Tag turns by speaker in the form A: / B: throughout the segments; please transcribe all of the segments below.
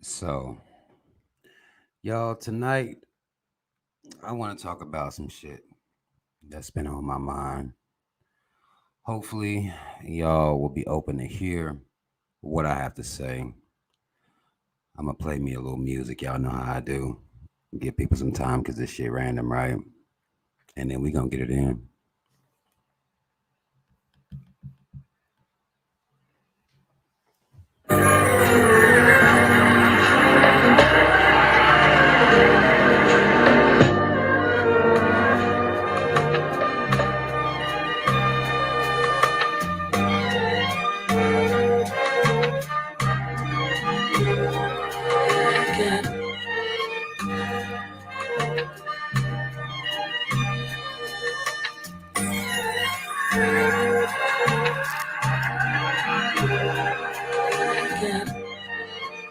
A: So, y'all, tonight I want to talk about some shit that's been on my mind. Hopefully, y'all will be open to hear what I have to say. I'm gonna play me a little music. Y'all know how I do. Give people some time because this shit random, right? And then we gonna get it in.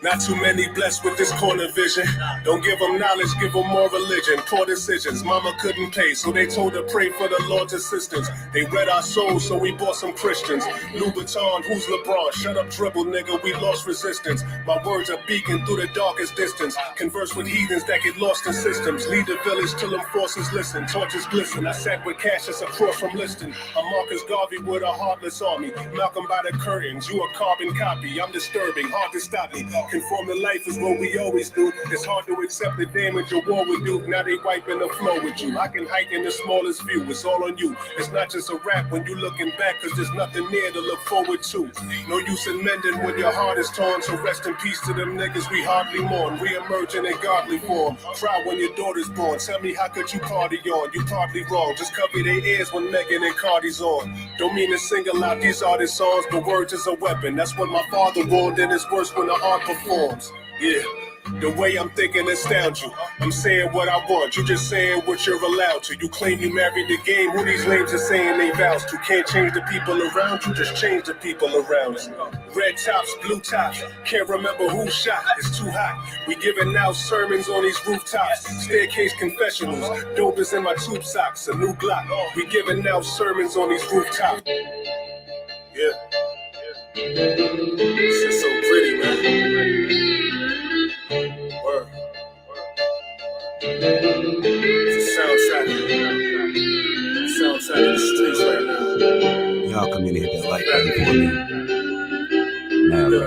B: Not too many blessed with this corner vision. Don't give them knowledge, give them more religion. Poor decisions, mama couldn't pay, so they told her pray for the Lord's assistance. They read our souls, so we bought some Christians. Louboutin, who's LeBron? Shut up, dribble, nigga, we lost resistance. My words are beacon through the darkest distance. Converse with heathens that get lost in systems. Lead the village till them forces listen. Torches glisten, I sat with Cashapp across from Liston. I'm Marcus Garvey with a heartless army. Malcolm by the curtains, you a carbon copy. I'm disturbing, hard to stop me. Conform to life is what we always do. It's hard to accept the damage a war would do. Now they wiping the flow with you. I can hike in the smallest view. It's all on you. It's not just a rap when you looking back, cause there's nothing there to look forward to. No use in mending when your heart is torn. So rest in peace to them niggas we hardly mourn. Re-emerging in godly form. Cry when your daughter's born. Tell me how could you party on? You partly wrong. Just cover their ears when Megan and Cardi's on. Don't mean to single out these artist songs, but words is a weapon. That's what my father warned, and it's worse when the art performs. Yeah, the way I'm thinking astounds you. I'm saying what I want, you just saying what you're allowed to. You claim you married the game, who these lames are saying they vows to. Can't change the people around you, just change the people around you. Red tops, blue tops, can't remember who shot, it's too hot. We giving out sermons on these rooftops, staircase confessionals, dope is in my tube socks, a new Glock. We giving out sermons on these rooftops. Yeah. This is so pretty, man. Word. It's a soundtrack of the streets right now.
A: Y'all come in here and like that for me. Never.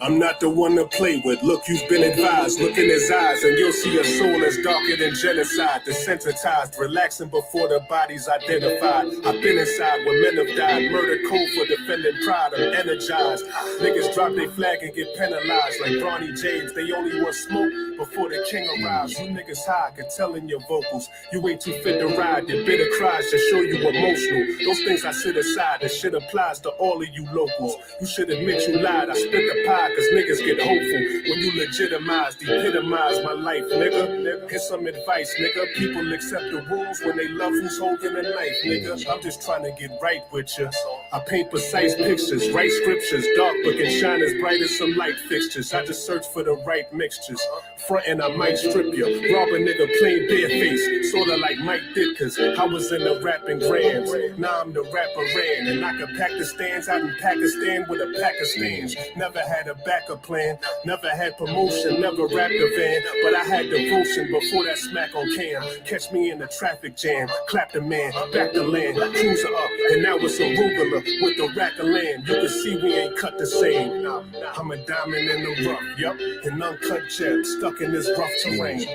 B: I'm not the one to play with. Look, you've been advised. Look in his eyes and you'll see a soul that's darker than genocide. Desensitized, relaxing before the body's identified. I've been inside where men have died. Murder code for defending pride. I'm energized. Niggas drop their flag and get penalized. Like Bronny James, they only want smoke before the king arrives. You niggas high, can tell in your vocals. You ain't too fit to ride. Your bitter cries just show you emotional. Those things I sit aside. This shit applies to all of you locals. You should admit you lied. I spit the pie. Cause niggas get hopeful when you legitimize, epitomize my life, nigga. Here's some advice, nigga. People accept the rules when they love who's holding a knife, nigga. I'm just trying to get right with you. I paint precise pictures, write scriptures, dark but can shine as bright as some light fixtures. I just search for the right mixtures. Frontin', I might strip you. Rob a nigga plain bare face, sorta like Mike Ditkins. I was in the rapping grams, now I'm the rapper ran. And I could pack the stands out in Pakistan with a pack of stands. Never had a backup plan, never had promotion, never rapped a van. But I had devotion before that smack on cam. Catch me in the traffic jam, clap the man, back the land, cruiser up, and now it's a arugula with the rack of land. You can see we ain't cut the same. I'm a diamond in the rough, yup, an uncut gem, stuck in this rough terrain.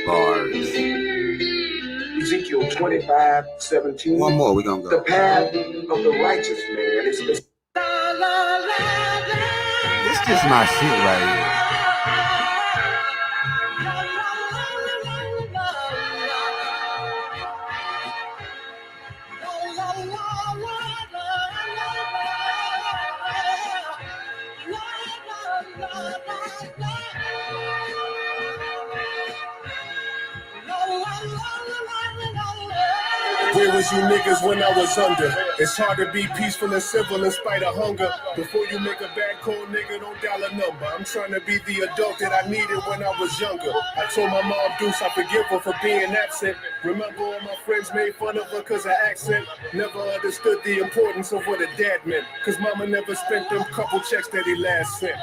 A: Bars.
C: Ezekiel 25:17.
A: One more, we gonna go.
C: The path of the righteous man is
A: This just my shit right here.
B: Where was you niggas when I was under? It's hard to be peaceful and civil in spite of hunger. Before you make a bad call, nigga, don't dial a number. I'm trying to be the adult that I needed when I was younger. I told my mom Deuce I forgive her for being absent. Remember all my friends made fun of her cause her accent. Never understood the importance of what a dad meant. Cause mama never spent them couple checks that he last sent.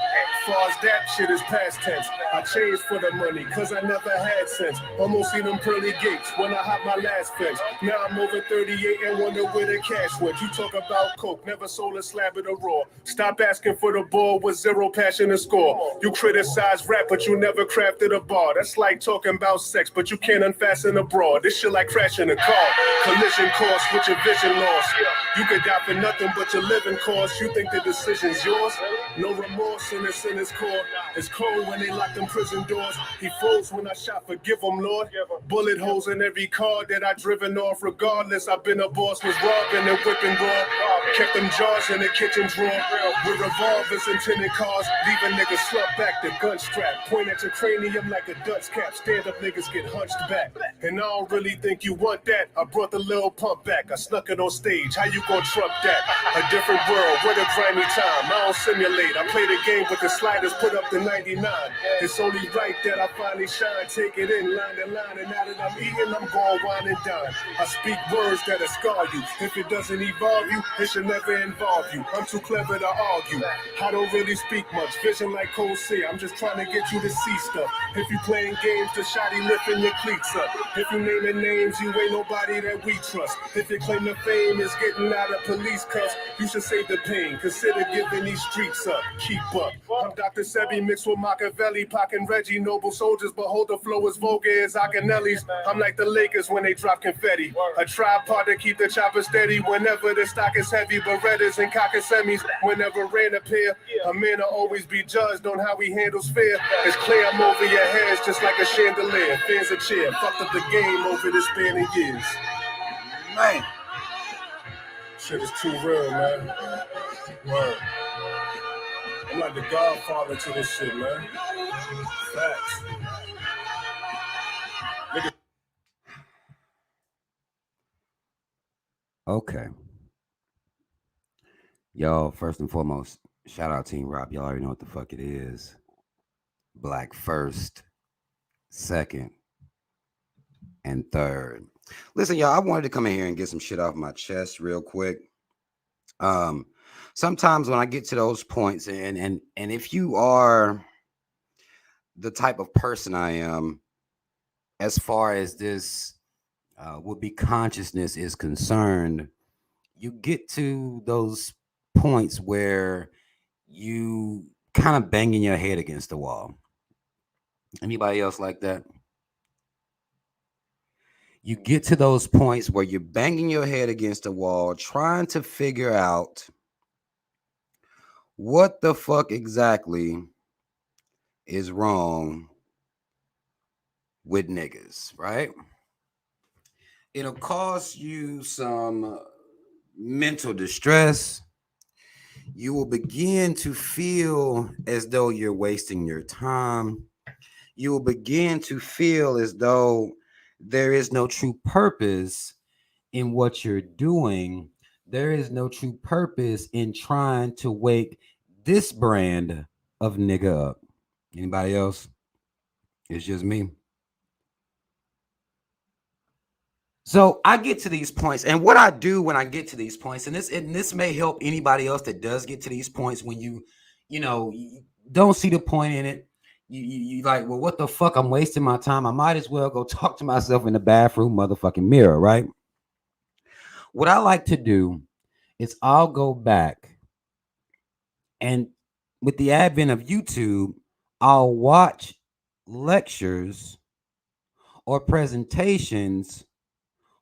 B: Far as that shit is past tense. I changed for the money cause I never had sense. Almost see them pearly gates when I hop my last fence. Now I'm over 38 and wonder where the cash went. You talk about coke, never sold a slab of the raw. Stop asking for the ball with zero passion to score. You criticize rap but you never crafted a bar. That's like talking about sex but you can't unfasten a bra. This shit like crashing a car. Collision course with your vision lost. You could die for nothing but your living cost. You think the decision's yours? No remorse in his core. It's cold when they lock them prison doors. He froze when I shot, forgive him, Lord. Bullet holes in every car that I driven off. Regardless, I've been a boss, was robbing and whipping raw. Kept them jars in the kitchen drawer. With revolvers and tinted cars. Leave a nigga slumped back, the gun strap. Point at your cranium like a Dutch cap. Stand up niggas get hunched back. And I don't really think you want that. I brought the little pump back. I snuck it on stage. How you gon' trump that? A different world, what a grimy time. I don't simulate. I play the game with the sliders, put up the 99. It's only right that I finally shine. Take it in line to line. And now that I'm eating, I'm going wine and dine. I speak words that'll scar you. If it doesn't evolve you, it should never involve you. I'm too clever to argue. I don't really speak much. Vision like cold sea. I'm just trying to get you to see stuff. If you playing games, the shotty lifting your cleats up. If you naming names, you ain't nobody that we trust. If your claim to fame is getting out of police cuffs, you should save the pain. Consider giving these streets up. Keep up. I'm Dr. Sebi mixed with Machiavelli, Pac and Reggie, noble soldiers, but hold the flow as vulgar as Akinelli's. I'm like the Lakers when they drop confetti. A tripod to keep the chopper steady whenever the stock is heavy. Berettas and Cockasemis, whenever rain appear. A man will always be judged on how he handles fear. It's clear I'm over your heads just like a chandelier. Fans a cheer, fucked up the game over the span of years. Man, shit is too real, man. Word. I'm like the godfather to this shit, man. Facts. Nigga.
A: Okay. Y'all, first and foremost, shout out Team Rob. Y'all already know what the fuck it is. Black first, second, and third. Listen, y'all, I wanted to come in here and get some shit off my chest real quick. Sometimes when I get to those points, and if you are the type of person I am, as far as this would-be consciousness is concerned, you get to those points where you kind of banging your head against the wall. Anybody else like that? You get to those points where you're banging your head against the wall, trying to figure out what the fuck exactly is wrong with niggas, right? It'll cause you some mental distress. You will begin to feel as though you're wasting your time. You will begin to feel as though there is no true purpose in what you're doing. There is no true purpose in trying to wake this brand of nigga up. Anybody else? It's just me. So I get to these points, and what I do when I get to these points, and this may help anybody else that does get to these points when you don't see the point in it. You like, well, what the fuck? I'm wasting my time. I might as well go talk to myself in the bathroom, motherfucking mirror, right? What I like to do is I'll go back, and with the advent of YouTube, I'll watch lectures or presentations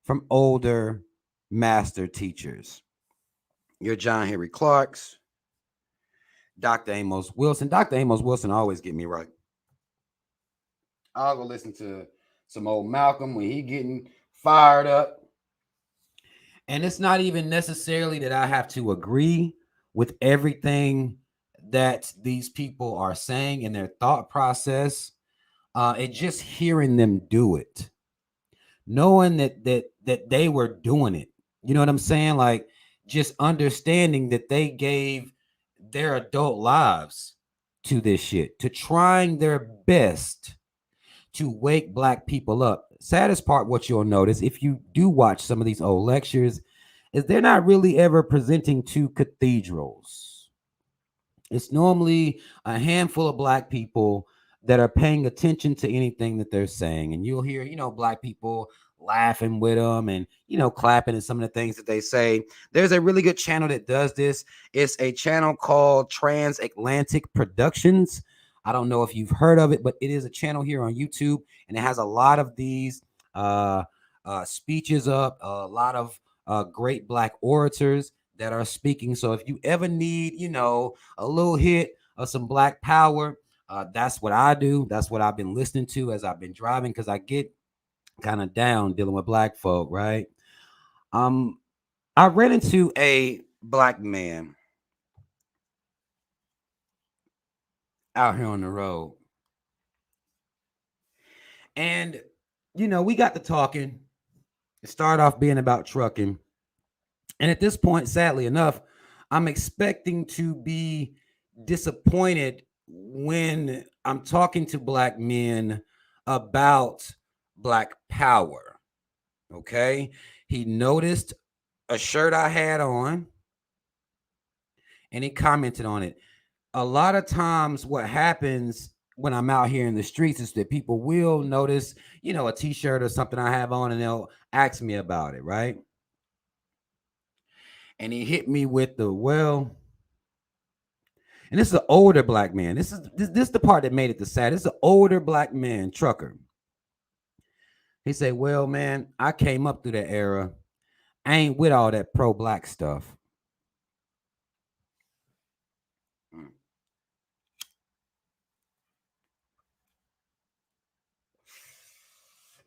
A: from older master teachers. Your John Henry Clark's, Dr. Amos Wilson. Dr. Amos Wilson always get me right. I'll go listen to some old Malcolm when he getting fired up. And it's not even necessarily that I have to agree with everything that these people are saying in their thought process. It's just hearing them do it, knowing that they were doing it. You know what I'm saying? Like, just understanding that they gave their adult lives to this shit, to trying their best to wake black people up. Saddest part, what you'll notice if you do watch some of these old lectures, is they're not really ever presenting to cathedrals. It's normally a handful of black people that are paying attention to anything that they're saying. And you'll hear, black people laughing with them and, clapping at some of the things that they say. There's a really good channel that does this. It's a channel called Transatlantic Productions. I don't know if you've heard of it, but it is a channel here on YouTube, and it has a lot of these speeches up, a lot of great black orators that are speaking. So if you ever need, a little hit of some black power, that's what I do. That's what I've been listening to as I've been driving, because I get kind of down dealing with black folk, right? I ran into a black man out here on the road, and we got to talking. It started off being about trucking, and at this point, sadly enough, I'm expecting to be disappointed when I'm talking to black men about black power. Okay. He noticed a shirt I had on and he commented on it. A lot of times what happens when I'm out here in the streets is that people will notice, a t-shirt or something I have on, and they'll ask me about it, right? And he hit me with the, well, and this is an older black man. This is the part that made it the sad. This is an older black man, trucker. He said, well, man, I came up through that era. I ain't with all that pro-black stuff.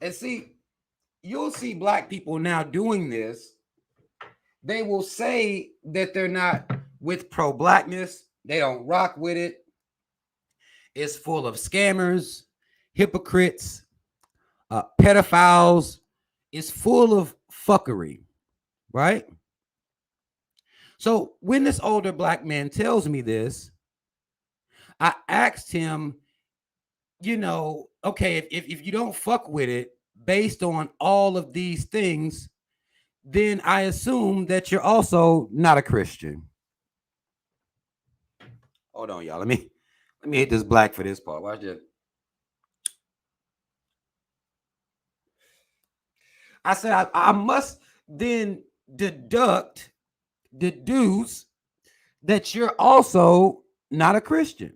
A: And see, you'll see black people now doing this. They will say that they're not with pro-blackness. They don't rock with it. It's full of scammers, hypocrites, pedophiles. It's full of fuckery, right? So when this older black man tells me this, I asked him, okay, if you don't fuck with it based on all of these things, then I assume that you're also not a Christian. Hold on, y'all. Let me hit this black for this part. Watch it. I said I must then deduce that you're also not a Christian.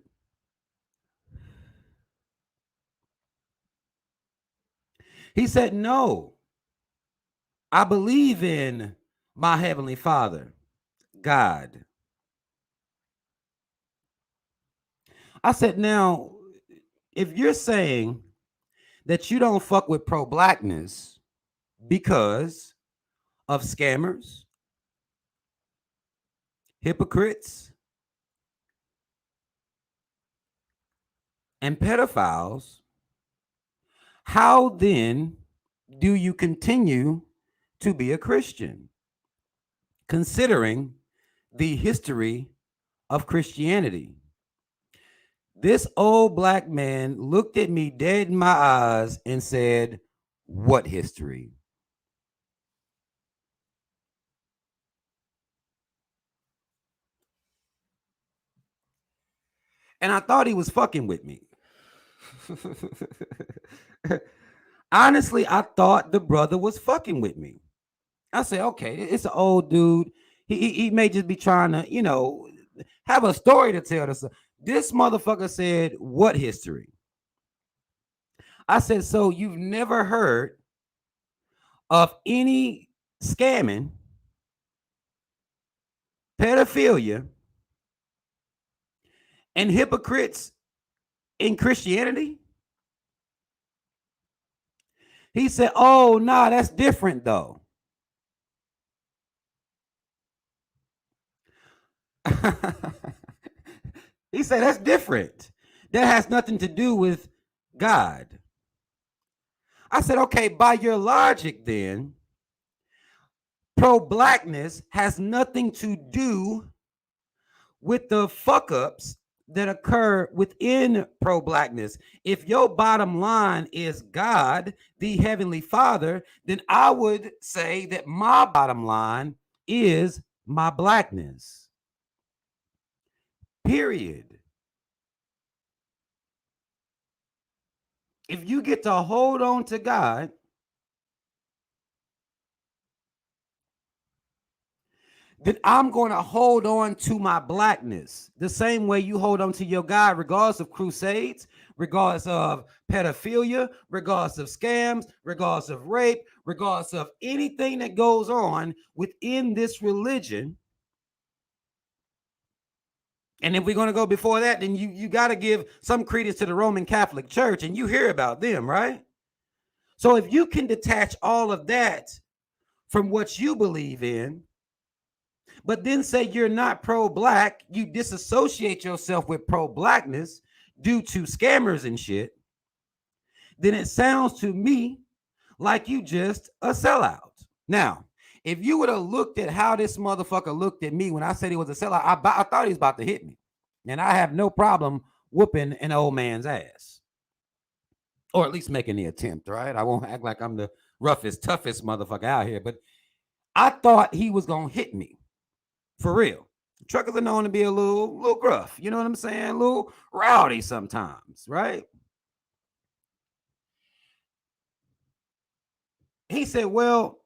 A: He said, no, I believe in my Heavenly Father, God. I said, now, if you're saying that you don't fuck with pro-blackness because of scammers, hypocrites, and pedophiles, how then do you continue to be a Christian, considering the history of Christianity? This old black man looked at me dead in my eyes and said, what history? And I thought he was fucking with me. Honestly, I thought the brother was fucking with me. I said, okay, it's an old dude. He may just be trying to, have a story to tell us. This motherfucker said, what history? I said, so you've never heard of any scamming, pedophilia, and hypocrites in Christianity? He said, oh, nah, that's different though. He said, that's different. That has nothing to do with God. I said, okay, by your logic then, pro-blackness has nothing to do with the fuck-ups that occur within pro-blackness. If your bottom line is God, the Heavenly Father, then I would say that my bottom line is my blackness. Period. If you get to hold on to God, then I'm going to hold on to my blackness the same way you hold on to your God, regardless of crusades, regardless of pedophilia, regardless of scams, regardless of rape, regardless of anything that goes on within this religion. And if we're going to go before that, then you got to give some credence to the Roman Catholic Church, and you hear about them, right? So if you can detach all of that from what you believe in, but then say you're not pro-black, you disassociate yourself with pro-blackness due to scammers and shit, then it sounds to me like you just a sellout. Now, if you would have looked at how this motherfucker looked at me when I said he was a sellout, I thought he was about to hit me. And I have no problem whooping an old man's ass. Or at least making the attempt, right? I won't act like I'm the roughest, toughest motherfucker out here, but I thought he was going to hit me. For real. Truckers are known to be a little gruff. You know what I'm saying? A little rowdy sometimes, right? He said, well,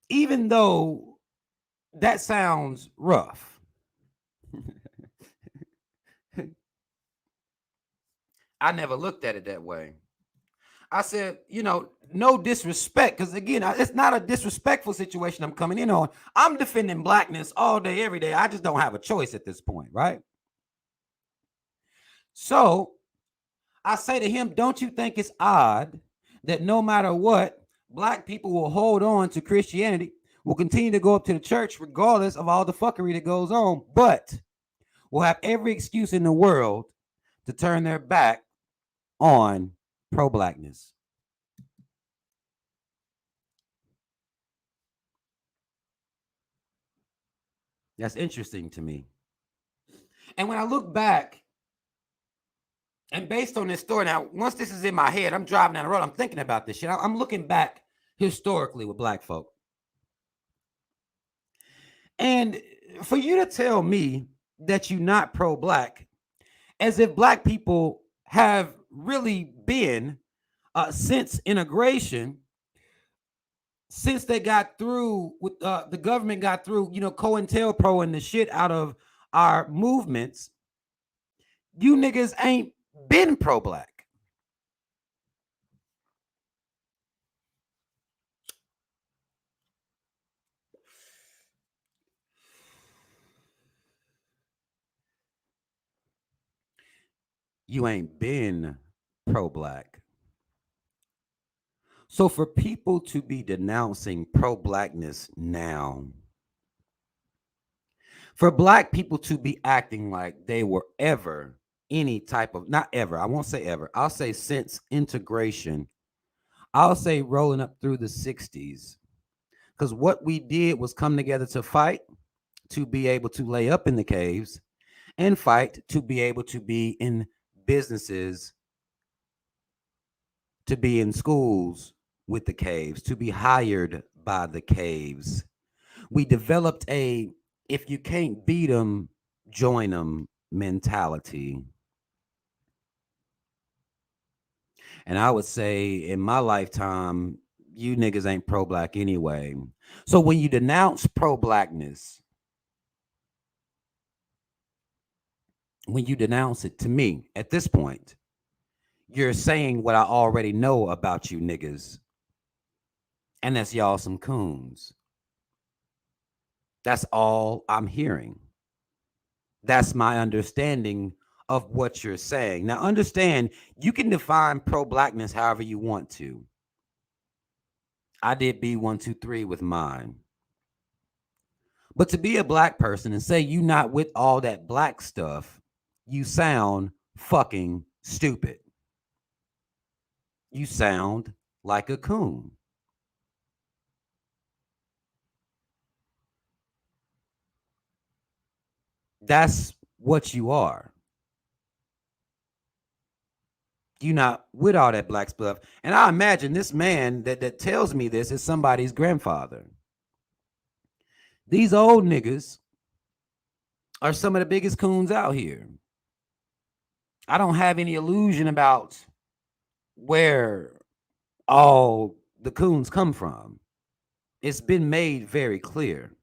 A: even though that sounds rough, I never looked at it that way. I said, no disrespect, because again, it's not a disrespectful situation I'm coming in on. I'm defending blackness all day, every day. I just don't have a choice at this point, right? So I say to him, don't you think it's odd that no matter what, black people will hold on to Christianity, will continue to go up to the church regardless of all the fuckery that goes on, but will have every excuse in the world to turn their back on pro-blackness? That's interesting to me. And when I look back, and based on this story, now, once this is in my head, I'm driving down the road, I'm thinking about this shit. I'm looking back historically with black folk. And for you to tell me that you're not pro-black, as if black people have really been, since integration, since they got through with the government got through, COINTELPRO and the shit out of our movements, you niggas ain't been pro-black. You ain't been pro-black. So for people to be denouncing pro-blackness now, for black people to be acting like they were ever any type of, not ever, I won't say ever, I'll say since integration, I'll say rolling up through the 60s, because what we did was come together to fight, to be able to lay up in the caves, and fight to be able to be in businesses, to be in schools with the caves, to be hired by the caves. We developed a, if you can't beat them, join them mentality. And I would say in my lifetime, you niggas ain't pro-black anyway. So when you denounce pro-blackness, when you denounce it, to me, at this point, you're saying what I already know about you niggas. And that's y'all some coons. That's all I'm hearing. That's my understanding of what you're saying. Now, understand, you can define pro-blackness however you want to. I did B123 with mine. But to be a black person and say you not with all that black stuff, you sound fucking stupid. You sound like a coon. That's what you are. You're not with all that black stuff. And I imagine this man that tells me this is somebody's grandfather. These old niggas are some of the biggest coons out here. I don't have any illusion about where all the coons come from. It's been made very clear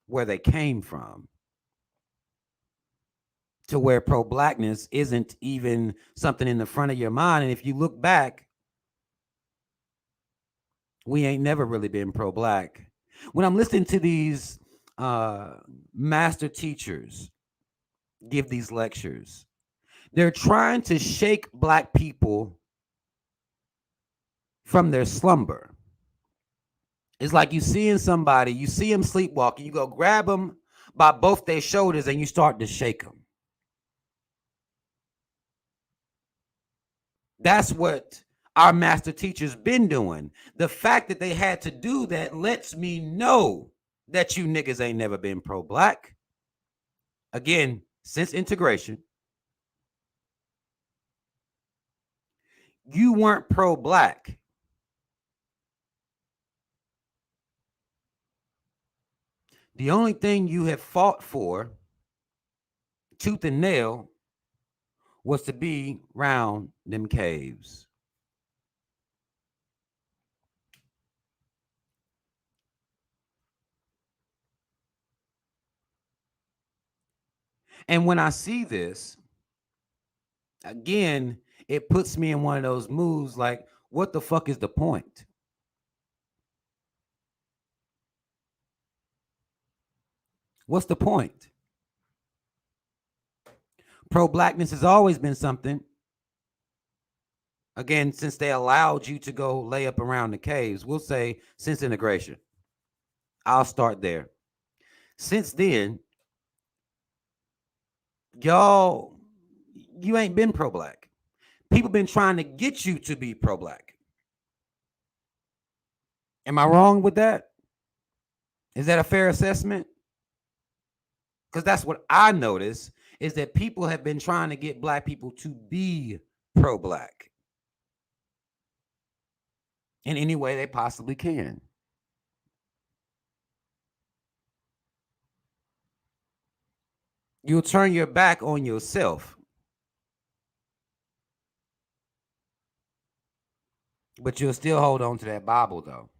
A: where they came from, to where pro-blackness isn't even something in the front of your mind. And if you look back, we ain't never really been pro-black. When I'm listening to these master teachers give these lectures, they're trying to shake black people from their slumber. It's like you seeing somebody, you see them sleepwalking, you go grab them by both their shoulders and you start to shake them. That's what our master teachers been doing. The fact that they had to do that lets me know that you niggas ain't never been pro-black. Again, since integration, you weren't pro-black. The only thing you have fought for, tooth and nail, was to be round them caves. And when I see this, again, it puts me in one of those moods like, what the fuck is the point? What's the point? Pro-blackness has always been something. Again, since they allowed you to go lay up around the caves, we'll say since integration. I'll start there. Since then, y'all, you ain't been pro-black. People been trying to get you to be pro-black. Am I wrong with that? Is that a fair assessment? Because that's what I notice, is that people have been trying to get black people to be pro-black in any way they possibly can. You'll turn your back on yourself, but you'll still hold on to that Bible, though.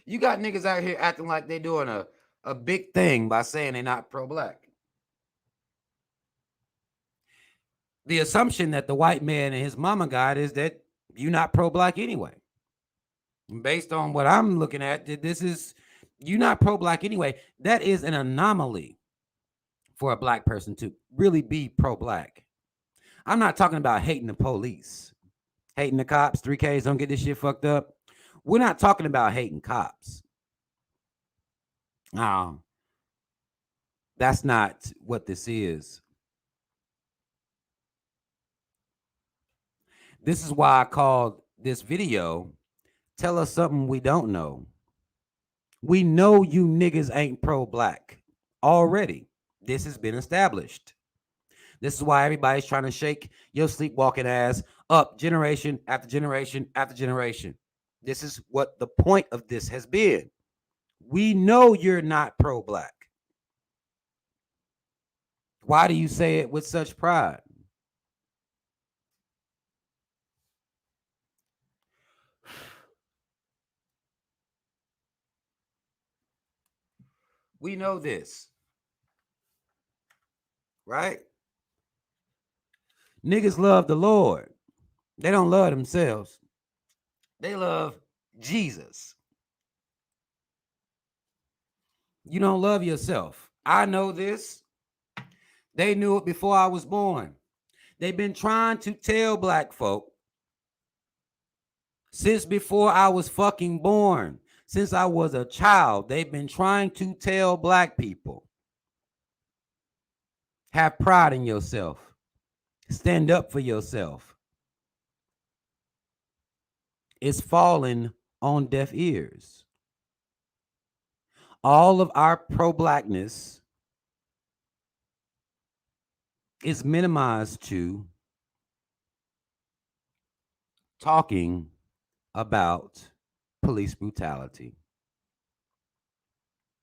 A: You got niggas out here acting like they're doing a big thing by saying they're not pro-black. The assumption that the white man and his mama got is that you're not pro-black anyway. Based on what I'm looking at, this is, you're not pro-black anyway. That is an anomaly for a black person to really be pro-black. I'm not talking about hating the police, hating the cops. 3Ks, don't get this shit fucked up. We're not talking about hating cops. No, that's not what this is. This is why I called this video, Tell Us Something We Don't Know. We know you niggas ain't pro-black already. This has been established. This is why everybody's trying to shake your sleepwalking ass up generation after generation after generation. This is what the point of this has been. We know you're not pro-black. Why do you say it with such pride? We know this, right? Niggas love the Lord. They don't love themselves. They love Jesus. You don't love yourself. I know this. They knew it before I was born. They've been trying to tell black folk since before I was fucking born. Since I was a child, they've been trying to tell black people, have pride in yourself. Stand up for yourself. is falling on deaf ears. All of our pro-blackness is minimized to talking about police brutality.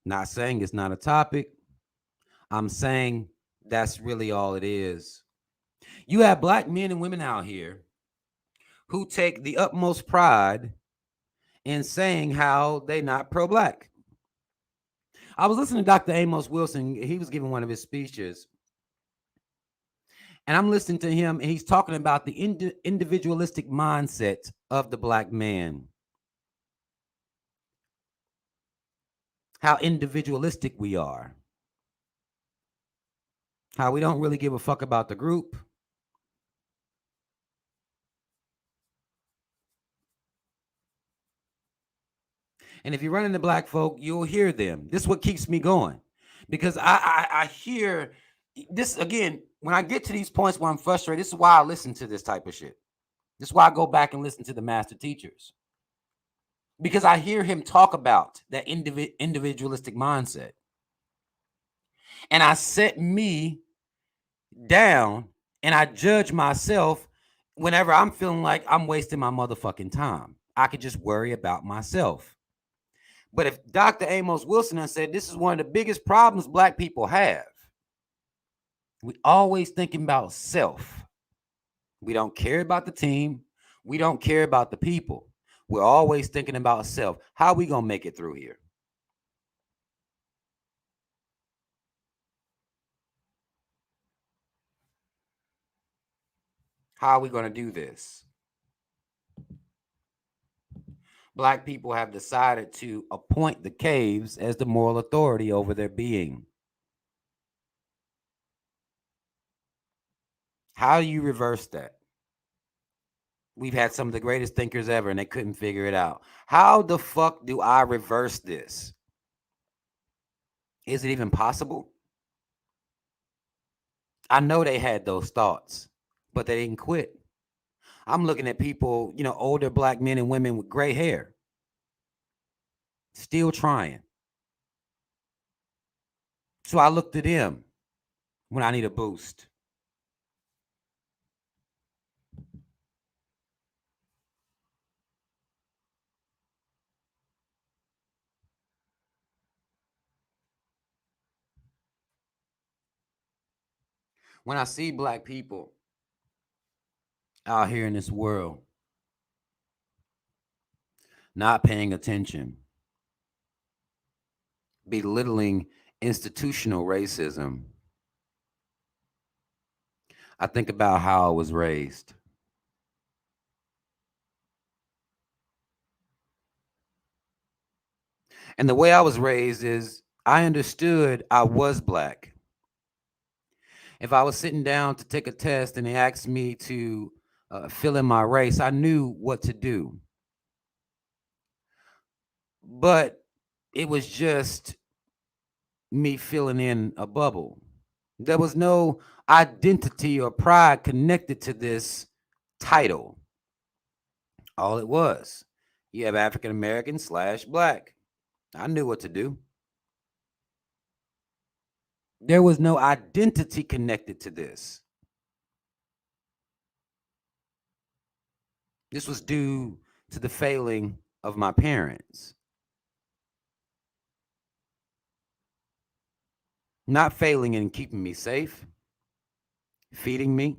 A: Not saying it's not a topic. I'm saying that's really all it is. You have black men and women out here who take the utmost pride in saying how they not pro-black. I was listening to Dr. Amos Wilson. He was giving one of his speeches. And I'm listening to him, and he's talking about the individualistic mindset of the black man. How individualistic we are. How we don't really give a fuck about the group. And if you run into black folk, you'll hear them. This is what keeps me going. Because I hear this again, when I get to these points where I'm frustrated, this is why I listen to this type of shit. This is why I go back and listen to the master teachers. Because I hear him talk about that individualistic mindset. And I set me down and I judge myself whenever I'm feeling like I'm wasting my motherfucking time. I could just worry about myself. But if Dr. Amos Wilson has said this is one of the biggest problems black people have, we always thinking about self. We don't care about the team. We don't care about the people. We're always thinking about self. How are we going to make it through here? How are we going to do this? Black people have decided to appoint the caves as the moral authority over their being. How do you reverse that? We've had some of the greatest thinkers ever, and they couldn't figure it out. How the fuck do I reverse this? Is it even possible? I know they had those thoughts, but they didn't quit. I'm looking at people, older black men and women with gray hair, still trying. So I look to them when I need a boost. When I see black people out here in this world not paying attention, belittling institutional racism, I think about how I was raised. And the way I was raised is I understood I was black. If I was sitting down to take a test and they asked me to fill in my race, I knew what to do. But it was just me filling in a bubble. There was no identity or pride connected to this title. All it was, you have African American / black. I knew what to do. There was no identity connected to this. This was due to the failing of my parents. Not failing in keeping me safe, feeding me,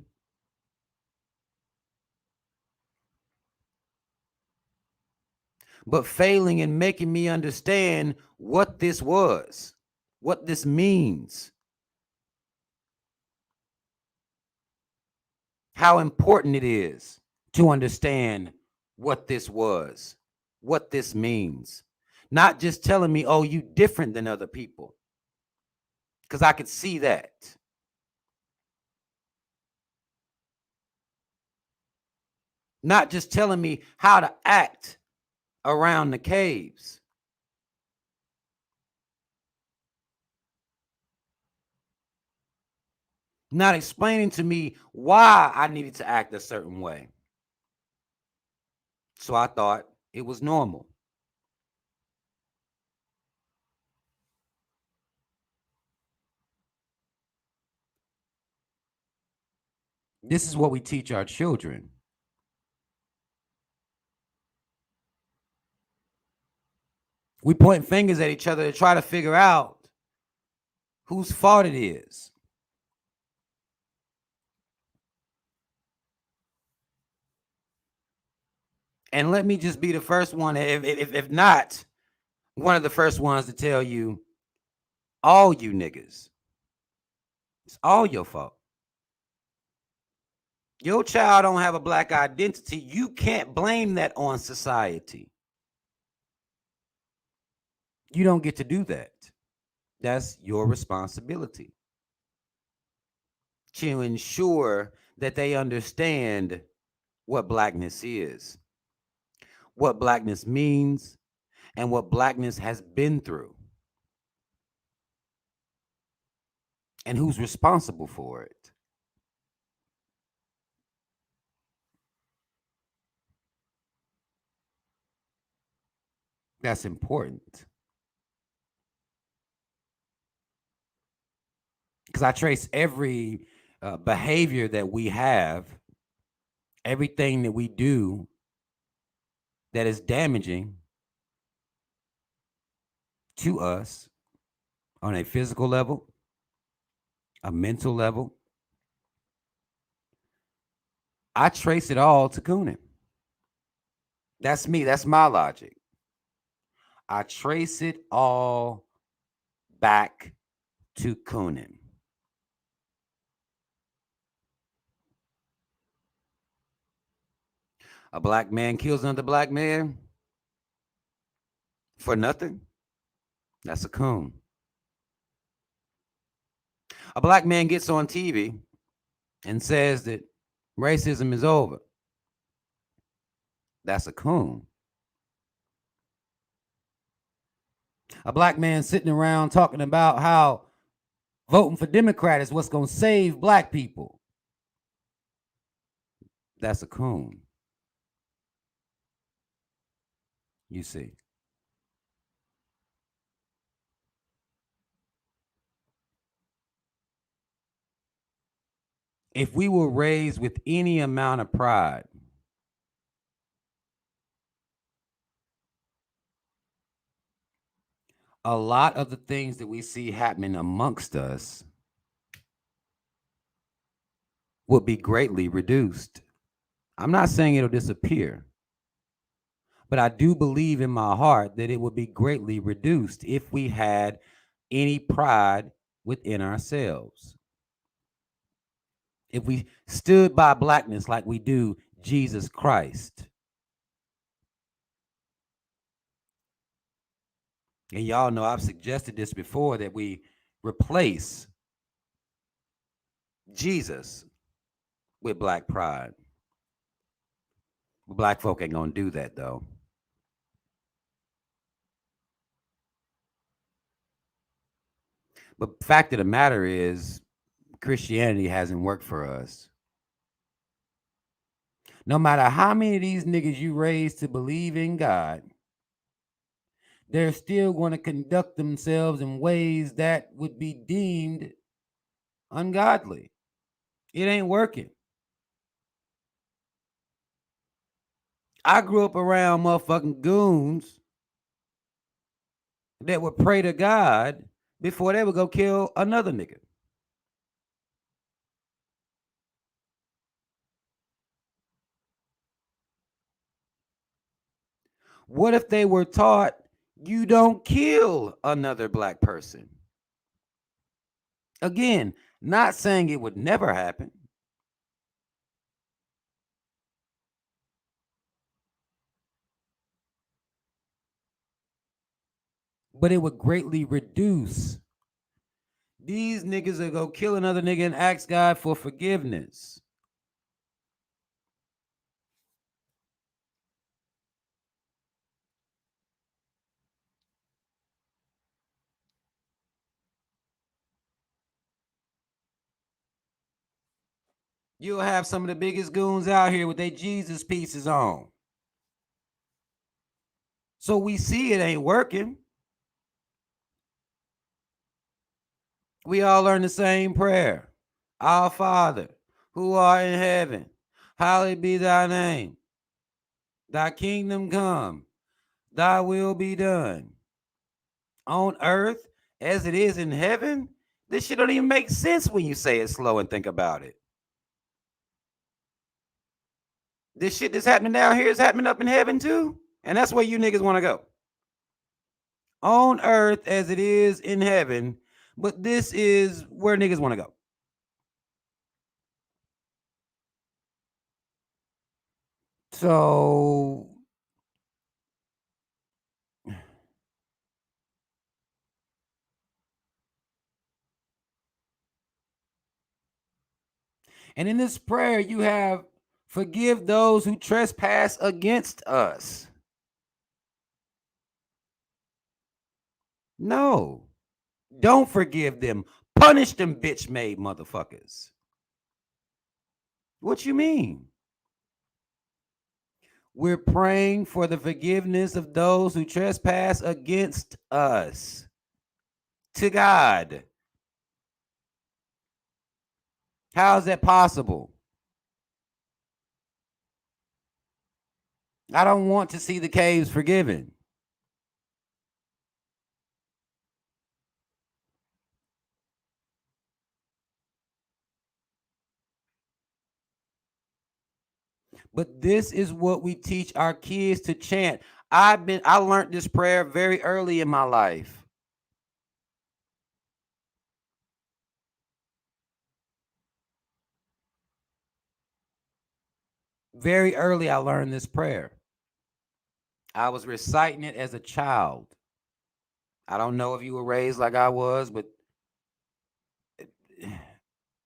A: but failing in making me understand what this was, what this means, how important it is to understand what this was, what this means. Not just telling me, oh, you different than other people, because I could see that. Not just telling me how to act around the caves. Not explaining to me why I needed to act a certain way. So I thought it was normal. This is what we teach our children. We point fingers at each other to try to figure out whose fault it is. And let me just be the first one, if not one of the first ones to tell you, all you niggas, it's all your fault. Your child don't have a black identity. You can't blame that on society. You don't get to do that. That's your responsibility to ensure that they understand what blackness is, what blackness means, and what blackness has been through, and who's responsible for it. That's important. Because I trace every behavior that we have, everything that we do that is damaging to us on a physical level, a mental level. I trace it all to Coonan. That's me. That's my logic. I trace it all back to Coonan. A black man kills another black man for nothing. That's a coon. A black man gets on TV and says that racism is over. That's a coon. A black man sitting around talking about how voting for Democrat is what's going to save black people. That's a coon. You see. If we were raised with any amount of pride, a lot of the things that we see happening amongst us will be greatly reduced. I'm not saying it'll disappear, but I do believe in my heart that it would be greatly reduced if we had any pride within ourselves. If we stood by blackness like we do Jesus Christ. And y'all know I've suggested this before, that we replace Jesus with black pride. Black folk ain't gonna do that though. But fact of the matter is, Christianity hasn't worked for us. No matter how many of these niggas you raise to believe in God, they're still going to conduct themselves in ways that would be deemed ungodly. It ain't working. I grew up around motherfucking goons that would pray to God before they would go kill another nigga. What if they were taught you don't kill another black person? Again, not saying it would never happen. But it would greatly reduce. These niggas will go kill another nigga and ask God for forgiveness. You'll have some of the biggest goons out here with their Jesus pieces on. So we see it ain't working. We all learn the same prayer. Our Father, who art in heaven, hallowed be thy name. Thy kingdom come, thy will be done on earth as it is in heaven. This shit don't even make sense when you say it slow and think about it. This shit that's happening down here is happening up in heaven too. And that's where you niggas want to go. On earth as it is in heaven, but this is where niggas want to go. So and in this prayer, you have forgive those who trespass against us. No, don't forgive them. Punish them, bitch made motherfuckers. What you mean? We're praying for the forgiveness of those who trespass against us to God. How is that possible? I don't want to see the caves forgiven. But this is what we teach our kids to chant. I learned this prayer very early in my life. Very early, I learned this prayer. I was reciting it as a child. I don't know if you were raised like I was, but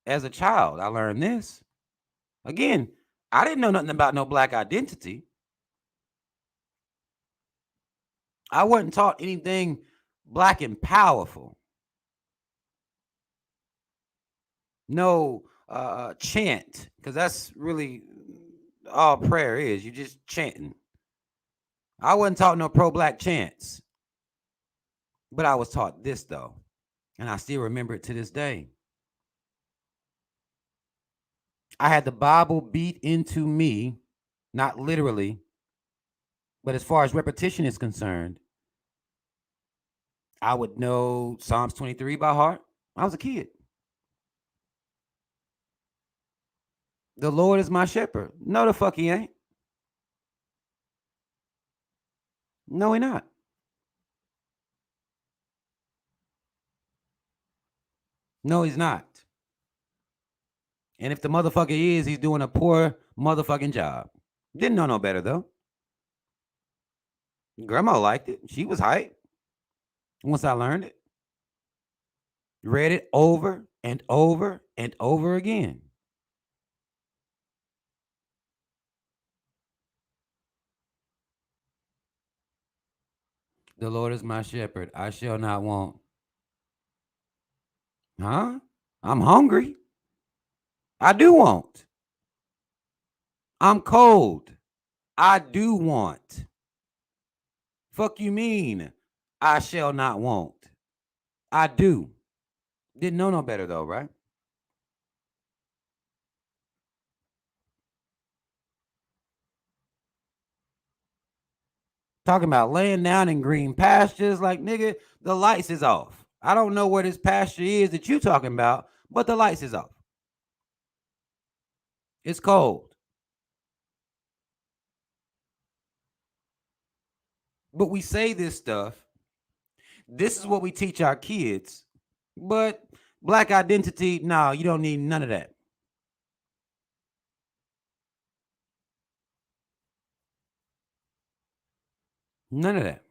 A: as a child, I learned this. Again, I didn't know nothing about no black identity. I wasn't taught anything black and powerful. No chant, because that's really all prayer is. You just chanting. I wasn't taught no pro-black chants. But I was taught this, though. And I still remember it to this day. I had the Bible beat into me, not literally, but as far as repetition is concerned, I would know Psalms 23 by heart. I was a kid. The Lord is my shepherd. No, the fuck he ain't. No, he not. No, he's not. And if the motherfucker is, he's doing a poor motherfucking job. Didn't know no better, though. Grandma liked it. She was hyped once I learned it. Read it over and over and over again. The Lord is my shepherd. I shall not want. Huh? I'm hungry. I do want. I'm cold. I do want. Fuck you mean? I shall not want. I do. Didn't know no better though, right? Talking about laying down in green pastures, like nigga, the lights is off. I don't know where this pasture is that you talking about, but the lights is off. It's cold. But we say this stuff. This is what we teach our kids. But black identity, no, you don't need none of that. None of that.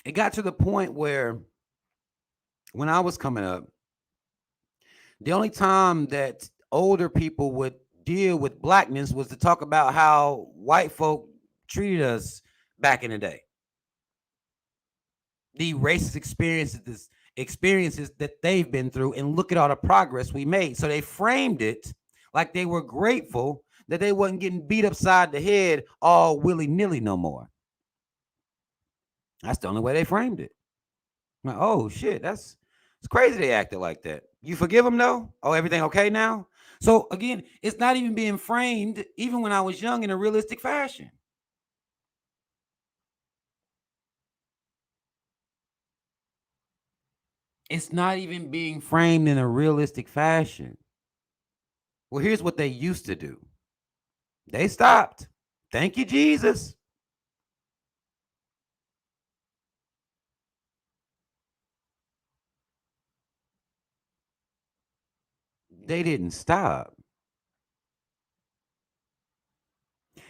A: It got to the point where when I was coming up, the only time that older people would deal with blackness was to talk about how white folk treated us back in the day. The racist experiences experiences that they've been through and look at all the progress we made. So they framed it like they were grateful that they wasn't getting beat upside the head all willy-nilly no more. That's the only way they framed it. Like, oh shit, it's crazy they acted like that. You forgive them though? Oh, everything okay now? So again, it's not even being framed, even when I was young, in a realistic fashion. It's not even being framed in a realistic fashion. Well, here's what they used to do. They stopped. Thank you, Jesus. They didn't stop.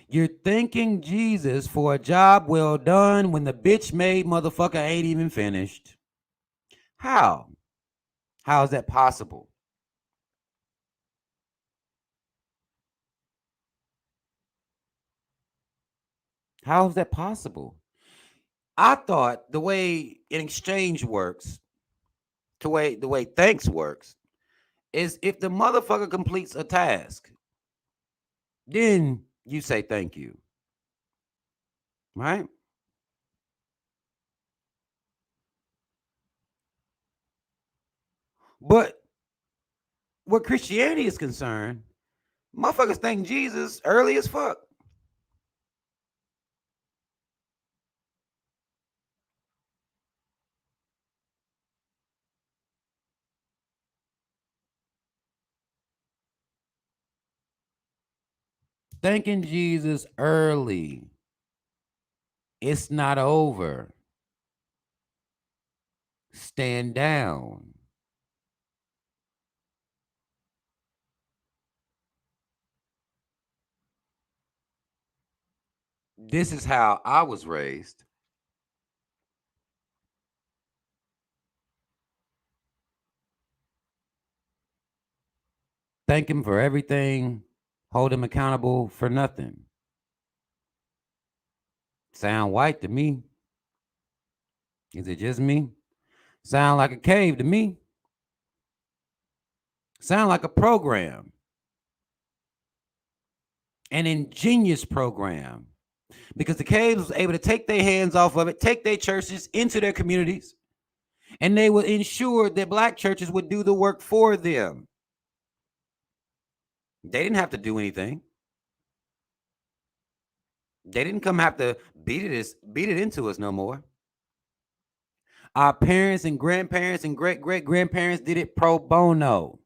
A: You're thanking Jesus for a job well done when the bitch made motherfucker ain't even finished. How? How is that possible? How is that possible? I thought the way an exchange works, the way thanks works, is if the motherfucker completes a task, then you say thank you. Right? But where Christianity is concerned, motherfuckers thank Jesus early as fuck. Thanking Jesus early. It's not over. Stand down. This is how I was raised. Thank him for everything. Hold him accountable for nothing. Sound white to me. Is it just me? Sound like a cave to me. Sound like a program. An ingenious program. Because the caves was able to take their hands off of it, take their churches into their communities, and they would ensure that black churches would do the work for them. They didn't have to do anything. They didn't come have to beat it into us no more. Our parents and grandparents and great-great-grandparents did it pro bono.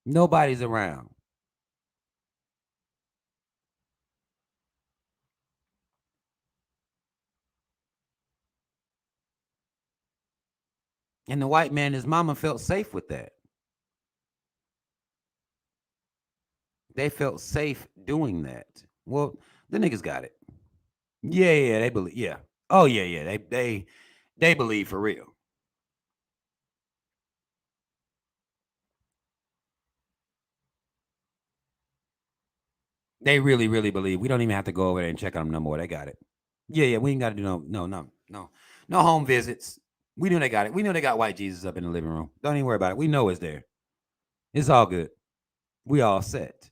A: Nobody's around. And the white man, his mama, felt safe with that. They felt safe doing that. Well, the niggas got it. Yeah, they believe. Yeah. Oh yeah. They believe for real. They really believe. We don't even have to go over there and check on them no more. They got it. Yeah. We ain't got to do no home visits. We knew they got it. We knew they got white Jesus up in the living room. Don't even worry about it. We know it's there. It's all good. We all set.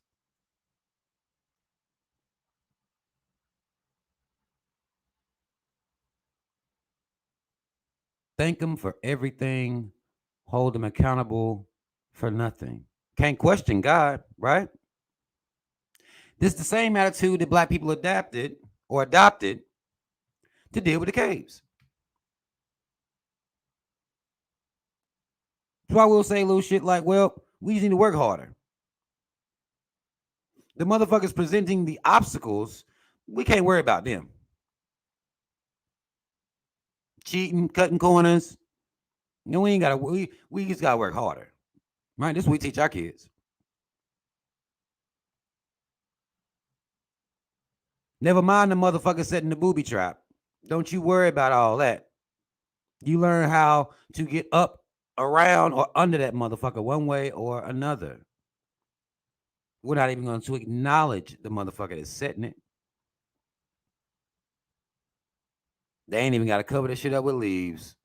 A: Thank him for everything. Hold him accountable for nothing. Can't question God, right? This is the same attitude that black people adapted or adopted to deal with the caves. That's why we'll say little shit like, well, we just need to work harder. The motherfuckers presenting the obstacles, we can't worry about them. Cheating, cutting corners. No, we ain't gotta we just gotta work harder. Right? This is what we teach our kids. Never mind the motherfucker setting the booby trap. Don't you worry about all that. You learn how to get up, around, or under that motherfucker one way or another. We're not even going to acknowledge the motherfucker that's setting it. They ain't even got to cover this shit up with leaves.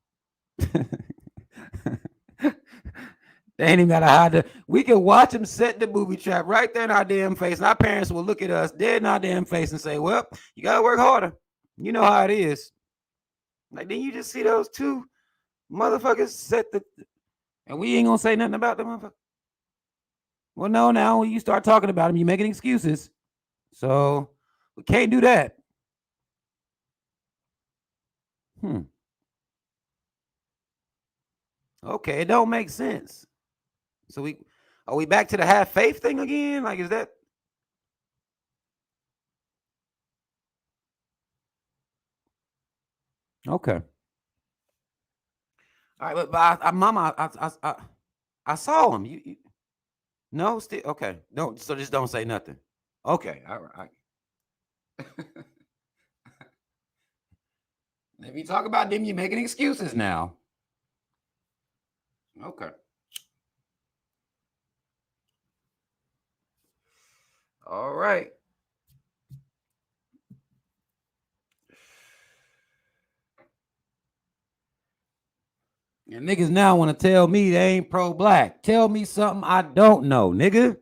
A: They ain't even got to hide the. We can watch them set the booby trap right there in our damn face. And our parents will look at us dead in our damn face and say, well, you got to work harder. You know how it is. Like, then you just see those two motherfuckers set the. And we ain't going to say nothing about the motherfucker. Well, no, now when you start talking about them, you're making excuses. So we can't do that. Okay, it don't make sense. So are we back to the have faith thing again? Like, is that? Okay. All right, but Mama, I saw him. You no, still okay. No, so just don't say nothing. Okay, all right. If you talk about them, you're making excuses now. Okay. All right. And niggas now want to tell me they ain't pro-black. Tell me something I don't know, nigga.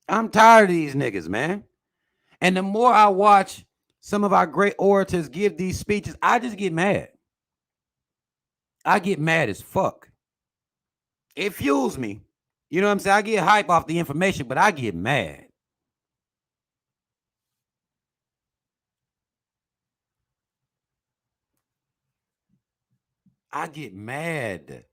A: I'm tired of these niggas, man. And the more I watch some of our great orators give these speeches, I just get mad. I get mad as fuck. It fuels me. You know what I'm saying? I get hype off the information, but I get mad. I get mad.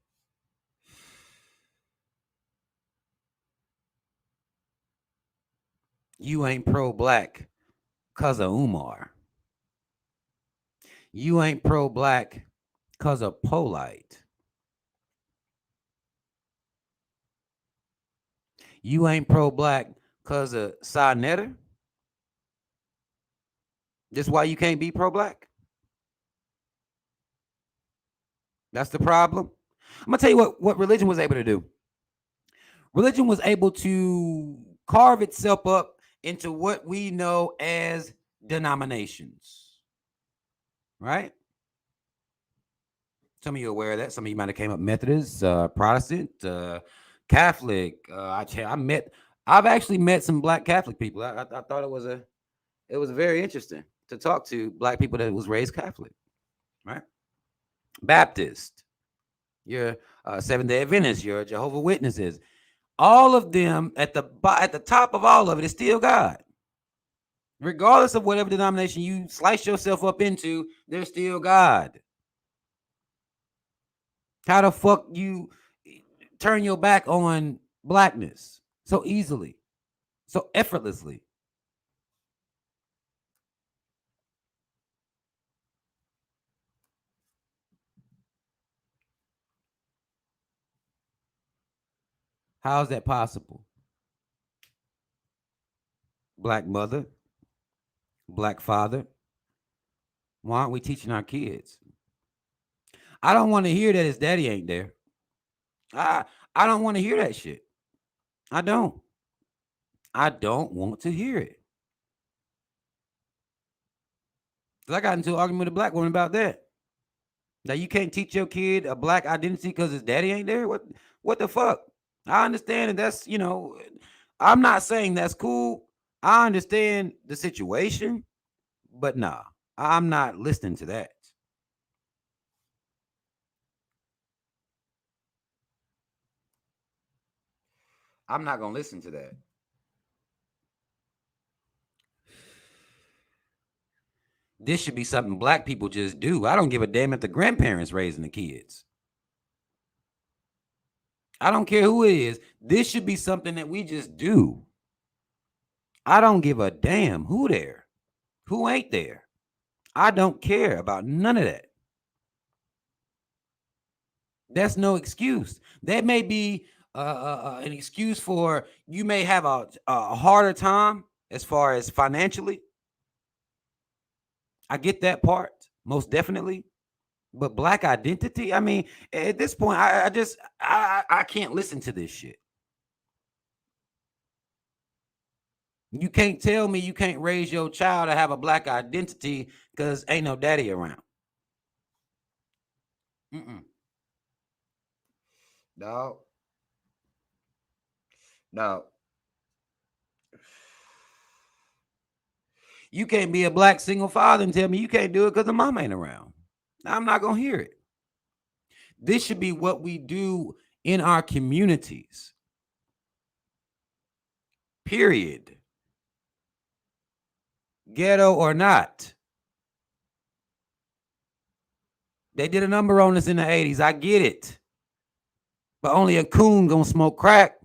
A: You ain't pro-black because of Umar. You ain't pro-black because of Polite. You ain't pro-black because of Sa-Neter. That's why you can't be pro-black. That's the problem. I'm going to tell you what religion was able to do. Religion was able to carve itself up into what we know as denominations. Right? Some of you are aware of that. Some of you might have came up Methodist, Protestant, Catholic. I've actually met some Black Catholic people. I thought it was very interesting to talk to Black people that was raised Catholic, right? Baptist, you're Seventh-day Adventist, you're Jehovah's Witnesses. All of them at the top of all of it is still God. Regardless of whatever denomination you slice yourself up into, they're still God. How the fuck you turn your back on blackness so easily, so effortlessly? How is that possible? Black mother, Black father. Why aren't we teaching our kids? I don't want to hear that his daddy ain't there. I don't want to hear that shit. I don't want to hear it. Cause I got into an argument with a Black woman about that. Now you can't teach your kid a Black identity because his daddy ain't there. What the fuck? I understand, and that's, I'm not saying that's cool. I understand the situation, but nah, I'm not listening to that. I'm not gonna listen to that. This should be something Black people just do. I don't give a damn if the grandparents raising the kids. I don't care who it is. This should be something that we just do. I don't give a damn who there, who ain't there. I don't care about none of that. That's no excuse. That may be an excuse for you may have a harder time as far as financially. I get that part, most definitely. But Black identity, I mean, at this point, I can't listen to this shit. You can't tell me you can't raise your child to have a black identity because ain't no daddy around. Dog. Dog. You can't be a black single father and tell me you can't do it because the mom ain't around. I'm not going to hear it. This should be what we do in our communities. Period. Ghetto or not. They did a number on us in the 80s. I get it. But only a coon gonna smoke crack.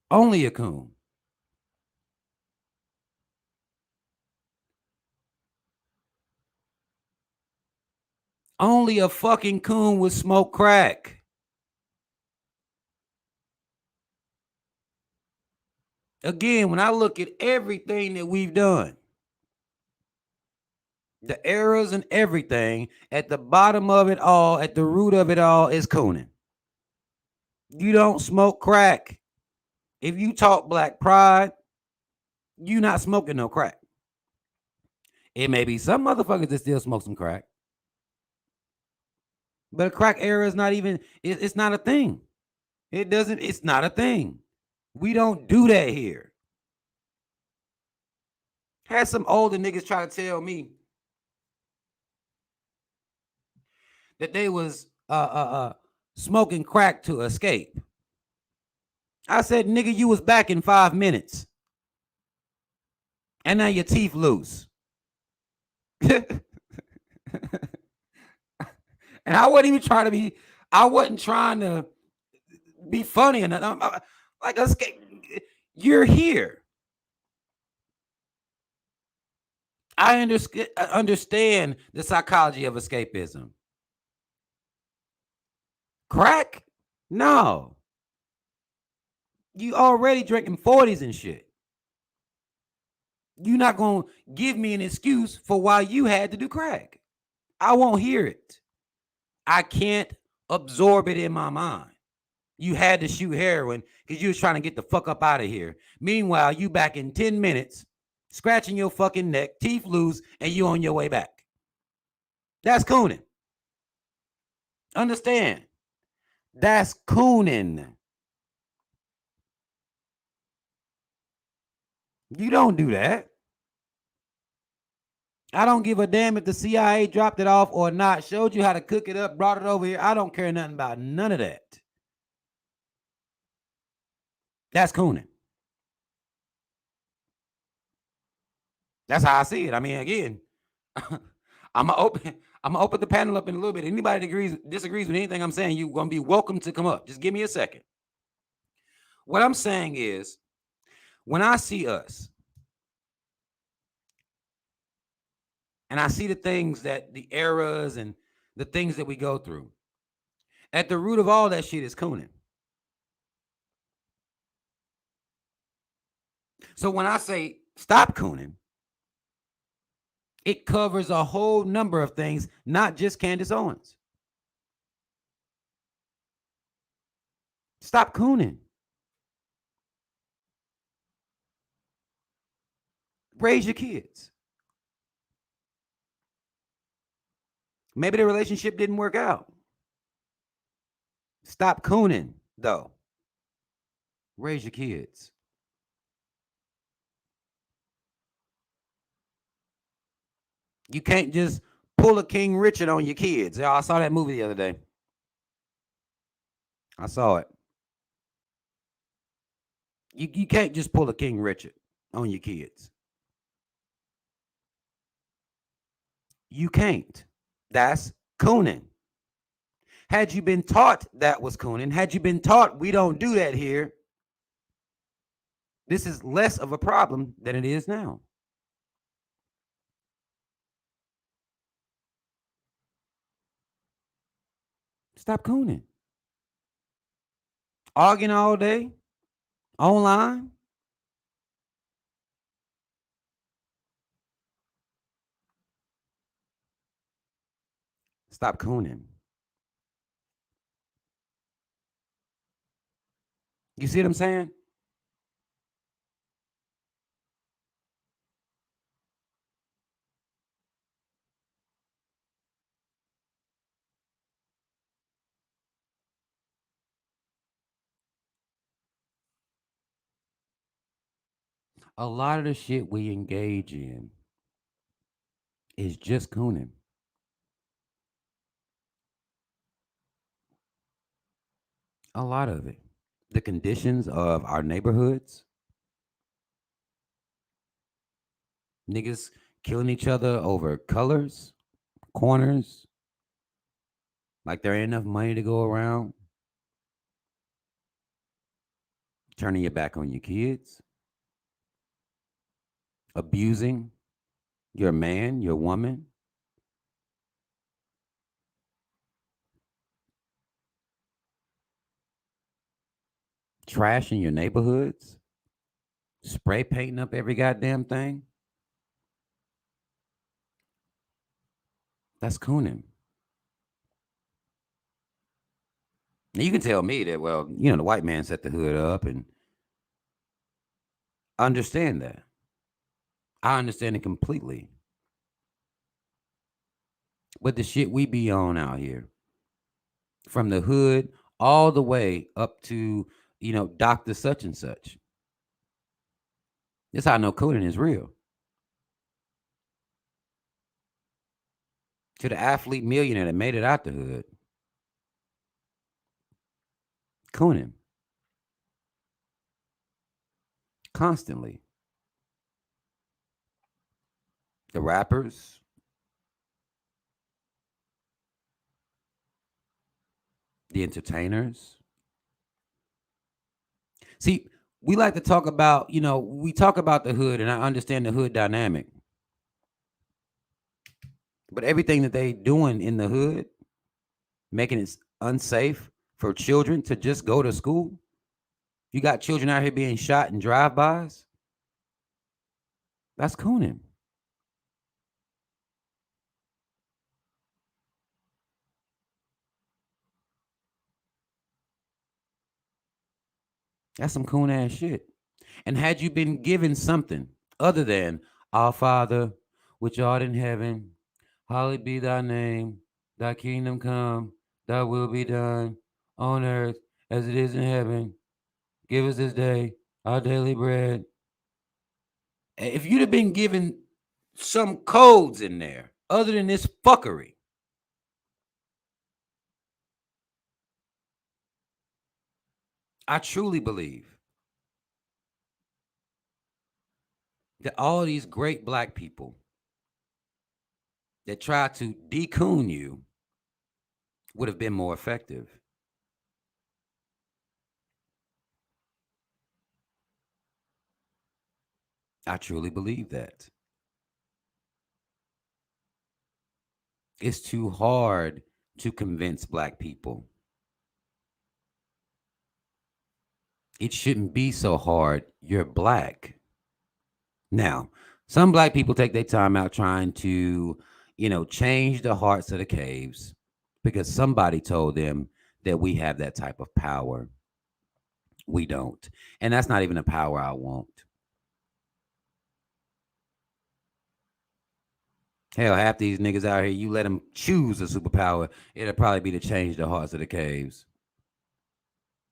A: Only a coon. Only a fucking coon would smoke crack. Again, when I look at everything that we've done, the errors and everything, at the bottom of it all, at the root of it all, is cooning. You don't smoke crack. If you talk black pride, you not smoking no crack. It may be some motherfuckers that still smoke some crack. But a crack era is not even, it's not a thing. It's not a thing. We don't do that here. Had some older niggas try to tell me that they was smoking crack to escape. I said, nigga, you was back in 5 minutes. And now your teeth loose. And I wasn't trying to be funny and like escape. You're here. I understand the psychology of escapism. Crack? No. You already drinking 40s and shit. You're not going to give me an excuse for why you had to do crack. I won't hear it. I can't absorb it in my mind. You had to shoot heroin because you was trying to get the fuck up out of here. Meanwhile, you back in 10 minutes, scratching your fucking neck, teeth loose, and you on your way back. That's cooning. Understand? That's cooning. You don't do that. I don't give a damn if the CIA dropped it off or not, showed you how to cook it up, brought it over here. I don't care nothing about none of that. That's cooning. That's how I see it. I mean, again, I'm gonna open the panel up in a little bit. Anybody that disagrees with anything I'm saying, you're gonna be welcome to come up. Just give me a second. What I'm saying is, when I see us, and I see the things that the eras and the things that we go through, at the root of all that shit is cooning. So when I say stop cooning, it covers a whole number of things, not just Candace Owens. Stop cooning. Raise your kids. Maybe the relationship didn't work out. Stop cooning, though. Raise your kids. You can't just pull a King Richard on your kids. I saw that movie the other day. I saw it. You can't just pull a King Richard on your kids. You can't. That's cooning. Had you been taught that was cooning, had you been taught we don't do that here, this is less of a problem than it is now. Stop cooning. Arguing all day, online. Stop cooning. You see what I'm saying? A lot of the shit we engage in is just cooning. A lot of it. The conditions of our neighborhoods, niggas killing each other over colors, corners, like there ain't enough money to go around, turning your back on your kids, abusing your man, your woman, trashing your neighborhoods, spray painting up every goddamn thing. That's cooning. Now you can tell me that, well, the white man set the hood up, and I understand that. I understand it completely. But the shit we be on out here, from the hood all the way up to, Dr. Such and Such. That's how I know cooning is real. To the athlete millionaire that made it out the hood, cooning constantly. The rappers, the entertainers. See, we like to talk about, we talk about the hood, and I understand the hood dynamic. But everything that they doing in the hood, making it unsafe for children to just go to school. You got children out here being shot in drive-bys. That's cooning. That's some coon ass shit. And had you been given something other than our Father, which art in heaven, hallowed be thy name, thy kingdom come, thy will be done on earth as it is in heaven. Give us this day our daily bread. If you'd have been given some codes in there other than this fuckery, I truly believe that all these great black people that try to decoon you would have been more effective. I truly believe that. It's too hard to convince black people. It shouldn't be so hard. You're black. Now, some black people take their time out trying to, change the hearts of the caves because somebody told them that we have that type of power. We don't. And that's not even a power I want. Hell, half these niggas out here, you let them choose a superpower, it'll probably be to change the hearts of the caves.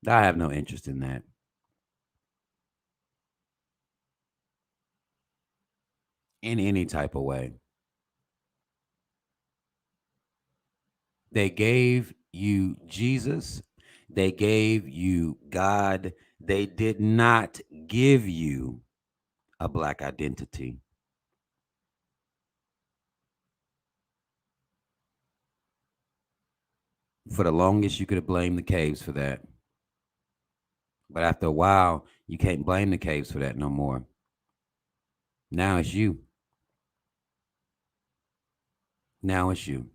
A: I have no interest in that. In any type of way. They gave you Jesus. They gave you God. They did not give you a black identity. For the longest, you could have blamed the caves for that. But after a while, you can't blame the caves for that no more. Now it's you. Now it's you.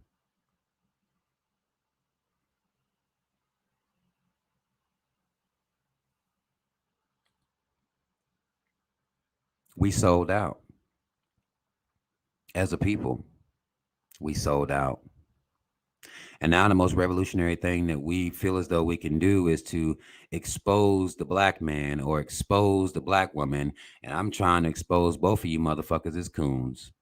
A: We sold out. As a people, we sold out. And now the most revolutionary thing that we feel as though we can do is to expose the black man or expose the black woman. And I'm trying to expose both of you motherfuckers as coons.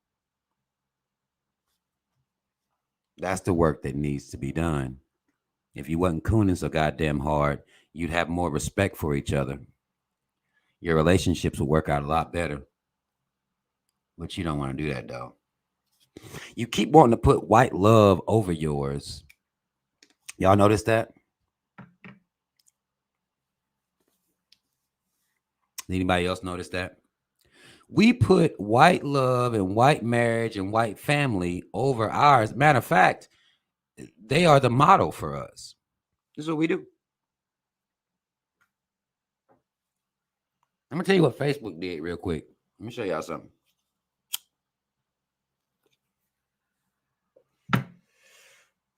A: That's the work that needs to be done. If you wasn't cooning so goddamn hard, you'd have more respect for each other. Your relationships will work out a lot better. But you don't want to do that, though. You keep wanting to put white love over yours. Y'all notice that? Anybody else notice that? We put white love and white marriage and white family over ours. Matter of fact, they are the model for us. This is what we do. I'm going to tell you what Facebook did real quick. Let me show y'all something.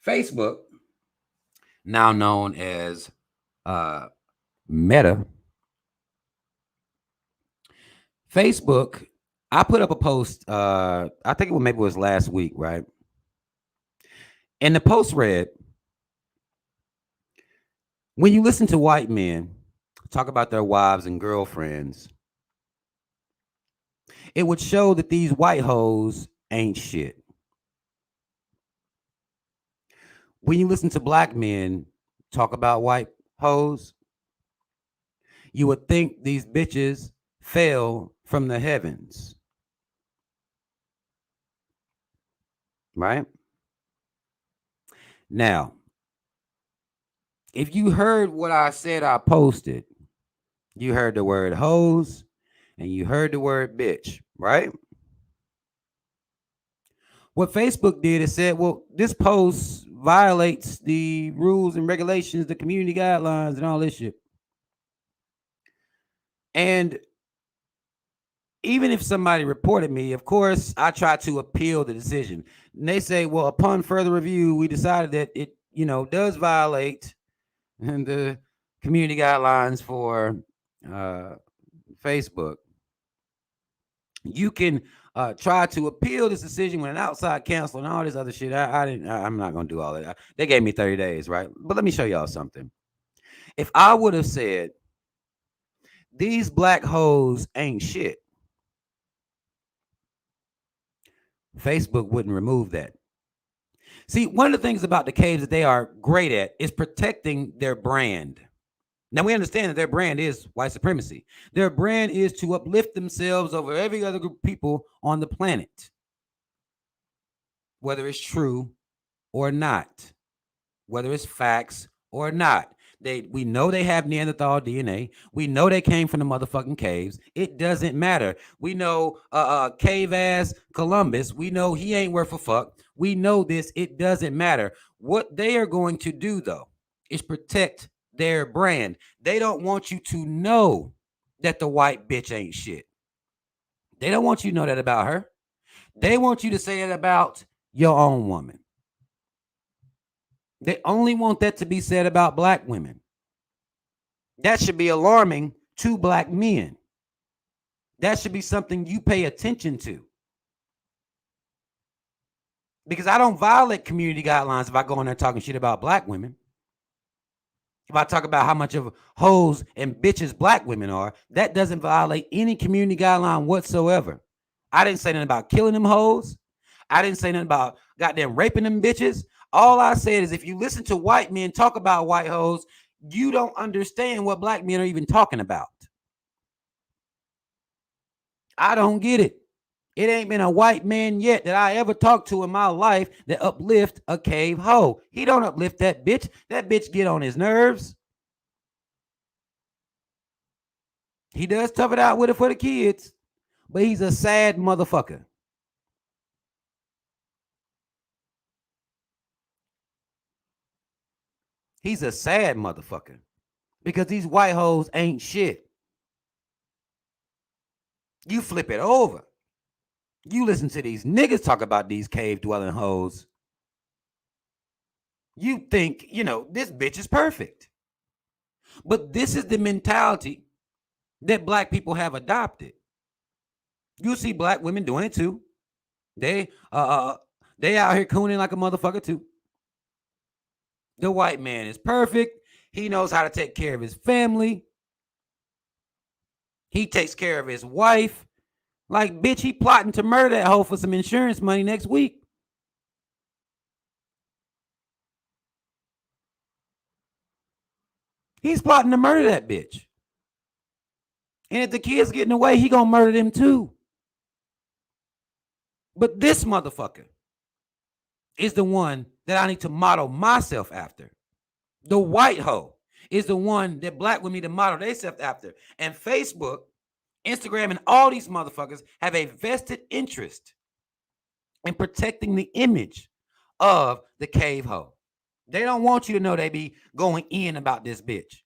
A: Facebook, now known as Meta. Facebook, I put up a post, I think maybe it was last week, right? And the post read, when you listen to white men talk about their wives and girlfriends, it would show that these white hoes ain't shit. When you listen to black men talk about white hoes, you would think these bitches fell from the heavens. Right? Now, if you heard what I said I posted, you heard the word hoes and you heard the word bitch, right? What Facebook did is said, well, this post violates the rules and regulations, the community guidelines, and all this shit. And even if somebody reported me, of course, I try to appeal the decision. And they say, well, upon further review, we decided that it, does violate the community guidelines for Facebook. You can try to appeal this decision with an outside counsel and all this other shit. I'm not going to do all that. They gave me 30 days, right? But let me show y'all something. If I would have said, these black hoes ain't shit, Facebook wouldn't remove that. See, one of the things about the caves that they are great at is protecting their brand. Now, we understand that their brand is white supremacy. Their brand is to uplift themselves over every other group of people on the planet, whether it's true or not, whether it's facts or not. We know they have Neanderthal DNA. We know they came from the motherfucking caves. It doesn't matter. We know cave ass Columbus. We know he ain't worth a fuck. We know this. It doesn't matter. What they are going to do, though, is protect their brand. They don't want you to know that the white bitch ain't shit. They don't want you to know that about her. They want you to say that about your own woman. They only want that to be said about black women. That should be alarming to black men. That should be something you pay attention to. Because I don't violate community guidelines if I go in there talking shit about black women. If I talk about how much of hoes and bitches black women are, that doesn't violate any community guideline whatsoever. I didn't say nothing about killing them hoes. I didn't say nothing about goddamn raping them bitches. All I said is if you listen to white men talk about white hoes, you don't understand what black men are even talking about. I don't get it. It ain't been a white man yet that I ever talked to in my life that uplift a cave hoe. He don't uplift that bitch. That bitch get on his nerves. He does tough it out with it for the kids, but he's a sad motherfucker. He's a sad motherfucker because these white hoes ain't shit. You flip it over. You listen to these niggas talk about these cave dwelling hoes. You think, this bitch is perfect. But this is the mentality that black people have adopted. You see black women doing it too. They out here cooning like a motherfucker too. The white man is perfect. He knows how to take care of his family. He takes care of his wife. Like, bitch, he plotting to murder that hoe for some insurance money next week. He's plotting to murder that bitch. And if the kids getting away, he gonna murder them too. But this motherfucker is the one that I need to model myself after. The white hoe is the one that black women need to model themselves after. And Facebook, Instagram, and all these motherfuckers have a vested interest in protecting the image of the cave hoe. They don't want you to know they be going in about this bitch.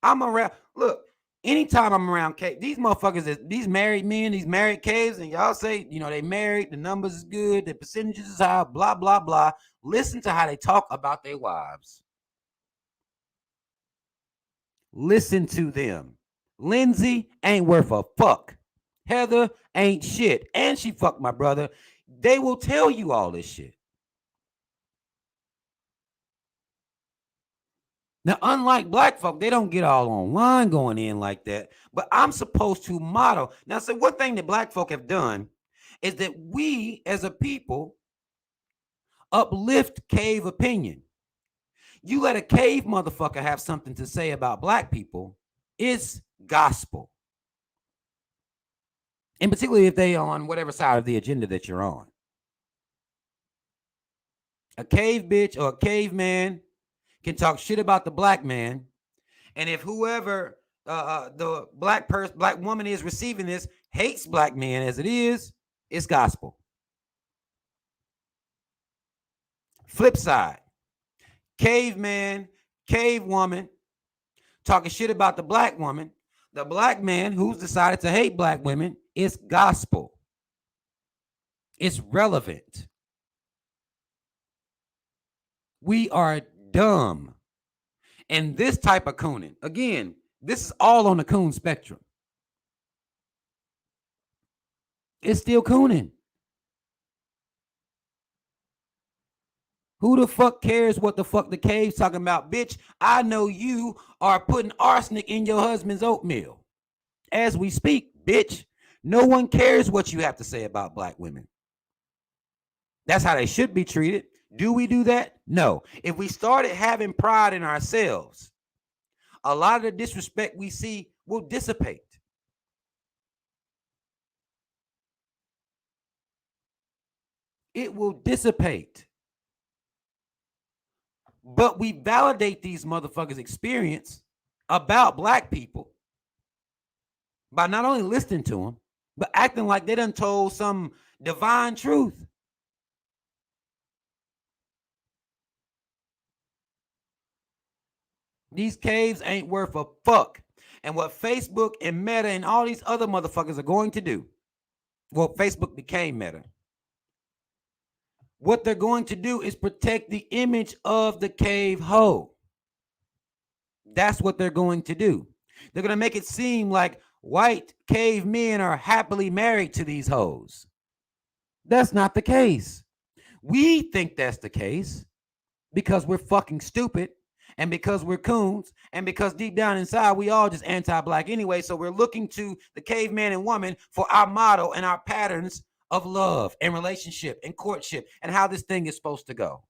A: I'm around. Look, anytime I'm around cave, these motherfuckers, these married men, these married caves, and y'all say, they married, the numbers is good, the percentages is high, blah, blah, blah. Listen to how they talk about their wives. Listen to them. Lindsay ain't worth a fuck. Heather ain't shit. And she fucked my brother. They will tell you all this shit. Now, unlike black folk, they don't get all online going in like that. But I'm supposed to model. Now, so one thing that black folk have done is that we, as a people, uplift cave opinion. You let a cave motherfucker have something to say about black people, it's gospel. And particularly if they on whatever side of the agenda that you're on. A cave bitch or a caveman can talk shit about the black man, and if whoever the black woman is receiving this hates black men as it is, it's gospel. Flip side, caveman, cave woman talking shit about the black woman, the black man who's decided to hate black women, it's gospel. It's relevant. We are dumb. And this type of cooning, again, this is all on the coon spectrum. It's still cooning. Who the fuck cares what the fuck the cave's talking about? Bitch, I know you are putting arsenic in your husband's oatmeal. As we speak, bitch, no one cares what you have to say about black women. That's how they should be treated. Do we do that? No. If we started having pride in ourselves, a lot of the disrespect we see will dissipate. It will dissipate. But we validate these motherfuckers' experience about black people by not only listening to them, but acting like they done told some divine truth. These caves ain't worth a fuck. And what Facebook and Meta and all these other motherfuckers are going to do, well, Facebook became Meta. What they're going to do is protect the image of the cave hoe. That's what they're going to do. They're going to make it seem like white cave men are happily married to these hoes. That's not the case. We think that's the case because we're fucking stupid. And because we're coons, and because deep down inside, we all just anti-black anyway. So we're looking to the caveman and woman for our model and our patterns of love and relationship and courtship and how this thing is supposed to go.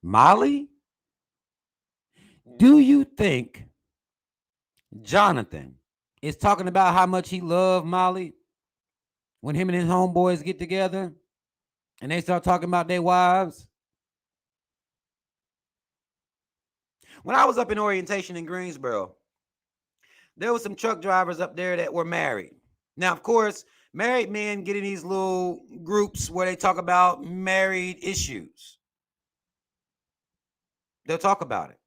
A: Molly, do you think Jonathan is talking about how much he loved Molly when him and his homeboys get together and they start talking about their wives? When I was up in orientation in Greensboro, there were some truck drivers up there that were married. Now, of course, married men get in these little groups where they talk about married issues. They'll talk about it.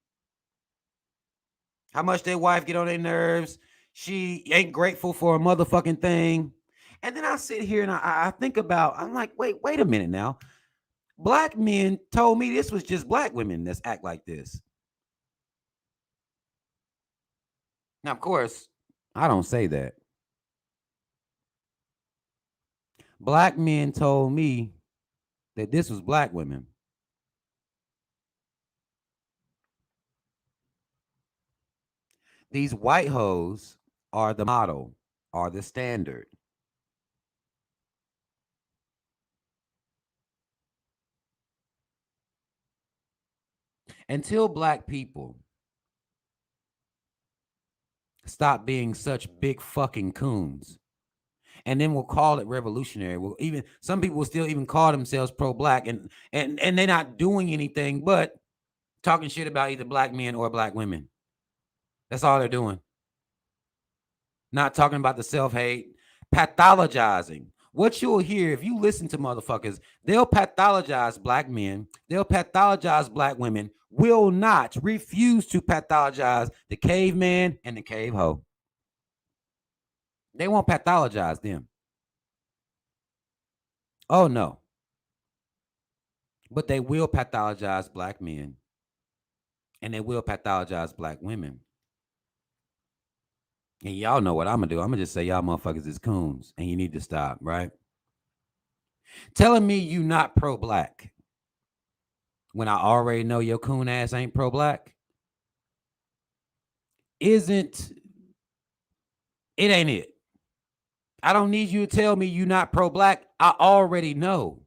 A: How much their wife get on their nerves. She ain't grateful for a motherfucking thing. And then I sit here and I think about, I'm like, wait a minute now. Black men told me this was just black women that act like this. Now, of course, I don't say that. Black men told me that this was black women. These white hoes are the model, are the standard. Until black people stop being such big fucking coons, and then we'll call it revolutionary. Well, even some people will still even call themselves pro-black, and they're not doing anything but talking shit about either black men or black women. That's all they're doing. Not talking about the self-hate, pathologizing. What you'll hear if you listen to motherfuckers, they'll pathologize black men, they'll pathologize black women, will not refuse to pathologize the caveman and the cave hoe. They won't pathologize them. Oh no. But they will pathologize black men and they will pathologize black women. And y'all know what I'm gonna do. I'm gonna just say y'all motherfuckers is coons and you need to stop, right? Telling me you not pro-black when I already know your coon ass ain't pro-black it ain't it. I don't need you to tell me you not pro-black. I already know.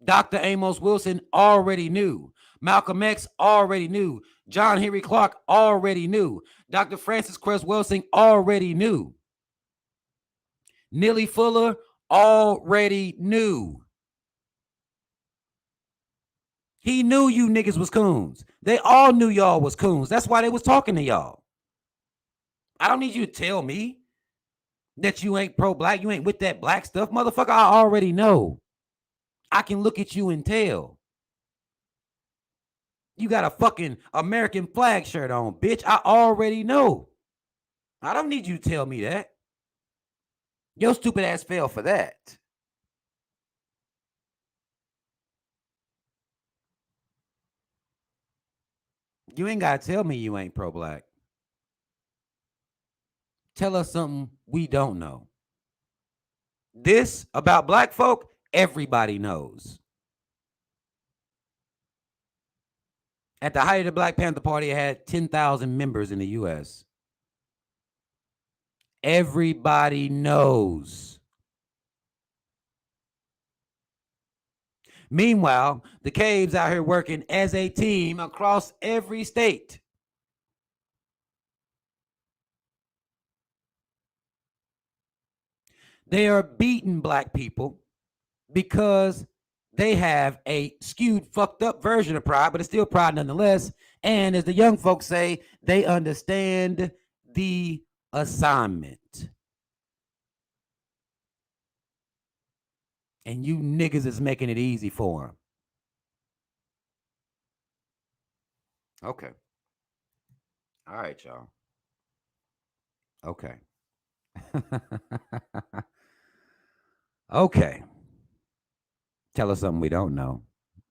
A: Dr. Amos Wilson already knew. Malcolm X already knew. John Henry Clark already knew. Dr. Francis Cress Welsing already knew. Neely Fuller already knew. He knew you niggas was coons. They all knew y'all was coons. That's why they was talking to y'all. I don't need you to tell me that you ain't pro-black. You ain't with that black stuff. Motherfucker, I already know. I can look at you and tell. You got a fucking American flag shirt on, bitch. I already know. I don't need you to tell me that. Your stupid ass fell for that. You ain't got to tell me you ain't pro-black. Tell us something we don't know. This about black folk, everybody knows. At the height of the Black Panther Party, it had 10,000 members in the U.S. Everybody knows. Meanwhile, the Caves out here working as a team across every state. They are beating black people because they have a skewed, fucked up version of pride, but it's still pride nonetheless. And as the young folks say, they understand the assignment. And you niggas is making it easy for them. Okay. All right, y'all. Okay. Okay. Tell us something we don't know.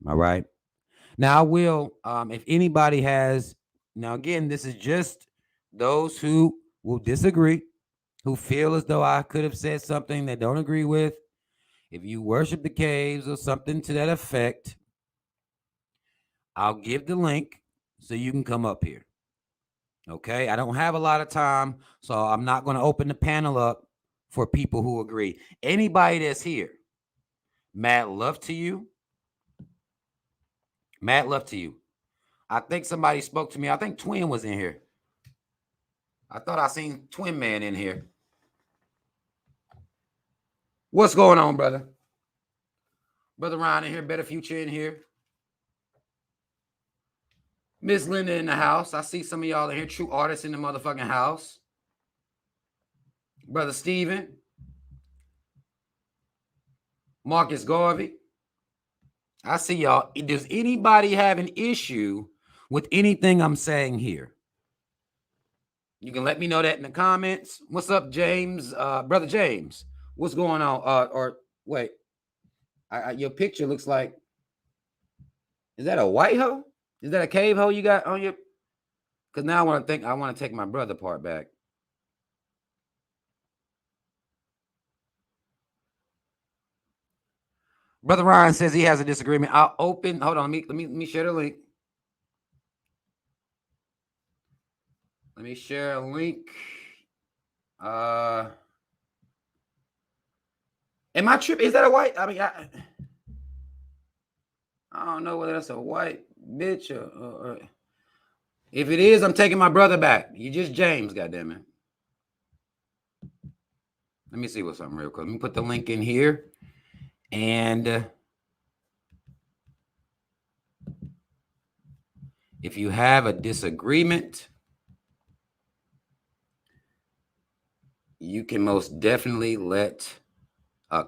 A: All right. Now I will, if anybody has, now again, this is just those who will disagree, who feel as though I could have said something they don't agree with. If you worship the caves or something to that effect, I'll give the link so you can come up here. Okay, I don't have a lot of time, so I'm not going to open the panel up for people who agree. Anybody that's here, mad love to you. Mad love to you. I think somebody spoke to me. I think Twin was in here. I thought I seen Twin Man in here. What's going on, brother? Brother Ryan in here, Better Future in here. Miss Linda in the house. I see some of y'all in here, true artists in the motherfucking house. Brother Steven. Marcus Garvey. I see y'all. Does anybody have an issue with anything I'm saying here? You can let me know that in the comments. What's up, James? Brother James. What's going on? Or wait. Your picture looks like, is that a white hoe? Is that a cave hoe you got on your? Because now I want to take my brother part back. Brother Ryan says he has a disagreement. I'll open. Hold on. Let me share the link. Let me share a link. Am I tripping? Is that a white? I mean, I don't know whether that's a white bitch or if it is, I'm taking my brother back. You just James, goddammit. Let me see what's up real quick. Let me put the link in here. And if you have a disagreement, you can most definitely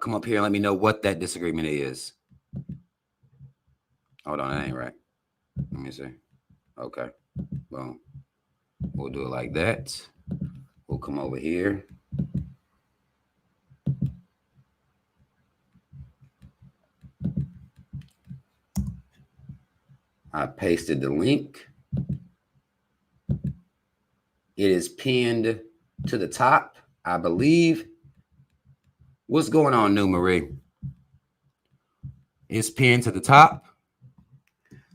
A: come up here and let me know what that disagreement is. Hold on, that ain't right. Let me see. Okay, boom. We'll do it like that. We'll come over here. I pasted the link. It is pinned to the top, I believe. What's going on, New Marie? It's pinned to the top.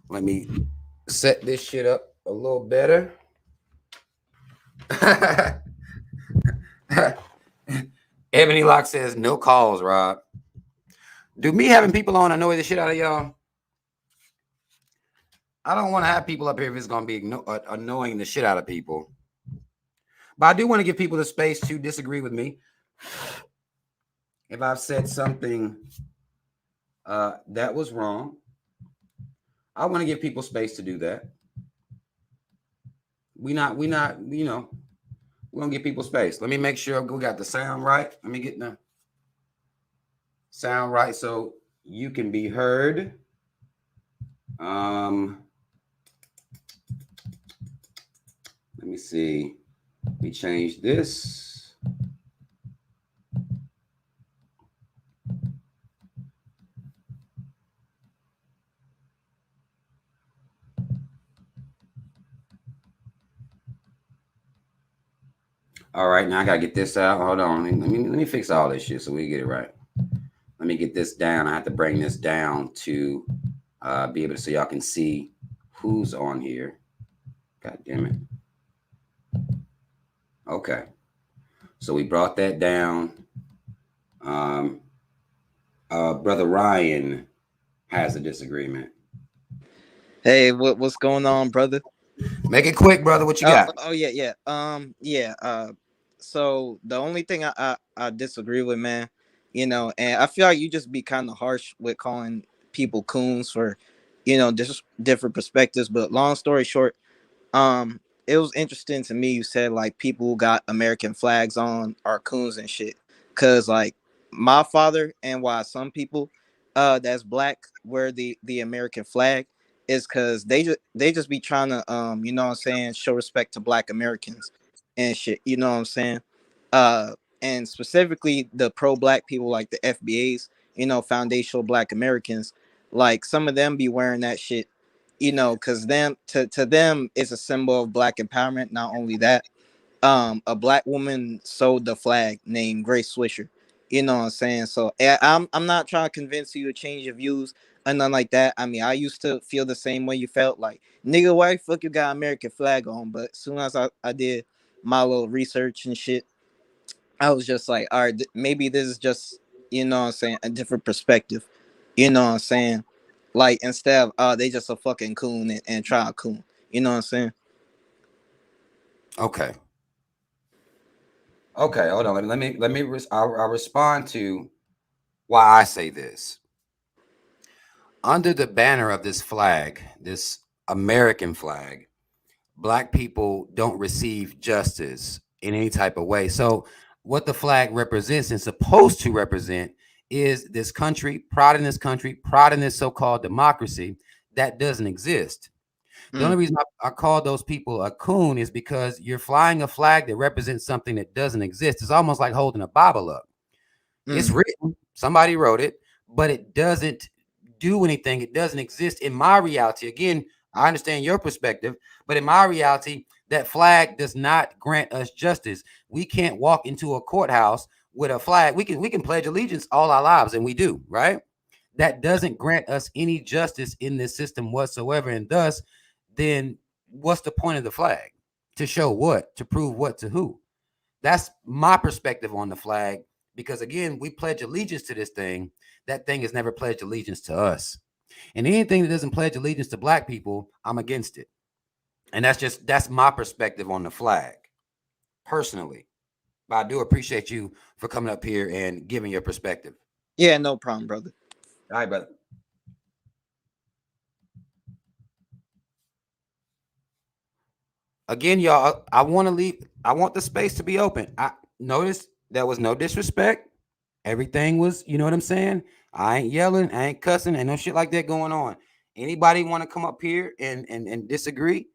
A: Let me set this shit up a little better. Ebony Lock says no calls, Rob. Do me having people on annoy the shit out of y'all? I don't want to have people up here if it's going to be annoying the shit out of people. But I do want to give people the space to disagree with me. If I've said something that was wrong, I want to give people space to do that. We not, you know, we're going to give people space. Let me make sure we got the sound right. Let me get the sound right so you can be heard. Let me see. Let me change this. All right, now I gotta get this out. Hold on. Let me fix all this shit so we get it right. Let me get this down. I have to bring this down to be able to so y'all can see who's on here. God damn it. Okay. So we brought that down. Brother Ryan has a disagreement.
D: Hey, what's going on, brother?
A: Make it quick, brother. What you got?
D: So the only thing I disagree with, man, you know, and I feel like you just be kind of harsh with calling people coons for, you know, just different perspectives. But long story short, it was interesting to me. You said like people who got American flags on are coons and shit. Cause like my father and why some people that's black wear the American flag is because they just be trying to you know what I'm saying, show respect to black Americans and shit. You know what I'm saying? Uh and specifically the pro black people like the FBAs, you know, foundational black Americans, like some of them be wearing that shit, you know, because them to them it's a symbol of black empowerment. Not only that, a black woman sold the flag named Grace Swisher. You know what I'm saying? So I'm not trying to convince you to change your views and nothing like that. I mean, I used to feel the same way you felt, like, nigga, why the fuck you got American flag on? But as soon as I did my little research and shit, I was just like, all right, maybe this is just, you know what I'm saying, a different perspective. You know what I'm saying? Like, instead of, they just a fucking coon and try a coon. You know what I'm saying?
A: Okay. Okay, hold on. I'll respond to why I say this. Under the banner of this flag, this American flag, black people don't receive justice in any type of way. So what the flag represents and supposed to represent is this country, pride in this country, pride in this so-called democracy that doesn't exist. The only reason I call those people a coon is because you're flying a flag that represents something that doesn't exist. It's almost like holding a Bible up. It's written, somebody wrote it, but it doesn't do anything. It doesn't exist in my reality. Again, I understand your perspective, but in my reality, that flag does not grant us justice. We can't walk into a courthouse with a flag. We can pledge allegiance all our lives, and we do, right? that doesn't grant us any justice in this system whatsoever. And thus, then what's the point of the flag? To show what? To prove what to who? That's my perspective on the flag. Because again, we pledge allegiance to this thing. That thing has never pledged allegiance to us. And anything that doesn't pledge allegiance to black people, I'm against it. And that's my perspective on the flag, personally. But I do appreciate you for coming up here and giving your perspective.
D: Yeah, no problem, brother.
A: All right, brother. Again, y'all, I want the space to be open. I noticed there was no disrespect. Everything was, you know what I'm saying? I ain't yelling, I ain't cussing, ain't no shit like that going on. Anybody want to come up here and disagree?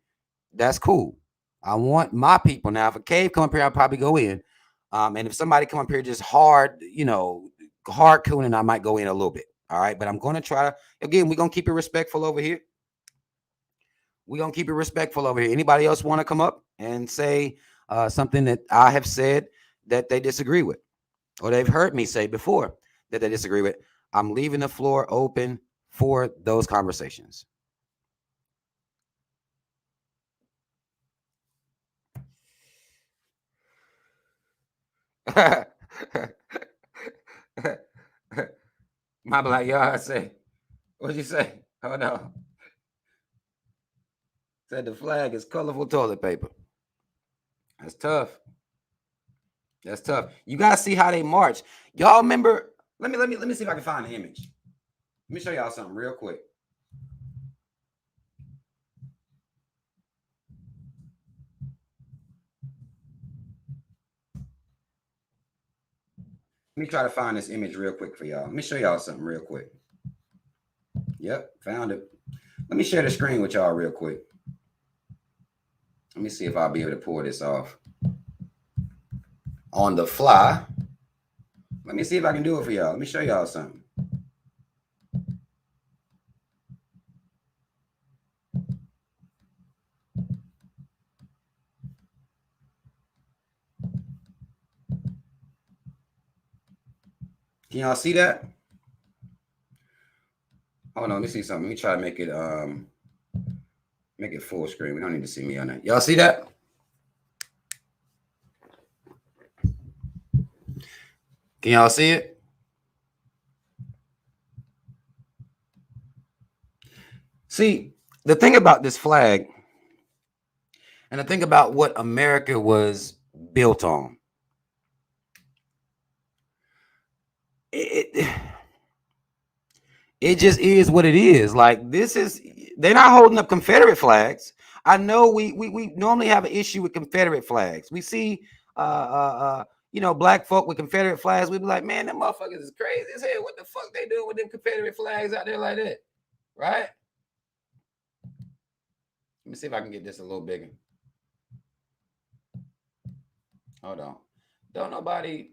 A: That's cool. I want my people. Now, if a cave come up here, I'll probably go in. And if somebody come up here just hard, hard cooning, I might go in a little bit. All right. But I'm going to try to, again, we're going to keep it respectful over here. We're going to keep it respectful over here. Anybody else want to come up and say something that I have said that they disagree with, or they've heard me say before that they disagree with? I'm leaving the floor open for those conversations. My black yard say, what'd you say? Oh no. Said the flag is colorful toilet paper. That's tough. That's tough. You gotta see how they march. Y'all remember? Let me see if I can find the image. Let me show y'all something real quick. Let me try to find this image real quick for y'all. Let me show y'all something real quick. Yep, found it. Let me share the screen with y'all real quick. Let me see if I'll be able to pull this off on the fly. Let me see if I can do it for y'all. Let me show y'all something. Can y'all see that? Hold on, let me see something. Let me try to make it full screen. We don't need to see me on that. Y'all see that? Can y'all see it? See, the thing about this flag, and the thing about what America was built on, it just is what it is. Like, they're not holding up Confederate flags. I know we normally have an issue with Confederate flags. We see black folk with Confederate flags. We be like, man, them motherfuckers is crazy as hell. What the fuck they doing with them Confederate flags out there like that? Right? Let me see if I can get this a little bigger. Hold on. Don't nobody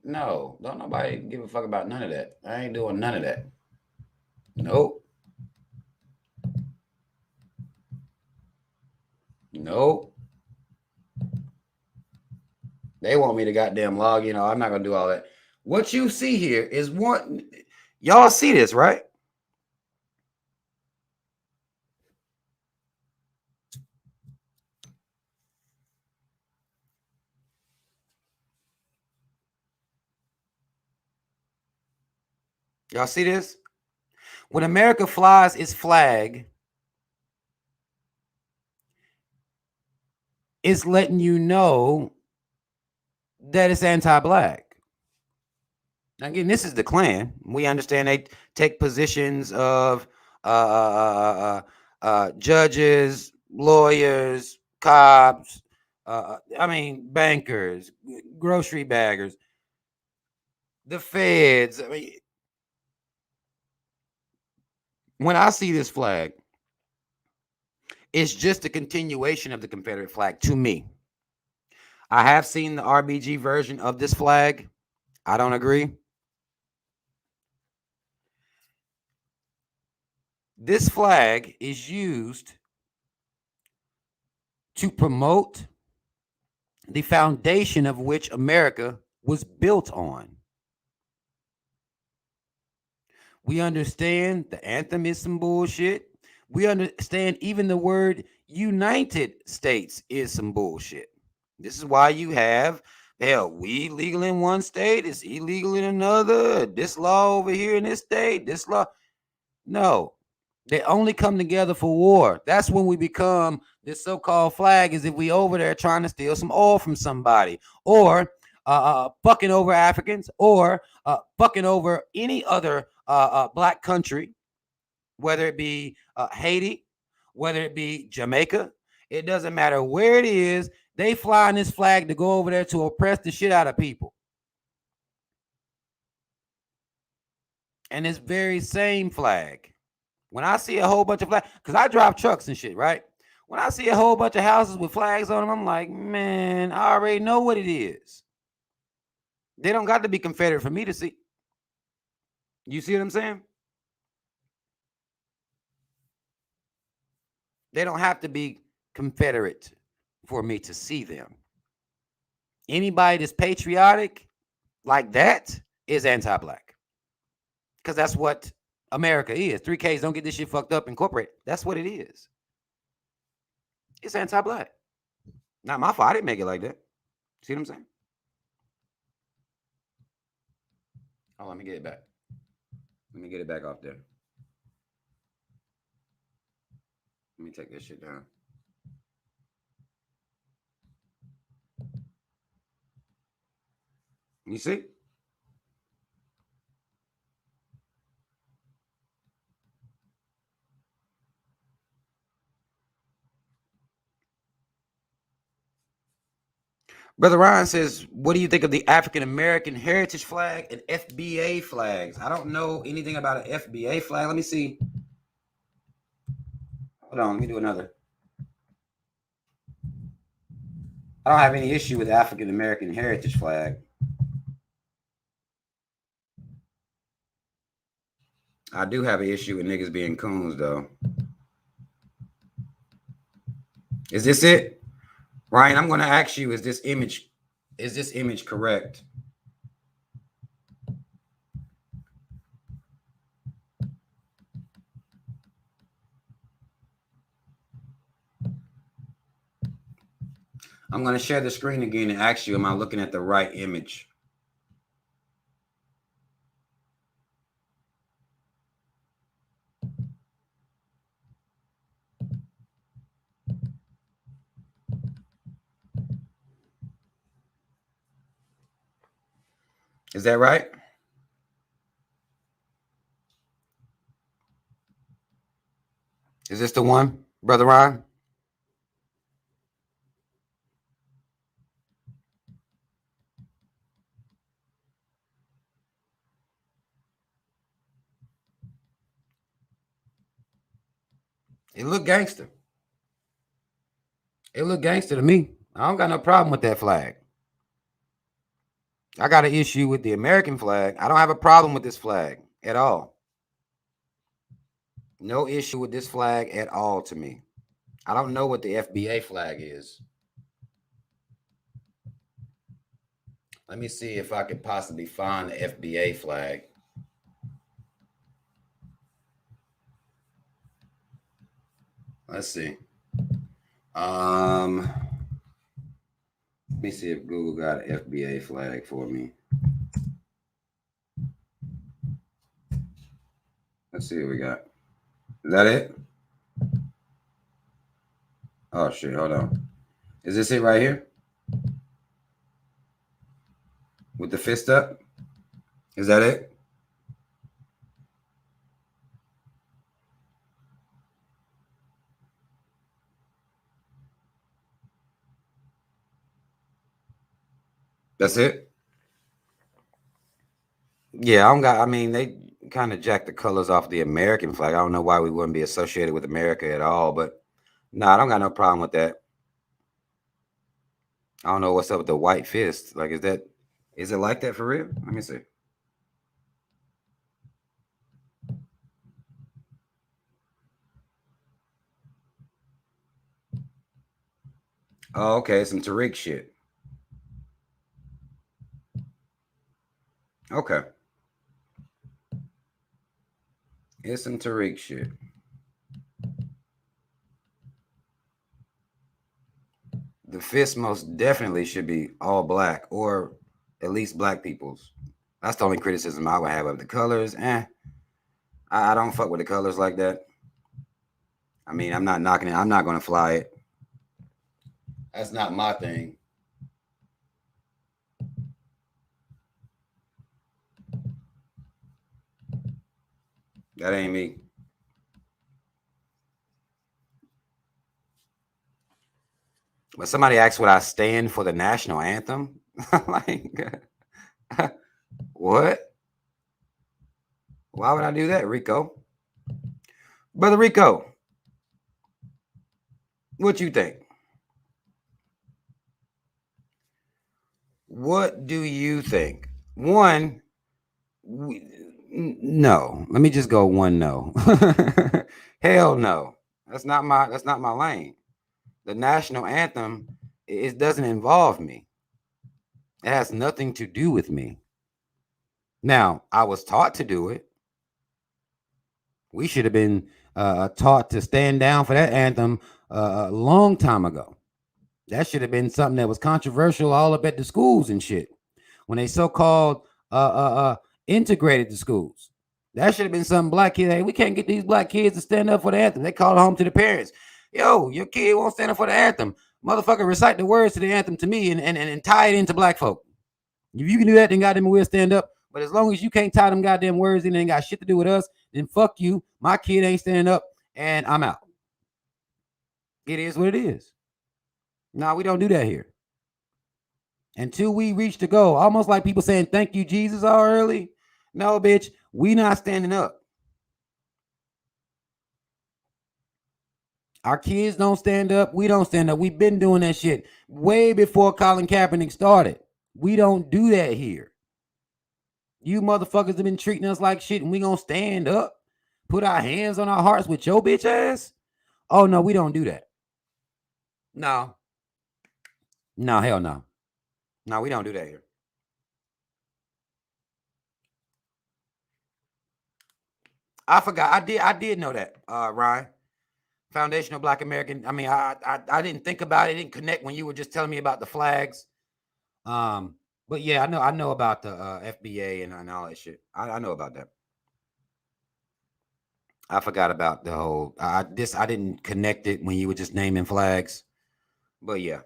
A: give a fuck about none of that. I ain't doing none of that. Nope. They want me to goddamn log in. I'm not gonna do all that. What you see here is one. Y'all see this, right? Y'all see this? When America flies its flag, it's letting you know that it's anti-black. Again, this is the Klan. We understand they take positions of judges, lawyers, cops, bankers, grocery baggers, the feds. When I see this flag, it's just a continuation of the Confederate flag to me. I have seen the RBG version of this flag. I don't agree. This flag is used to promote the foundation of which America was built on. We understand the anthem is some bullshit. We understand even the word United States is some bullshit. This is why you have, hell, we legal in one state, it's illegal in another. This law over here in this state, this law. No, they only come together for war. That's when we become this so-called flag, is if we over there trying to steal some oil from somebody, or fucking over Africans, or fucking over any other black country, whether it be Haiti, whether it be Jamaica. It doesn't matter where it is. They fly on this flag to go over there to oppress the shit out of people. And this very same flag, when I see a whole bunch of flags, because I drive trucks and shit, right? When I see a whole bunch of houses with flags on them, I'm like, man, I already know what it is. They don't got to be Confederate for me to see. You see what I'm saying? They don't have to be Confederate for me to see them. Anybody that's patriotic like that is anti-black. Because that's what America is. 3Ks, don't get this shit fucked up, incorporate. That's what it is. It's anti-black. Not my fault. I didn't make it like that. See what I'm saying? Oh, let me get it back. Let me get it back off there. Let me take this shit down. You see? Brother Ryan says, what do you think of the African American Heritage Flag and FBA flags? I don't know anything about an FBA flag. Let me see. Hold on, let me do another. I don't have any issue with the African American Heritage Flag. I do have an issue with niggas being coons, though. Is this it? Ryan, I'm going to ask you, is this image correct? I'm going to share the screen again and ask you, am I looking at the right image? Is that right? Is this the one, Brother Ryan? It look gangster. It look gangster to me. I don't got no problem with that flag. I got an issue with the American flag. I don't have a problem with this flag at all. No issue with this flag at all to me. I don't know what the FBA flag is. Let me see if I could possibly find the FBA flag. Let's see. Let me see if Google got an FBA flag for me. Let's see what we got. Is that it? Oh shit, hold on. Is this it right here? With the fist up? Is that it? That's it? Yeah, I mean, they kind of jacked the colors off the American flag. I don't know why we wouldn't be associated with America at all, but no, I don't got no problem with that. I don't know what's up with the white fist. Like, is it like that for real? Let me see. Oh, okay, some Tariq shit. Okay. It's some Tariq shit. The fist most definitely should be all black, or at least black people's. That's the only criticism I would have of the colors. I don't fuck with the colors like that. I mean, I'm not knocking it. I'm not gonna fly it. That's not my thing. That ain't me. But somebody asked what I stand for the national anthem. Like, what? Why would I do that, Rico? Brother Rico, what you think? What do you think? One, no. Let me just go one no. Hell no. That's not my lane. The national anthem, it doesn't involve me. It has nothing to do with me. Now, I was taught to do it. We should have been taught to stand down for that anthem a long time ago. That should have been something that was controversial all up at the schools and shit. When they so-called integrated the schools. That should have been something black kids. Hey, we can't get these black kids to stand up for the anthem. They called home to the parents. Yo, your kid won't stand up for the anthem. Motherfucker, recite the words to the anthem to me and tie it into black folk. If you can do that, then goddamn we'll stand up. But as long as you can't tie them goddamn words in and ain't got shit to do with us, then fuck you. My kid ain't standing up and I'm out. It is what it is. No, we don't do that here. Until we reach the goal, almost like people saying thank you, Jesus, all early. No, bitch, we not standing up. Our kids don't stand up. We don't stand up. We've been doing that shit way before Colin Kaepernick started. We don't do that here. You motherfuckers have been treating us like shit, and we gonna stand up, put our hands on our hearts with your bitch ass? Oh, no, we don't do that. No. No, hell no. No, we don't do that here. I forgot. I did know that, Ryan. Foundational Black American. I mean, I didn't think about it. Didn't connect when you were just telling me about the flags. But yeah, I know about the FBA and all that shit. I know about that. I forgot about the whole. I didn't connect it when you were just naming flags. But yeah.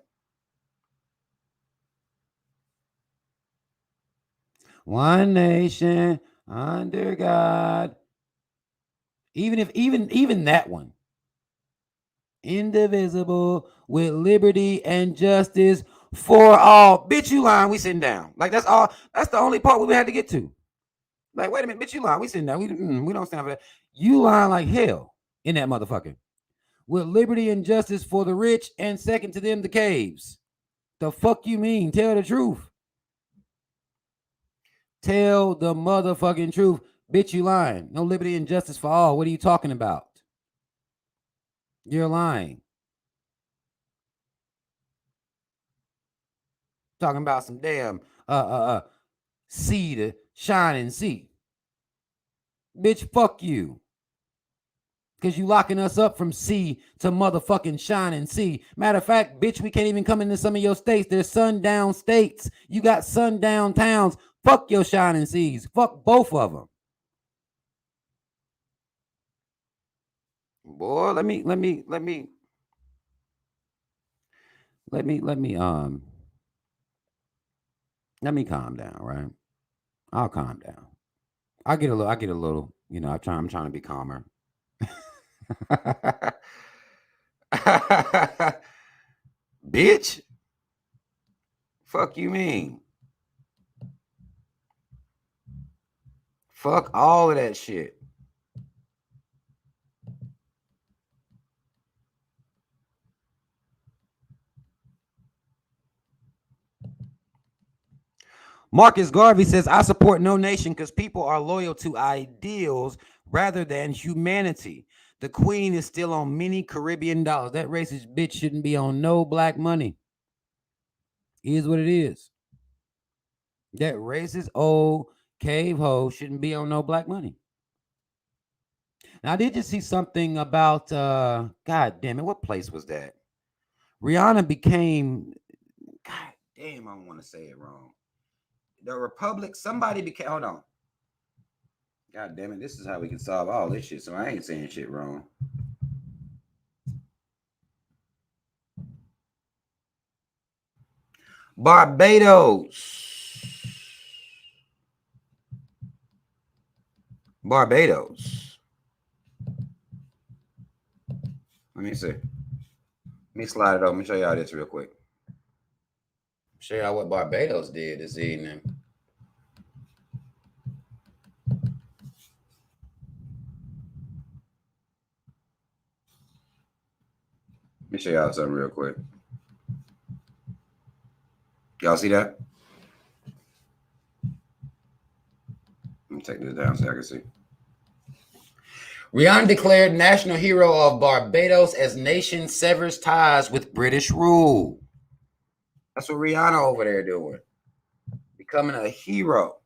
A: One nation under God. Even that one. Indivisible with liberty and justice for all. Bitch, you lying. We sitting down. Like that's all. That's the only part we had to get to. Like, wait a minute, bitch, you lying. We sitting down. We don't stand for that. You lying like hell in that motherfucker. With liberty and justice for the rich and second to them the caves. The fuck you mean? Tell the truth. Tell the motherfucking truth. Bitch, you lying. No liberty and justice for all. What are you talking about? You're lying. Talking about some damn sea to shine and see. Bitch, fuck you. Because you locking us up from sea to motherfucking shine and sea. Matter of fact, bitch, we can't even come into some of your states. There's sundown states. You got sundown towns. Fuck your shining seas. Fuck both of them. Boy, let me calm down, right? I'll calm down. I get a little, I'm trying to be calmer. Bitch. Fuck you mean? Fuck all of that shit. Marcus Garvey says, I support no nation because people are loyal to ideals rather than humanity. The queen is still on many Caribbean dollars. That racist bitch shouldn't be on no black money. It is what it is. That racist old cave hoe shouldn't be on no black money. Now, did you see something about God damn it, what place was that? Rihanna became God damn, I don't want to say it wrong. The Republic, somebody became hold on. God damn it, this is how we can solve all this shit. So I ain't saying shit wrong. Barbados. Barbados. Let me see. Let me slide it over. Let me show y'all this real quick. Show y'all what Barbados did this evening. Let me show y'all something real quick. Y'all see that? Let me take this down so I can see. Rihanna declared national hero of Barbados as nation severs ties with British rule. That's what Rihanna over there doing. Becoming a hero.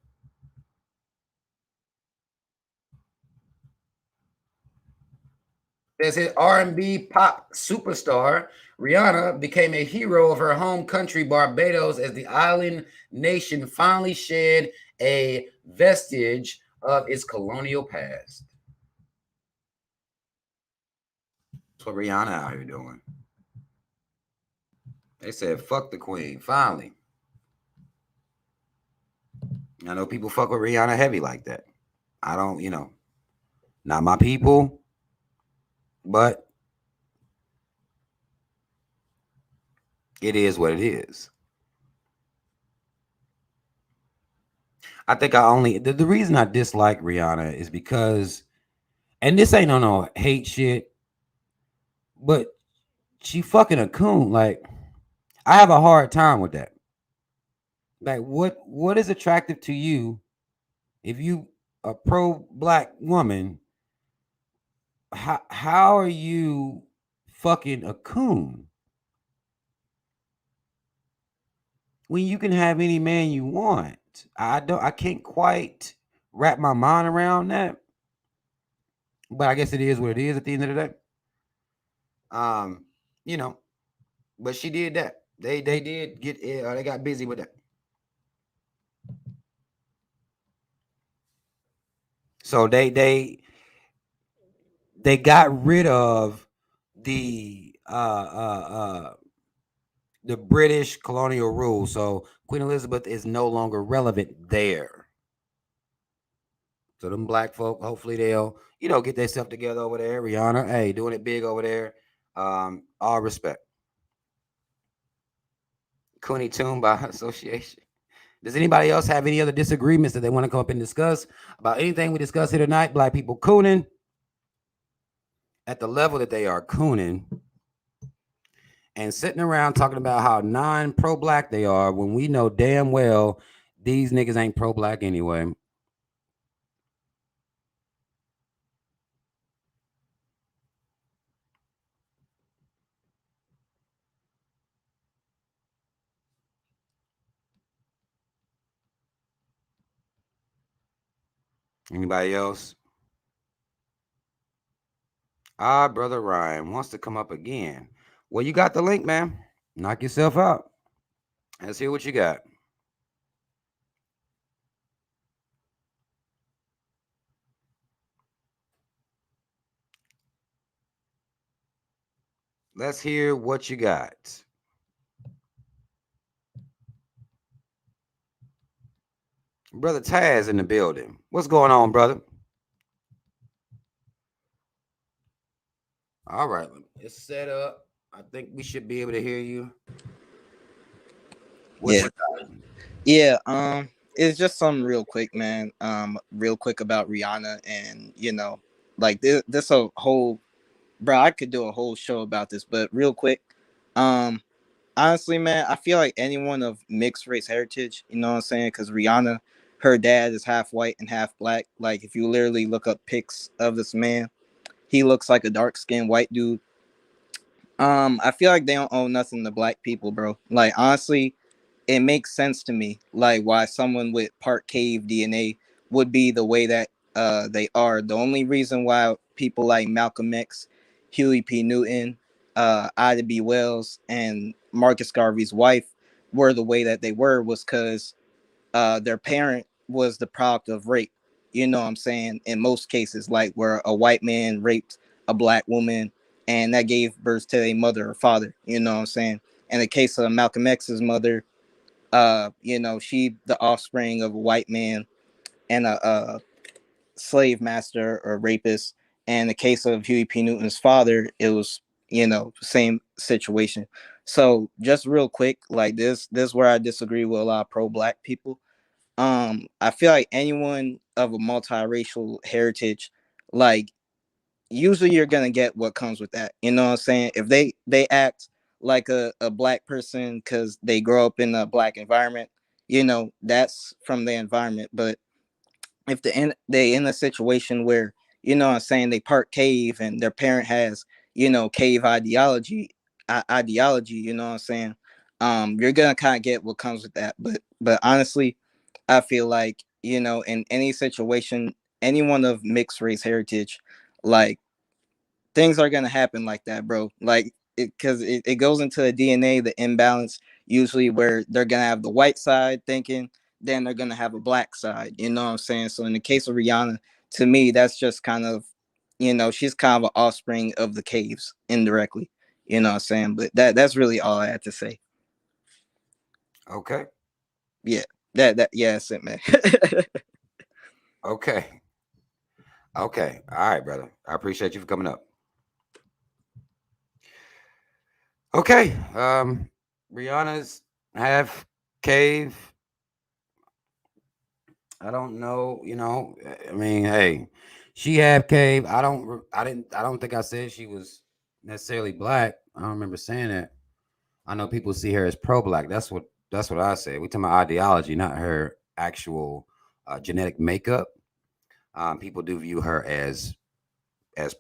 A: As his R&B pop superstar, Rihanna became a hero of her home country, Barbados, as the island nation finally shed a vestige of its colonial past. That's what Rihanna out here doing. They said, fuck the queen, finally. I know people fuck with Rihanna heavy like that. I don't, not my people, but it is what it is. I think the reason I dislike Rihanna is because, and this ain't no hate shit, but she fucking a coon. Like, I have a hard time with that. Like, what is attractive to you if you a pro black woman? How are you fucking a coon when you can have any man you want? I can't quite wrap my mind around that. But I guess it is what it is at the end of the day. You know, but she did that. They did get they got busy with that. So they got rid of the the British colonial rule. So Queen Elizabeth is no longer relevant there. So them black folk, hopefully they'll, get their stuff together over there. Rihanna, hey, doing it big over there. All respect. Cooney Tune by association. Does anybody else have any other disagreements that they want to come up and discuss about anything we discussed here tonight? Black people cooning at the level that they are cooning and sitting around talking about how non-pro black they are when we know damn well these niggas ain't pro black anyway. Anybody else? Brother Ryan wants to come up again. Well, you got the link, man. Knock yourself out. Let's hear what you got. Let's hear what you got. Brother Taz in the building. What's going on, brother? All right, it's set up. I think we should be able to hear you.
D: Yeah. It's just something real quick, man. Real quick about Rihanna, and like this a whole, bro. I could do a whole show about this, but real quick, honestly, man, I feel like anyone of mixed race heritage, you know what I'm saying? Because Rihanna, her dad is half white and half black. Like, if you literally look up pics of this man, he looks like a dark skinned white dude. I feel like they don't owe nothing to black people, bro. Like, honestly, it makes sense to me, like, why someone with part cave DNA would be the way that they are. The only reason why people like Malcolm X, Huey P. Newton, Ida B. Wells, and Marcus Garvey's wife were the way that they were was because their parent was the product of rape. You know what I'm saying? In most cases, like where a white man raped a black woman and that gave birth to a mother or father. You know what I'm saying? In the case of Malcolm X's mother, she the offspring of a white man and a slave master or rapist. And in the case of Huey P. Newton's father, it was, same situation. So just real quick, like this is where I disagree with a lot of pro-black people. I feel like anyone of a multiracial heritage, like usually you're gonna get what comes with that. You know what I'm saying? If they act like a black person because they grow up in a black environment, that's from the environment. But if they in a situation where what I'm saying, they part cave and their parent has cave ideology, you know what I'm saying, you're gonna kind of get what comes with that. But honestly, I feel like in any situation, anyone of mixed race heritage, like things are gonna happen like that, bro. Like because it goes into the DNA, the imbalance usually where they're gonna have the white side thinking, then they're gonna have a black side. You know what I'm saying? So in the case of Rihanna, to me, that's just kind of, she's kind of an offspring of the caves indirectly. You know what I'm saying? But that's really all I had to say.
A: Okay.
D: Yeah. That yeah, that's it, man.
A: Okay. Okay. All right, brother. I appreciate you for coming up. Okay. Rihanna's half cave. I don't know. I mean, hey, she half cave. I don't think I said she was necessarily black. I don't remember saying that. I know people see her as pro-black. That's what I said. We talking about ideology, not her actual genetic makeup. People do view her as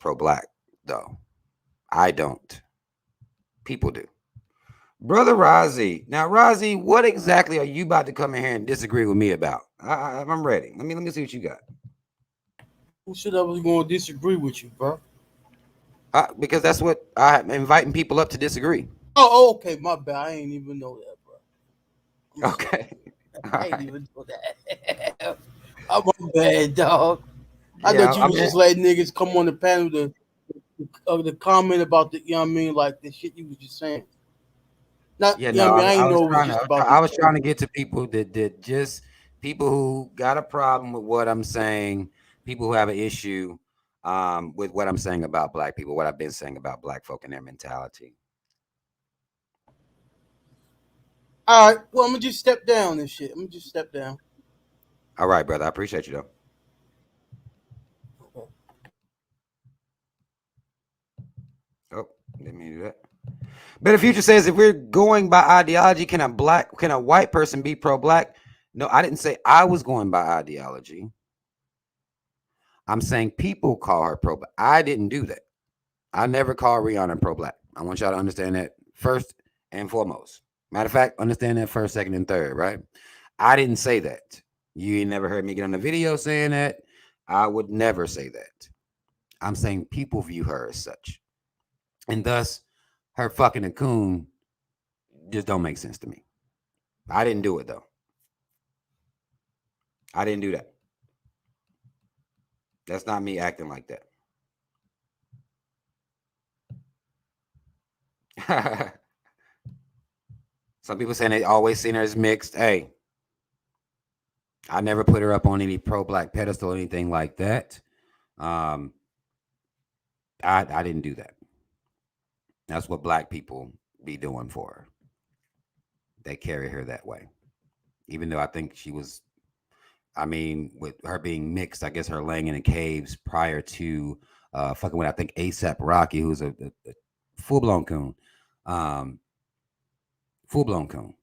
A: pro-black, though. I don't. People do. Brother Rozzy. Now, Rozzy, what exactly are you about to come in here and disagree with me about? I'm ready. Let me see what you got.
E: Who said I was going to disagree with you, bro?
A: Because that's what I'm inviting people up to disagree.
E: Okay, my bad. I ain't even know that, bro. I'm sorry.
A: Okay. All
E: I ain't
A: right.
E: even know that. I'm my bad, dog. I
A: Yeah,
E: thought you was just letting niggas come on the panel to comment about the, you know what I mean, like the shit you was just saying. Not,
A: yeah.
E: you know
A: No,
E: what I mean. I
A: I
E: ain't
A: was
E: know it was
A: trying
E: just
A: to.
E: about
A: I
E: the.
A: was trying to get to people that just people who got a problem with what I'm saying, people who have an issue with what I'm saying about black people, what I've been saying about black folk and their mentality.
E: All right, well, I'm gonna just step down and shit. I'm gonna just step down.
A: All right, brother. I appreciate you though. Oh, didn't mean to do that. But the future says if we're going by ideology, can a white person be pro-black? No, I didn't say I was going by ideology. I'm saying people call her pro-black. I didn't do that. I never call Rihanna pro-black. I want y'all to understand that first and foremost. Matter of fact, understand that first, second, and third, right? I didn't say that. You ain't never heard me get on the video saying that. I would never say that. I'm saying people view her as such. And thus, her fucking a coon just don't make sense to me. I didn't do it though. I didn't do that. That's not me acting like that. Some people saying they always seen her as mixed. Hey, I never put her up on any pro-black pedestal or anything like that. Um, I didn't do that. That's what black people be doing for her. They carry her that way. Even though I think she was, I mean, with her being mixed, I guess her laying in the caves prior to fucking with, I think, ASAP Rocky, who's a full-blown coon. Um, full-blown coon.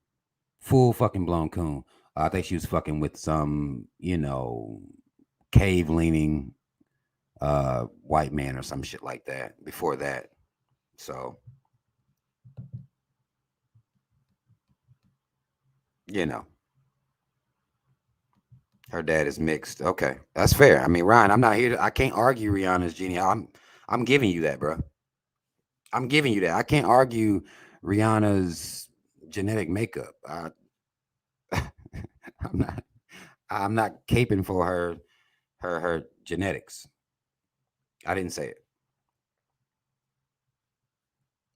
A: Full fucking blown coon. I think she was fucking with some, cave leaning white man or some shit like that before that. So, you know. Her dad is mixed. Okay, that's fair. I mean, Ryan, I'm not here to. I can't argue Rihanna's genie. I'm giving you that, bro. I'm giving you that. I can't argue Rihanna's genetic makeup. I'm not. I'm not caping for her genetics. I didn't say it.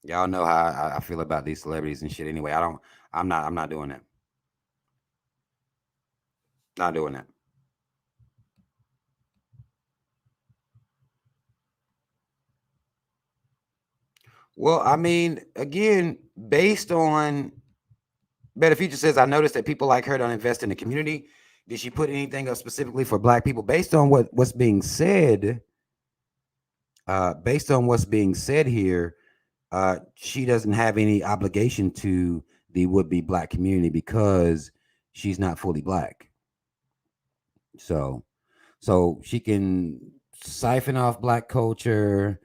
A: Y'all know how I feel about these celebrities and shit. Anyway, I don't. I'm not. I'm not doing that. Not doing that. Well, I mean, again, based on Better Future says, I noticed that people like her don't invest in the community. Did she put anything up specifically for black people? Based on what's being said here, she doesn't have any obligation to the would-be black community because she's not fully black. So, so she can siphon off black culture,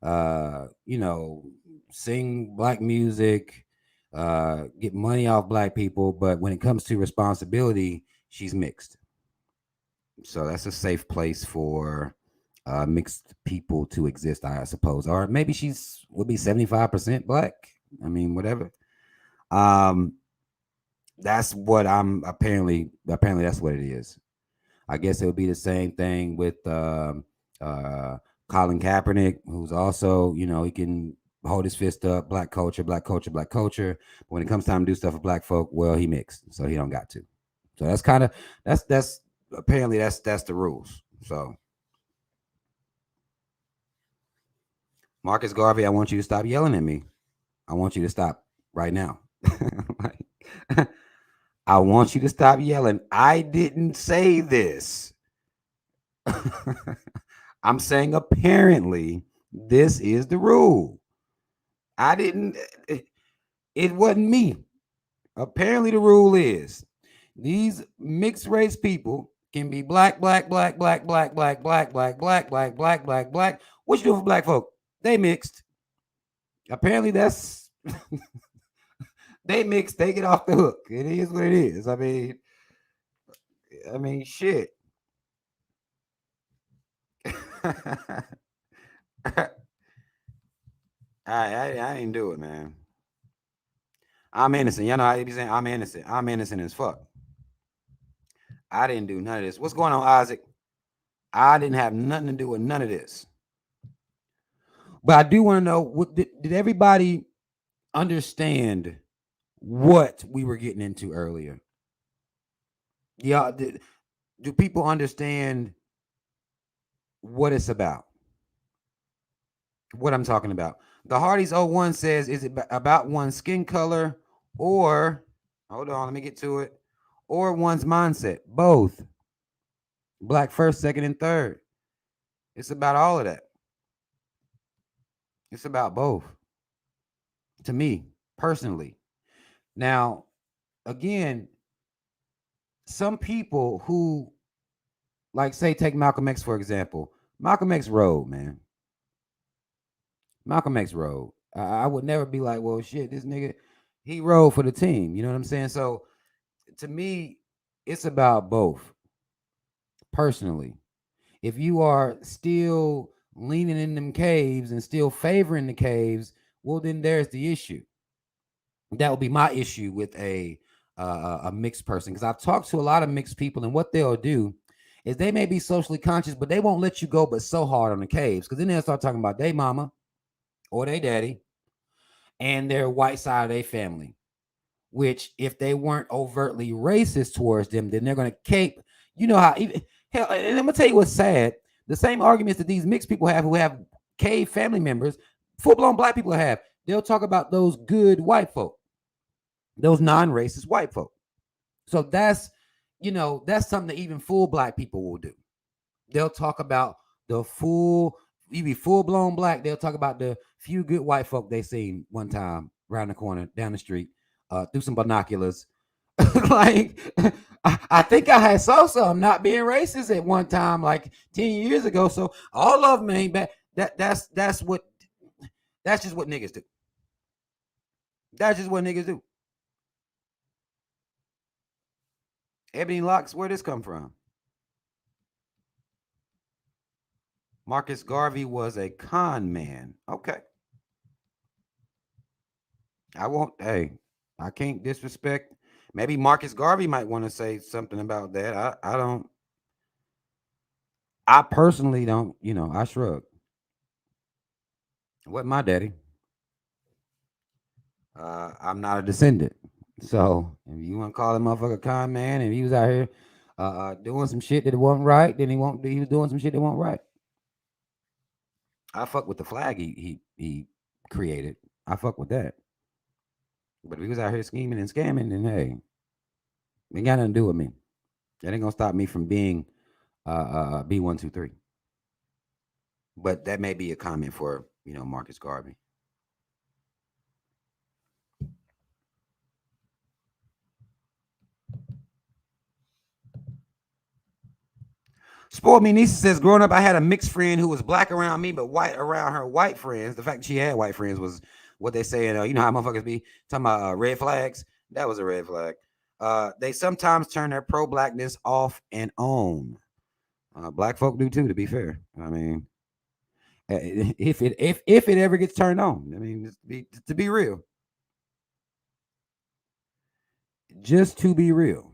A: you know, sing black music, get money off black people, but when it comes to responsibility, she's mixed. So that's a safe place for mixed people to exist, I suppose. Or maybe she's would be 75% black. I mean, whatever. Um, that's what I'm apparently that's what it is. I guess it would be the same thing with uh Colin Kaepernick, who's also, he can hold his fist up, black culture, black culture, black culture. But when it comes time to do stuff for black folk, well, he mixed, so he don't got to. So that's kind of that's apparently that's the rules. So Marcus Garvey, I want you to stop yelling at me. I want you to stop right now. Like, I want you to stop yelling. I didn't say this. I'm saying apparently this is the rule. I didn't, it wasn't me. Apparently the rule is these mixed race people can be black, black, black, black, black, black, black, black, black, black, black, black, black. What you doing for black folk? They mixed. Apparently that's they mixed. They get off the hook. It is what it is. I mean, shit. I didn't do it, man. I'm innocent. You know how they be saying I'm innocent. I'm innocent as fuck. I didn't do none of this. What's going on, Isaac? I didn't have nothing to do with none of this. But I do want to know, did everybody understand what we were getting into earlier? Yeah, do people understand what it's about? What I'm talking about? The Hardy's '01 says, is it about one's skin color or, hold on, let me get to it, or one's mindset? Both. Black first, second, and third. It's about all of that. It's about both. To me, personally. Now, again, some people who, like, say, take Malcolm X, for example. Malcolm X rode, man. Malcolm X rode. I would never be like, well, shit, this nigga, he rode for the team. You know what I'm saying? So, to me, it's about both, personally. If you are still leaning in them caves and still favoring the caves, well, then there's the issue. That would be my issue with a mixed person, because I've talked to a lot of mixed people, and what they'll do is they may be socially conscious, but they won't let you go but so hard on the caves, because then they'll start talking about their mama or their daddy and their white side of their family, which if they weren't overtly racist towards them, then they're going to cape. You know how even hell, and I'm gonna tell you what's sad. The same arguments that these mixed people have, who have cave family members, full-blown black people have, they'll talk about those good white folk, those non-racist white folk. So that's something that even full black people will do. They'll talk about the full, you be full blown black. They'll talk about the few good white folk they seen one time around the corner, down the street, through some binoculars. Like, I think I had saw some not being racist at one time, like 10 years ago. So all of them ain't bad. That's just what niggas do. That's just what niggas do. Ebony Locks, where this come from? Marcus Garvey was a con man. Okay. I won't, hey, I can't disrespect. Maybe Marcus Garvey might want to say something about that. I don't, I personally don't, I shrug. What my daddy? I'm not a descendant. So if you want to call him motherfucker con man and he was out here doing some shit that wasn't right, then he was doing some shit that wasn't right. I fuck with the flag he created. I fuck with that. But if he was out here scheming and scamming, then hey, it got nothing to do with me. That ain't gonna stop me from being B123. But that may be a comment for Marcus Garvey. Spoiled Me Nisa says, growing up, I had a mixed friend who was black around me, but white around her white friends. The fact that she had white friends was what they say. You know how motherfuckers be talking about red flags? That was a red flag. They sometimes turn their pro-blackness off and on. Black folk do too, to be fair. I mean, if it ever gets turned on, I mean, to be real. Just to be real.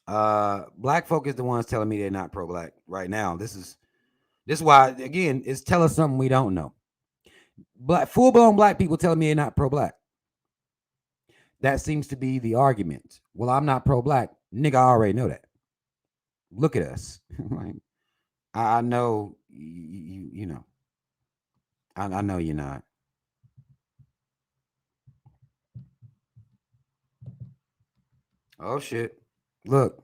A: Black folk is the ones telling me they're not pro-black right now. This is why, again, it's tell us something we don't know. Full-blown black people telling me they're not pro-black. That seems to be the argument. Well, I'm not pro-black. Nigga, I already know that. Look at us. Like, I know you know. I know you're not. Oh shit. Look.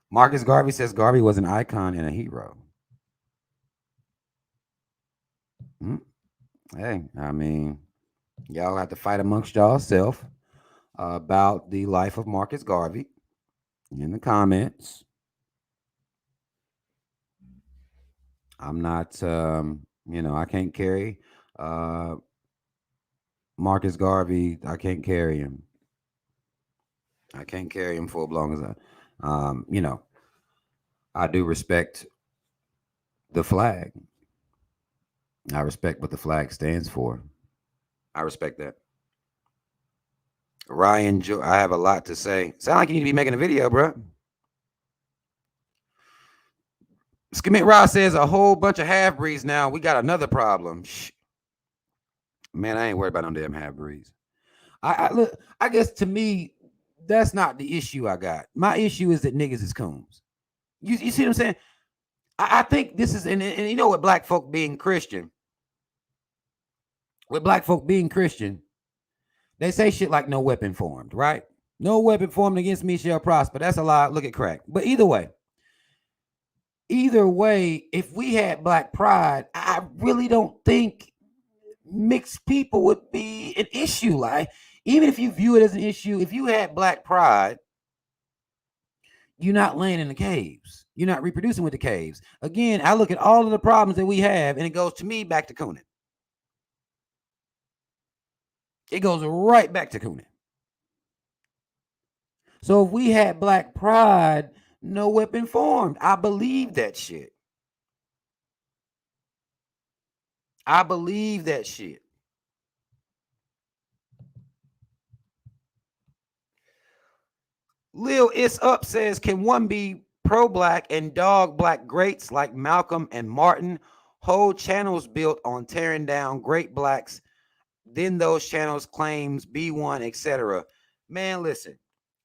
A: Marcus Garvey says Garvey was an icon and a hero. Hey, I mean, y'all have to fight amongst y'allself about the life of Marcus Garvey in the comments. I'm not, I can't carry Marcus Garvey. I can't carry him. I can't carry him full blown as I do respect the flag. I respect what the flag stands for. I respect that. Ryan, I have a lot to say. Sound like you need to be making a video, bro. Skimit Ross says a whole bunch of half breeds now. We got another problem. Man, I ain't worried about no damn half breeds. I guess to me, that's not the issue I got. My issue is that niggas is coons. You see what I'm saying? I think this is, and you know what, black folk being Christian. With black folk being Christian, they say shit like no weapon formed, right? No weapon formed against me shall prosper. That's a lie. Look at crack. But either way, if we had black pride, I really don't think mixed people would be an issue. Like, even if you view it as an issue, if you had black pride, you're not laying in the caves. You're not reproducing with the caves. Again, I look at all of the problems that we have, and it goes to me back to Coonan. It goes right back to Coonan. So if we had black pride, no weapon formed. I believe that shit. I believe that shit. Lil It's Up says, can one be pro-black and dog black greats like Malcolm and Martin? Whole channels built on tearing down great blacks. Then those channels claims B1, etc. Man, listen.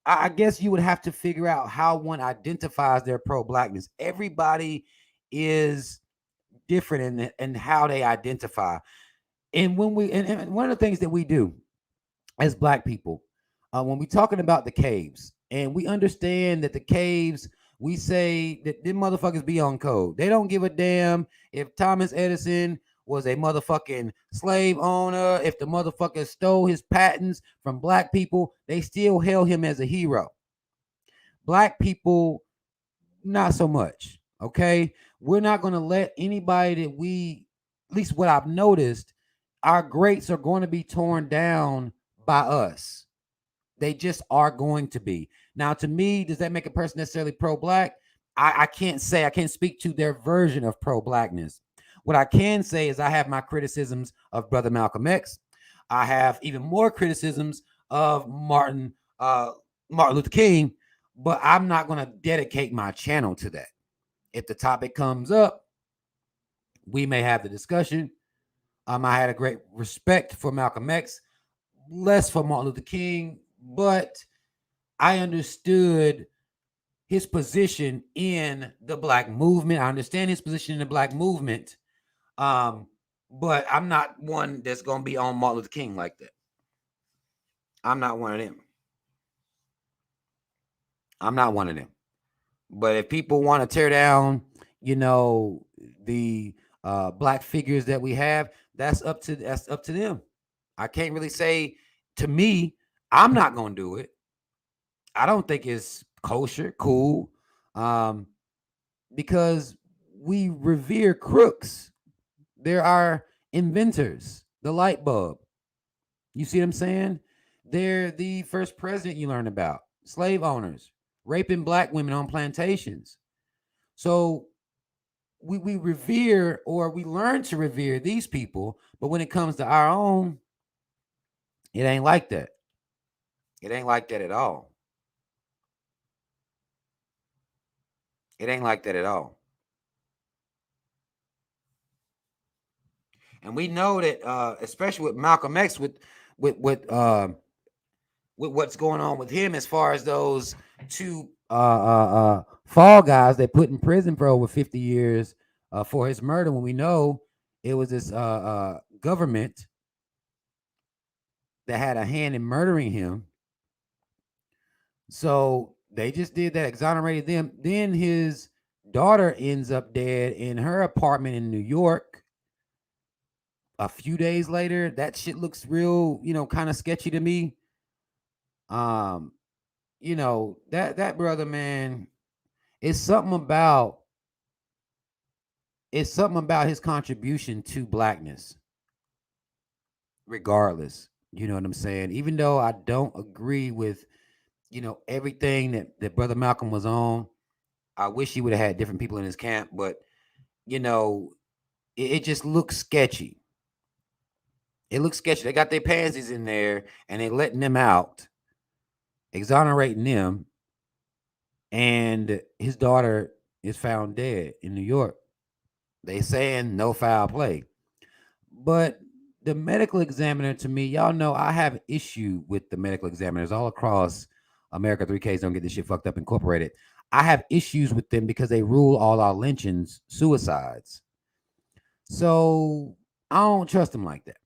A: I guess you would have to figure out how one identifies their pro-blackness. Everybody is different in how they identify. And when and one of the things that we do as black people, when we're talking about the caves, and we understand that the caves, we say that them motherfuckers be on code. They don't give a damn if Thomas Edison was a motherfucking slave owner, if the motherfucker stole his patents from black people, they still hail him as a hero. Black people, not so much. Okay, we're not going to let anybody that at least what I've noticed, our greats are going to be torn down by us. They just are going to be. Now, to me, does that make a person necessarily pro-black? I can't speak to their version of pro-blackness. What I can say is I have my criticisms of Brother Malcolm X. I have even more criticisms of Martin Luther King, but I'm not going to dedicate my channel to that. If the topic comes up, we may have the discussion. I had a great respect for Malcolm X, less for Martin Luther King, but I understood his position in the black movement. I understand his position in the black movement. But I'm not one that's going to be on Martin Luther King like that. I'm not one of them. I'm not one of them. But if people want to tear down, the black figures that we have, that's up to them. I can't really say, to me, I'm not going to do it. I don't think it's kosher, cool, because we revere crooks. They're our inventors, the light bulb. You see what I'm saying? They're the first president you learn about, slave owners, raping black women on plantations. So we revere, or we learn to revere these people, but when it comes to our own, it ain't like that. It ain't like that at all. It ain't like that at all. And we know that, especially with Malcolm X, with what's going on with him, as far as those two fall guys they put in prison for over 50 years for his murder, when we know it was this government that had a hand in murdering him. So they just did that, exonerated them. Then his daughter ends up dead in her apartment in New York. A few days later, that shit looks real, kind of sketchy to me. That brother, man, it's something about his contribution to blackness, regardless. You know what I'm saying? Even though I don't agree with, everything that Brother Malcolm was on, I wish he would have had different people in his camp, but it just looks sketchy. It looks sketchy. They got their pansies in there and they letting them out, exonerating them, and his daughter is found dead in New York. They saying no foul play. But the medical examiner, to me, y'all know I have issue with the medical examiners all across America. 3Ks don't get this shit fucked up incorporated. I have issues with them because they rule all our lynchings suicides. So I don't trust them like that.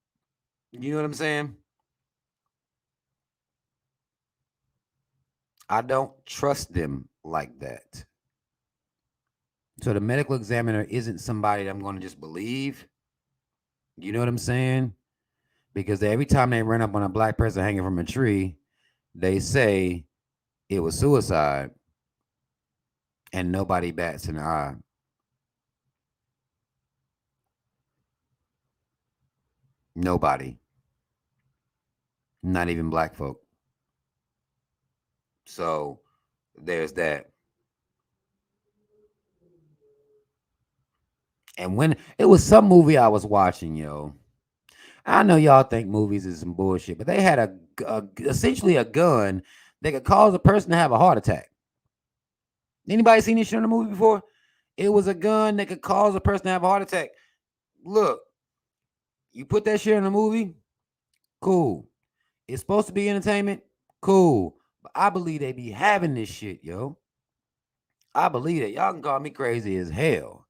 A: You know what I'm saying? I don't trust them like that. So the medical examiner isn't somebody that I'm going to just believe. You know what I'm saying? Because every time they run up on a black person hanging from a tree, they say it was suicide, and nobody bats an eye. Nobody. Not even black folk. So there's that. And when it was some movie I was watching, I know y'all think movies is some bullshit, but they had essentially a gun that could cause a person to have a heart attack. Anybody seen this shit in a movie before? It was a gun that could cause a person to have a heart attack. Look, you put that shit in a movie, cool. It's supposed to be entertainment, cool. But I believe they be having this shit, yo. I believe that. Y'all can call me crazy as hell.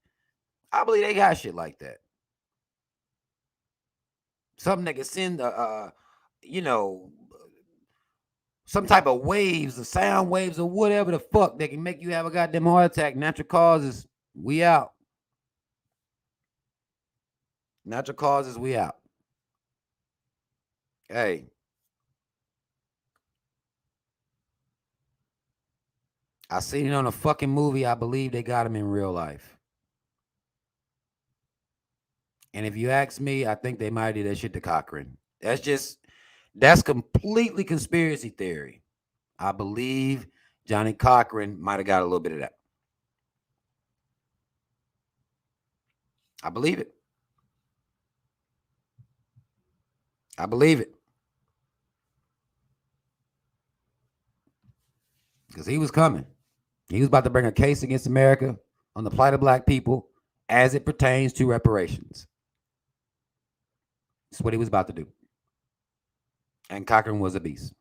A: I believe they got shit like that. Something that can send some type of waves, the sound waves, or whatever the fuck that can make you have a goddamn heart attack. Natural causes, we out. Natural causes, we out. Hey. I seen it on a fucking movie. I believe they got him in real life. And if you ask me, I think they might do that shit to Cochran. That's completely conspiracy theory. I believe Johnny Cochran might have got a little bit of that. I believe it. I believe it. Because he was coming. He was about to bring a case against America on the plight of black people as it pertains to reparations. That's what he was about to do. And Cochran was a beast.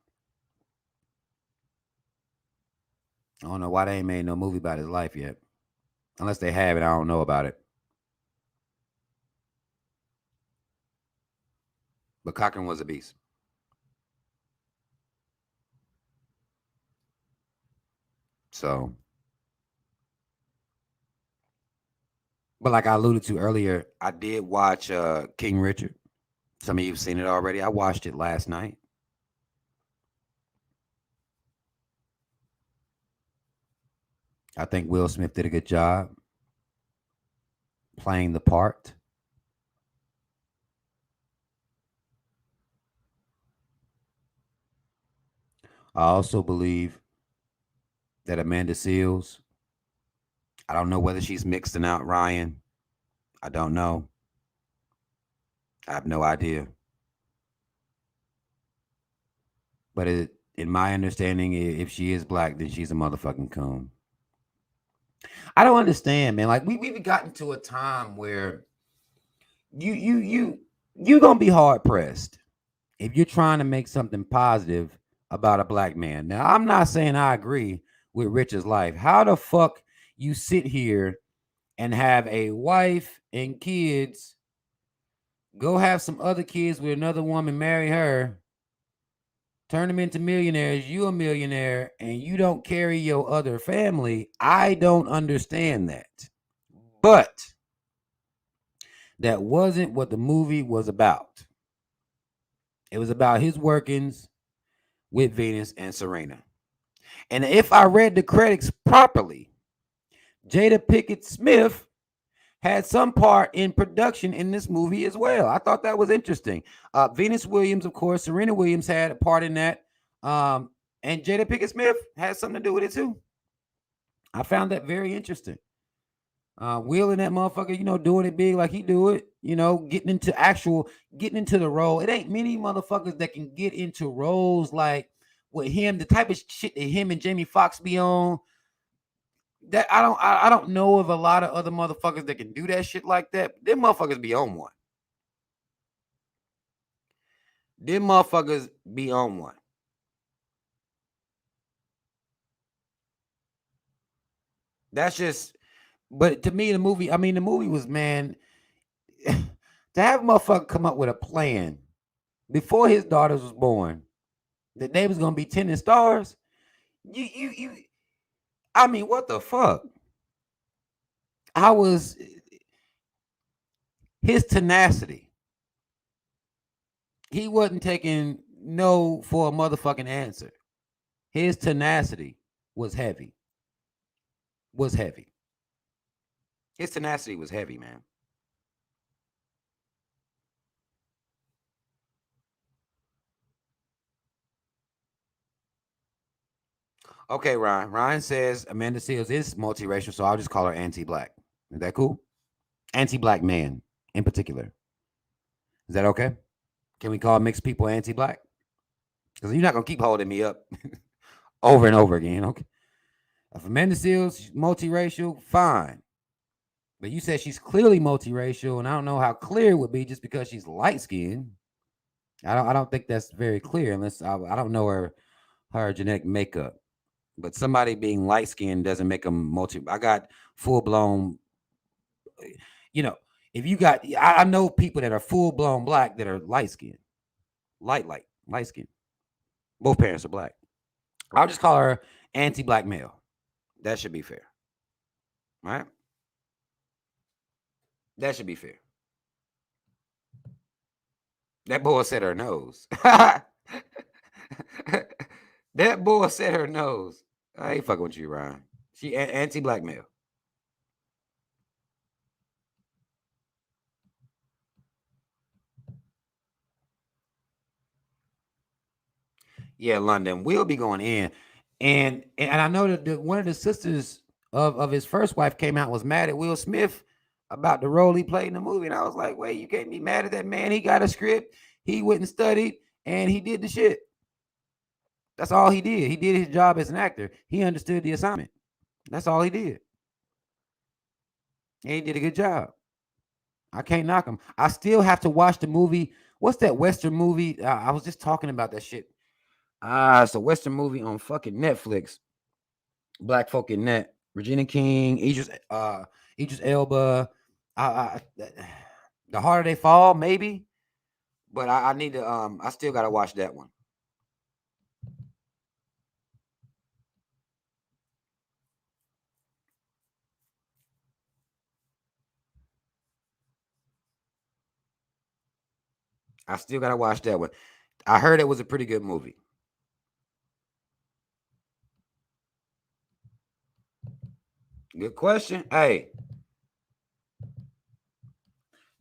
A: I don't know why they ain't made no movie about his life yet. Unless they have it, I don't know about it. But Cochran was a beast. So, but like I alluded to earlier, I did watch King Richard. Some of you have seen it already. I watched it last night. I think Will Smith did a good job playing the part. I also believe that Amanda Seals, I don't know whether she's mixing out Ryan. I don't know. I have no idea. But in my understanding, if she is black, then she's a motherfucking coon. I don't understand, man. Like we've gotten to a time where you gonna be hard pressed if you're trying to make something positive about a black man. Now, I'm not saying I agree with Richard's life. How the fuck you sit here and have a wife and kids, go have some other kids with another woman, marry her, turn them into millionaires, you a millionaire, and you don't carry your other family? I don't understand that. But that wasn't what the movie was about. It was about his workings with Venus and Serena. And if I read the credits properly, Jada Pinkett Smith had some part in production in this movie as well. I thought that was interesting. Venus Williams, of course, Serena Williams had a part in that. And Jada Pinkett Smith had something to do with it too. I found that very interesting. Wheeling that motherfucker, doing it big like he do it, getting into the role. It ain't many motherfuckers that can get into roles like with him, the type of shit that him and Jamie Foxx be on. That I don't know of a lot of other motherfuckers that can do that shit like that. Them motherfuckers be on one. Them motherfuckers be on one. That's just, but to me, the movie was, man, to have a motherfucker come up with a plan before his daughters was born that they was gonna be tending stars. What the fuck? I was his tenacity. He wasn't taking no for a motherfucking answer. His tenacity was heavy. His tenacity was heavy, man. Okay, Ryan. Ryan says Amanda Seals is multiracial, so I'll just call her anti-black. Is that cool? Anti-black man in particular. Is that okay? Can we call mixed people anti-black? Because you're not gonna keep holding me up over and over again. Okay. If Amanda Seals multiracial, fine. But you said she's clearly multiracial, and I don't know how clear it would be just because she's light skinned. I don't think that's very clear unless I don't know her genetic makeup. But somebody being light skinned doesn't make them multi. I got full blown. If you got, I know people that are full blown black that are light skinned, light skin. Both parents are black. I'll just call her anti-black male. That should be fair, right? That should be fair. That boy said her nose. That boy said her nose. I ain't fucking with you, Ryan. She anti-black male. Yeah, London. We'll be going in. And I know that one of the sisters of his first wife came out, was mad at Will Smith about the role he played in the movie. And I was like, wait, you can't be mad at that man. He got a script, he went and studied, and he did the shit. That's all he did. He did his job as an actor. He understood the assignment. That's all he did. And he did a good job. I can't knock him. I still have to watch the movie. What's that Western movie? I was just talking about that shit. It's a Western movie on fucking Netflix. Black Folk in Net. Regina King, Idris Elba. The Harder They Fall, maybe. But I need to. I still gotta watch that one. I still gotta watch that one. I heard it was a pretty good movie. Good question. Hey,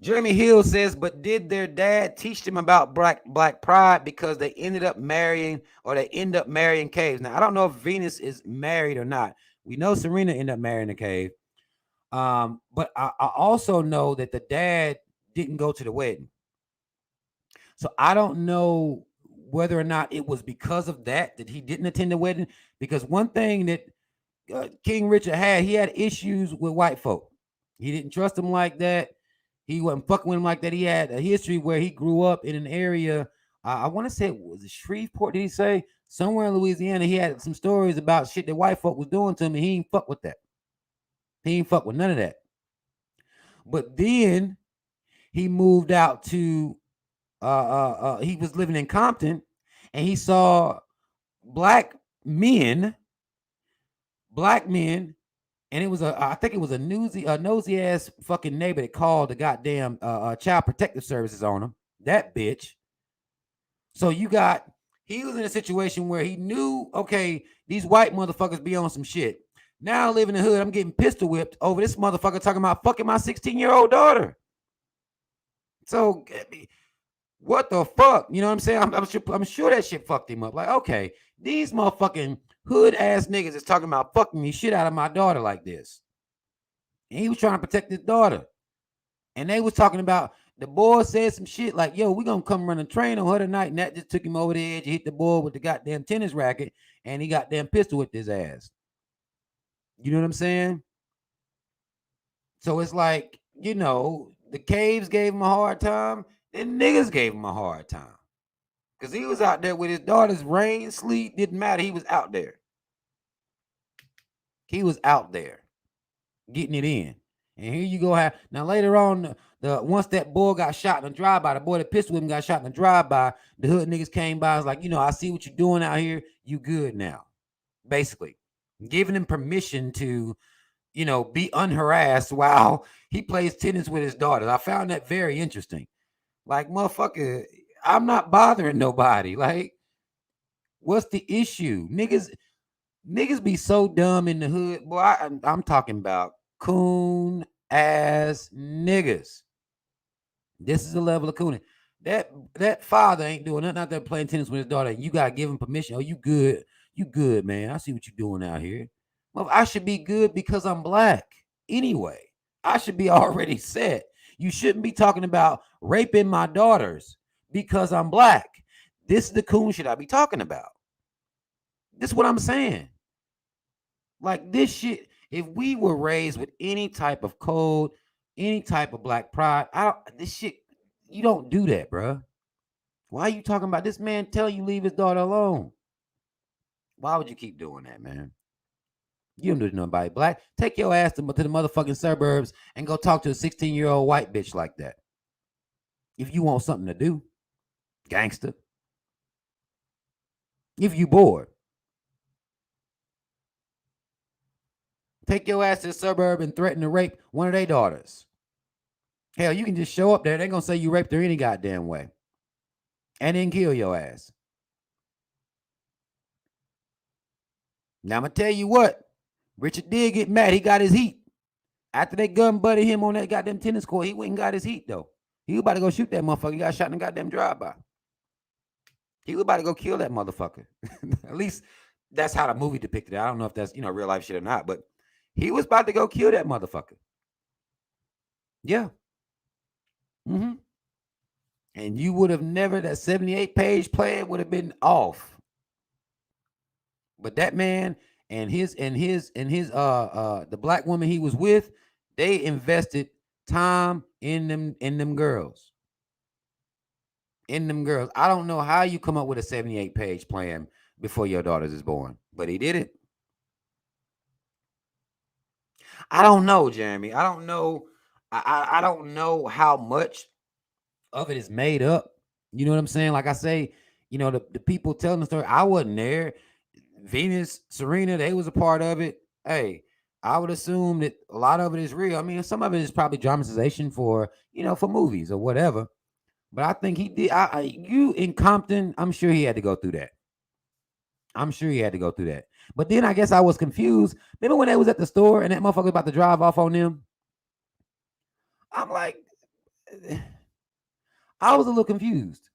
A: Jeremy Hill says, but did their dad teach them about black pride because they ended up marrying or they end up marrying Caves? Now, I don't know if Venus is married or not. We know Serena ended up marrying a Cave. But I also know that the dad didn't go to the wedding. So I don't know whether or not it was because of that he didn't attend the wedding. Because one thing that King Richard he had issues with white folk. He didn't trust them like that. He wasn't fucking with him like that. He had a history where he grew up in an area. I want to say it was Shreveport. Did he say somewhere in Louisiana? He had some stories about shit that white folk was doing to him, and he ain't fuck with that. He ain't fuck with none of that. But then he moved out to. He was living in Compton, and he saw black men, and it was I think it was a nosy ass fucking neighbor that called the goddamn child protective services on him. That bitch. So he was in a situation where he knew, okay, these white motherfuckers be on some shit. Now I live in the hood, I'm getting pistol whipped over this motherfucker talking about fucking my 16-year-old daughter. So what the fuck? You know what I'm saying? I'm sure that shit fucked him up. Like, okay, these motherfucking hood ass niggas is talking about fucking me shit out of my daughter like this. And he was trying to protect his daughter. And they was talking about, the boy said some shit like, yo, we gonna come run a train on her tonight. And that just took him over the edge. He hit the boy with the goddamn tennis racket, and he goddamn pistol whipped his ass. You know what I'm saying? So it's like, the Caves gave him a hard time, and niggas gave him a hard time. Because he was out there with his daughters, rain, sleet, didn't matter. He was out there. He was out there getting it in. And here you go. Now later on, once that boy got shot in a drive-by, the boy that pistol him got shot in a drive-by, the hood niggas came by. Was like, I see what you're doing out here. You good now. Basically. Giving him permission to, be unharassed while he plays tennis with his daughters. I found that very interesting. Like, motherfucker, I'm not bothering nobody. Like, what's the issue? Niggas be so dumb in the hood. Boy, I'm talking about coon ass niggas. This is the level of cooning. That father ain't doing nothing out there playing tennis with his daughter. You gotta give him permission. Oh, you good. You good, man. I see what you're doing out here. Well, I should be good because I'm black. Anyway, I should be already set. You shouldn't be talking about raping my daughters because I'm black. This is the coon shit I be talking about. This is what I'm saying. Like, this shit, if we were raised with any type of code, any type of black pride, this shit, you don't do that, bro. Why are you talking about this man telling you leave his daughter alone? Why would you keep doing that, man? You don't do nobody black. Take your ass to the motherfucking suburbs and go talk to a 16-year-old white bitch like that. If you want something to do, gangster. If you bored. Take your ass to the suburb and threaten to rape one of their daughters. Hell, you can just show up there. They're going to say you raped her any goddamn way. And then kill your ass. Now, I'm going to tell you what. Richard did get mad. He got his heat. After they gun buddy him on that goddamn tennis court, he went and got his heat, though. He was about to go shoot that motherfucker. He got shot in the goddamn drive-by. He was about to go kill that motherfucker. At least that's how the movie depicted it. I don't know if that's, real life shit or not, but he was about to go kill that motherfucker. Yeah. Mm-hmm. And you would have never, that 78-page plan would have been off. But that man and his the black woman he was with, they invested time in them girls. In them girls. I don't know how you come up with a 78-page plan before your daughters is born, but he did it. I don't know, Jeremy. I don't know. I don't know how much of it is made up. You know what I'm saying? Like I say, the people telling the story, I wasn't there. Venus, Serena, they was a part of it. Hey, I would assume that a lot of it is real. I mean, some of it is probably dramatization for movies or whatever. But I think he did. You in Compton, I'm sure he had to go through that. I'm sure he had to go through that. But then I guess I was confused. Remember when they was at the store and that motherfucker was about to drive off on them? I'm like, I was a little confused.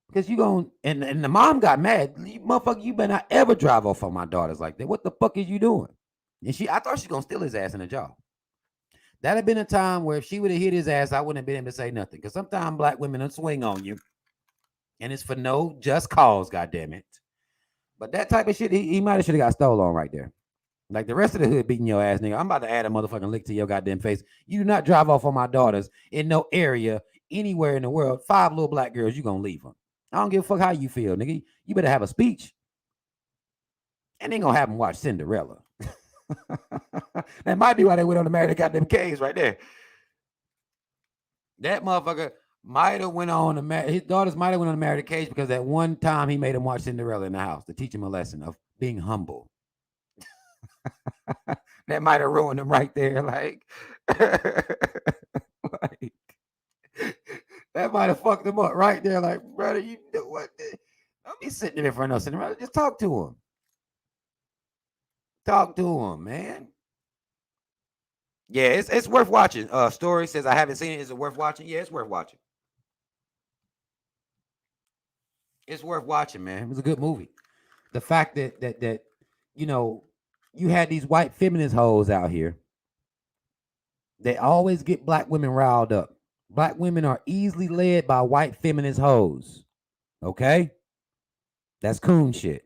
A: Because you going and the mom got mad. Motherfucker, you better not ever drive off on my daughters like that. What the fuck is you doing? And I thought she was gonna steal his ass in the jaw. That'd have been a time where if she would have hit his ass, I wouldn't have been able to say nothing. Because sometimes black women will swing on you, and it's for no just cause. God damn it! But that type of shit, he might have should have got stole on right there. Like the rest of the hood beating your ass, nigga. I'm about to add a motherfucking lick to your goddamn face. You do not drive off on my daughters in no area anywhere in the world. 5 little black girls, you gonna leave them. I don't give a fuck how you feel, nigga. You better have a speech. And they gonna have them watch Cinderella. That might be why they went on to marry the goddamn K's right there. That motherfucker might have went on to marry, his daughters might have went on to marry the K's because that one time he made them watch Cinderella in the house to teach him a lesson of being humble. That might have ruined him right there. Like, like that might have fucked him up right there. Like, brother, you know what? Don't be sitting there in front of Cinderella. Just talk to him. Talk to him, man. Yeah, it's worth watching. Story says I haven't seen it. Is it worth watching? Yeah, it's worth watching. It's worth watching, man. It was a good movie. The fact that you had these white feminist hoes out here. They always get black women riled up. Black women are easily led by white feminist hoes. Okay? That's coon shit.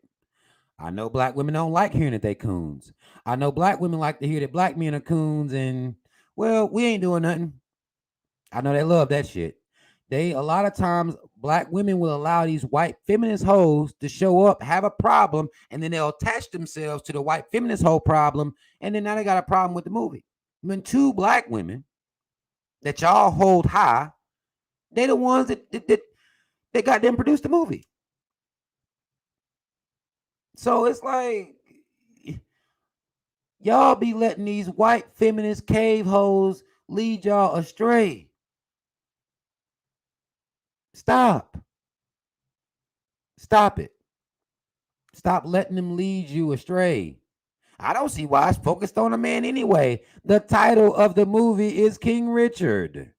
A: I know black women don't like hearing that they coons. I know black women like to hear that black men are coons and, well, we ain't doing nothing. I know they love that shit. A lot of times, black women will allow these white feminist hoes to show up, have a problem, and then they'll attach themselves to the white feminist hoe problem, and then now they got a problem with the movie. When 2 black women that y'all hold high, they the ones that got them produced the movie. So it's like y'all be letting these white feminist cave hoes lead y'all astray. Stop. Stop it. Stop letting them lead you astray. I don't see why it's focused on a man anyway. The title of the movie is King Richard.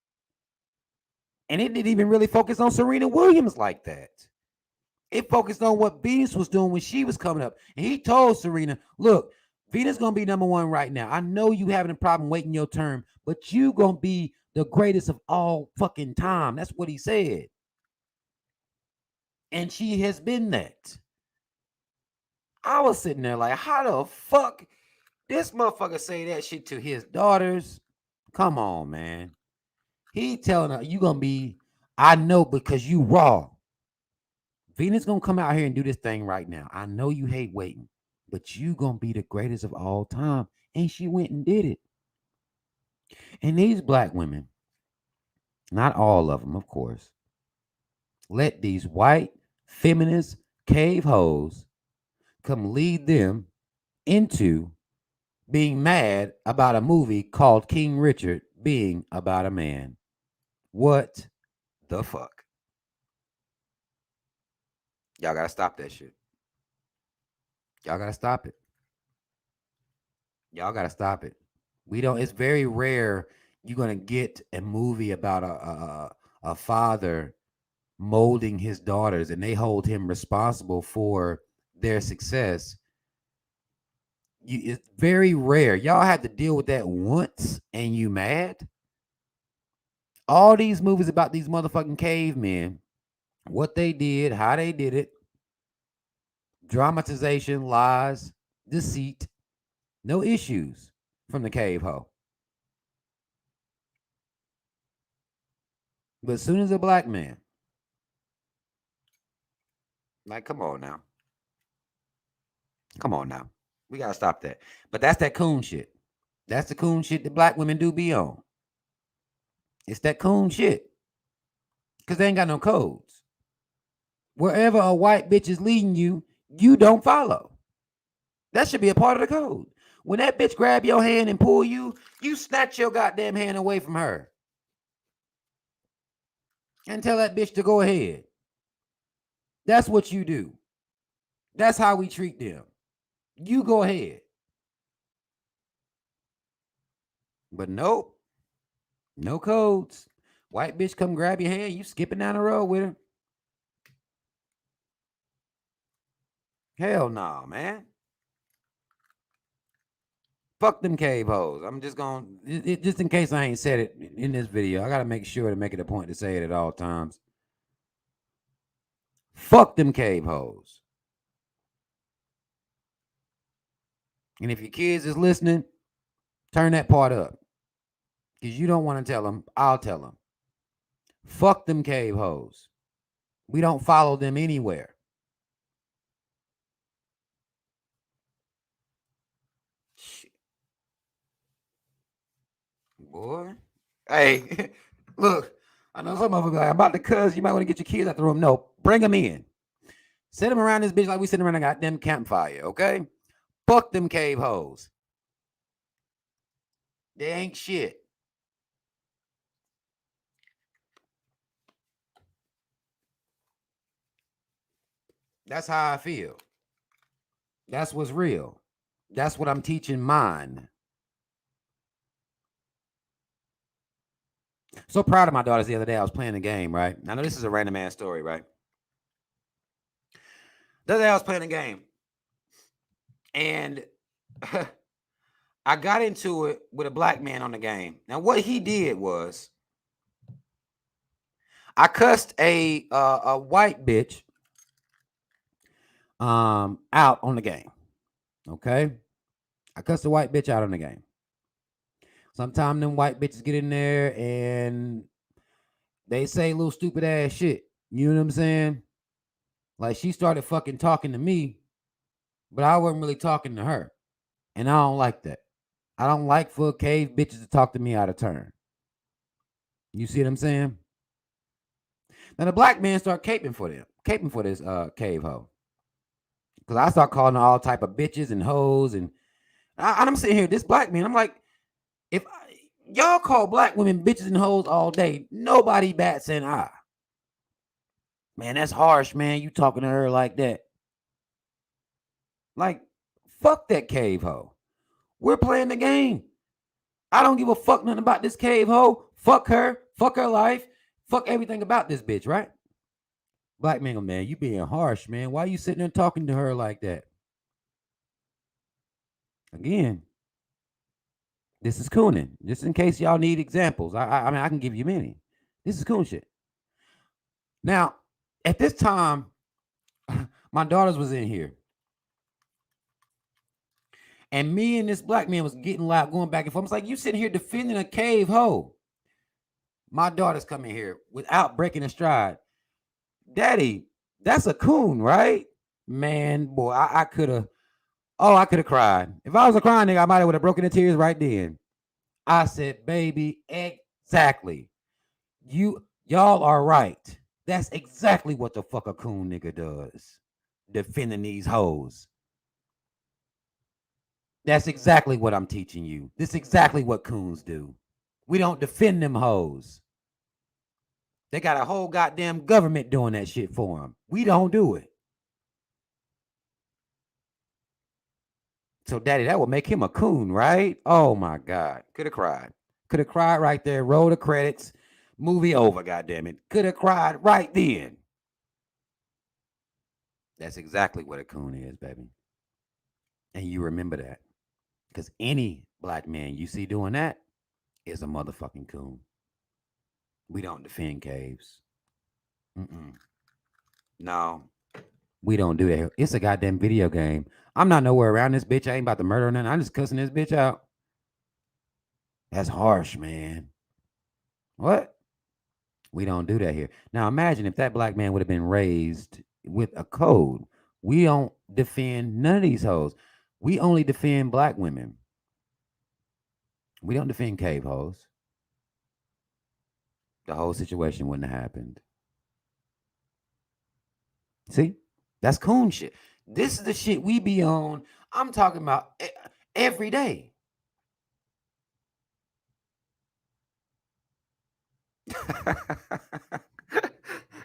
A: And it didn't even really focus on Serena Williams like that. It focused on what Venus was doing when she was coming up. And he told Serena, look, Venus going to be number 1 right now. I know you having a problem waiting your turn, but you going to be the greatest of all fucking time. That's what he said. And she has been that. I was sitting there like, how the fuck this motherfucker say that shit to his daughters? Come on, man. He telling her, you going to be, I know because you raw. Venus gonna come out here and do this thing right now. I know you hate waiting, but you gonna be the greatest of all time. And she went and did it. And these black women, not all of them, of course, let these white feminist cave hoes come lead them into being mad about a movie called King Richard being about a man. What the fuck? Y'all gotta stop that shit. Y'all gotta stop it. Y'all gotta stop it. It's very rare you're gonna get a movie about a father molding his daughters and they hold him responsible for their success. It's very rare. Y'all had to deal with that once and you mad. All these movies about these motherfucking cavemen, what they did, how they did it, dramatization, lies, deceit, no issues from the cave hoe. But as soon as a black man, like, come on now. Come on now. We gotta stop that. But that's that coon shit. That's the coon shit that black women do be on. It's that coon shit. Because they ain't got no codes. Wherever a white bitch is leading you, you don't follow. That should be a part of the code. When that bitch grab your hand and pull you, you snatch your goddamn hand away from her. And tell that bitch to go ahead. That's what you do. That's how we treat them. You go ahead. But nope. No codes. White bitch come grab your hand, you skipping down the road with her. Hell no, man. Fuck them cave hoes. I'm just gonna, just in case I ain't said it in this video, I gotta make sure to make it a point to say it at all times. Fuck them cave hoes. And if your kids is listening, turn that part up. Because you don't want to tell them, I'll tell them. Fuck them cave hoes. We don't follow them anywhere. Shit. Boy. Hey, look, I know some of them like, I'm about to cuss. You might want to get your kids out the room. No, bring them in. Sit them around this bitch like we sitting around a goddamn campfire, okay? Fuck them cave hoes. They ain't shit. That's how I feel. That's what's real. That's what I'm teaching mine. So proud of my daughters the other day. I was playing the game, right? I know this is a random ass story, right? The other day I was playing a game. And I got into it with a black man on the game. Now, what he did was I cussed a white bitch out on the game. Okay? I cussed a white bitch out on the game. Sometimes them white bitches get in there and they say little stupid ass shit. You know what I'm saying? Like she started fucking talking to me, but I wasn't really talking to her. And I don't like that. I don't like for cave bitches to talk to me out of turn. You see what I'm saying? Now the black man start caping for this cave hoe. Because I start calling her all type of bitches and hoes. And I'm sitting here, this black man, I'm like, if y'all call black women bitches and hoes all day, nobody bats an eye. Man, that's harsh, man. You talking to her like that. Like, fuck that cave hoe. We're playing the game. I don't give a fuck nothing about this cave hoe. Fuck her life, fuck everything about this bitch, right? Black man, man, you being harsh, man. Why you sitting there talking to her like that? Again, this is cooning. Just in case y'all need examples. I mean, I can give you many. This is coon shit. Now, at this time, my daughters was in here. And me and this black man was getting loud, going back and forth. I was like, you sitting here defending a cave hoe. My daughter's coming here without breaking a stride. Daddy, that's a coon, right? Man, boy, I could have cried. If I was a crying nigga, I might have would have broken into tears right then. I said, baby, exactly. Y'all are right. That's exactly what the fuck a coon nigga does. Defending these hoes. That's exactly what I'm teaching you. This is exactly what coons do. We don't defend them hoes. They got a whole goddamn government doing that shit for them. We don't do it. So, daddy, that would make him a coon, right? Oh, my God. Could have cried. Could have cried right there. Roll the credits. Movie over, goddammit. Could have cried right then. That's exactly what a coon is, baby. And you remember that. Because any black man you see doing that is a motherfucking coon. We don't defend caves. Mm-mm. No, we don't do that. It's a goddamn video game. I'm not nowhere around this bitch. I ain't about to murder nothing. I'm just cussing this bitch out. That's harsh, man. What? We don't do that here. Now imagine if that black man would have been raised with a code. We don't defend none of these hoes. We only defend black women. We don't defend cave hoes. The whole situation wouldn't have happened. See? That's coon shit. This is the shit we be on. I'm talking about every day.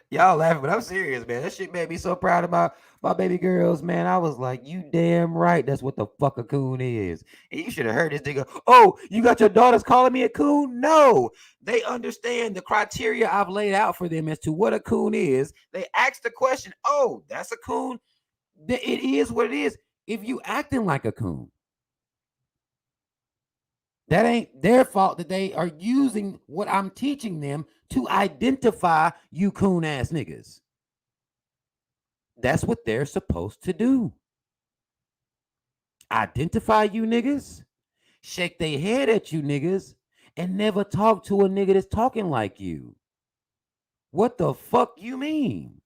A: Y'all laughing, but I'm serious, man. That shit made me so proud of my baby girls, man. I was like, you damn right. That's what the fuck a coon is. And you should have heard this nigga. Oh, you got your daughters calling me a coon? No. They understand the criteria I've laid out for them as to what a coon is. They ask the question, oh, that's a coon. It is what it is. If you acting like a coon, that ain't their fault that they are using what I'm teaching them to identify you coon ass niggas. That's what they're supposed to do. Identify you niggas, shake their head at you niggas, and never talk to a nigga that's talking like you. What the fuck you mean?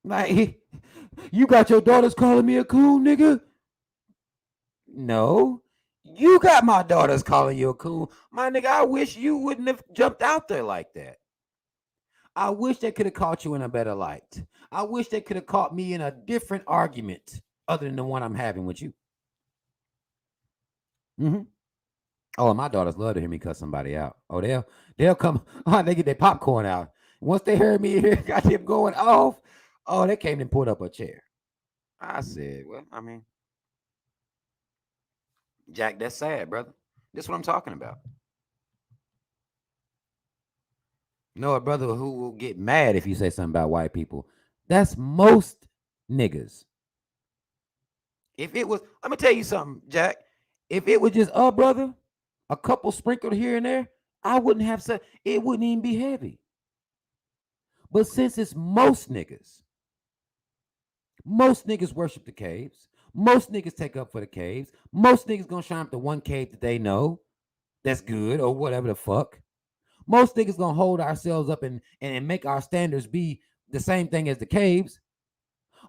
A: Like, you got your daughters calling me a coon, nigga? No. You got my daughters calling you a coon. My nigga, I wish you wouldn't have jumped out there like that. I wish they could have caught you in a better light. I wish they could have caught me in a different argument other than the one I'm having with you. Mm-hmm. Oh, my daughters love to hear me cut somebody out. Oh, they'll come. Oh, they get their popcorn out. Once they heard me here, got them going off. Oh, they came and pulled up a chair. I said, well, I mean, Jack, that's sad, brother. This is what I'm talking about. You know a brother who will get mad if you say something about white people. That's most niggas. If it was, let me tell you something, Jack. If it was just a brother, a couple sprinkled here and there, I wouldn't have said it wouldn't even be heavy. But since it's most niggas worship the caves. Most niggas take up for the caves. Most niggas gonna shine up the one cave that they know that's good or whatever the fuck. Most niggas gonna hold ourselves up and make our standards be the same thing as the caves.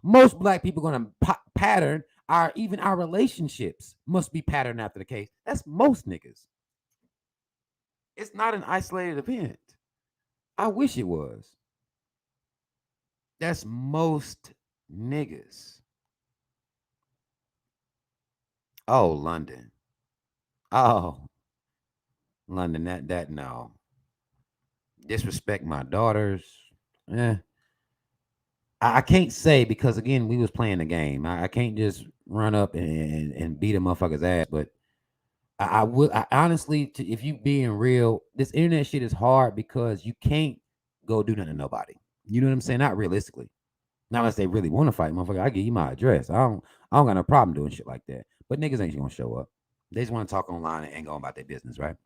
A: Most black people gonna pattern even our relationships must be patterned after the caves. That's most niggas. It's not an isolated event. I wish it was. That's most niggas. Oh, London. Oh, London. That no. Disrespect my daughters. I can't say because again we was playing the game. I can't just run up and beat a motherfucker's ass. But I would. I honestly, if you being real, this internet shit is hard because you can't go do nothing to nobody. You know what I'm saying? Not realistically. Not unless they really want to fight, motherfucker. I give you my address. I don't got no problem doing shit like that. But niggas ain't gonna show up. They just want to talk online and go about their business, right?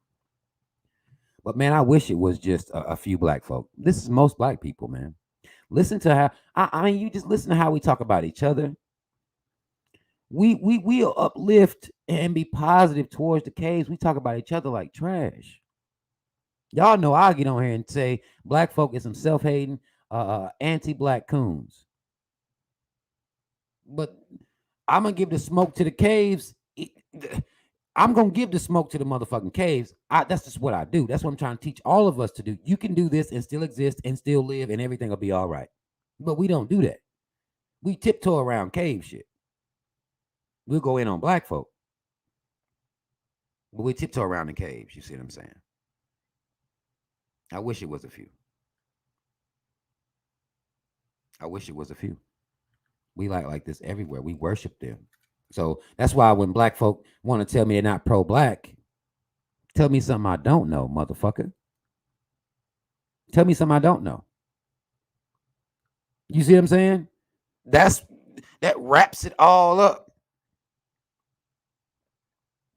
A: But man, I wish it was just a few black folk. This is most black people, man. Listen to how I mean, you just listen to how we talk about each other. We'll uplift and be positive towards the caves. We talk about each other like trash. Y'all know I'll get on here and say black folk is some self-hating, anti-black coons. But I'm gonna give the smoke to the caves. I'm gonna give the smoke to the motherfucking caves. That's just what I do. That's what I'm trying to teach all of us to do. You can do this and still exist and still live, and everything will be all right. But we don't do that. We tiptoe around cave shit. We'll go in on black folk, but we tiptoe around the caves. You see what I'm saying? I wish it was a few. I wish it was a few. We like this everywhere. We worship them. So that's why when black folk want to tell me they're not pro-black, tell me something I don't know, motherfucker. Tell me something I don't know. You see what I'm saying? That wraps it all up.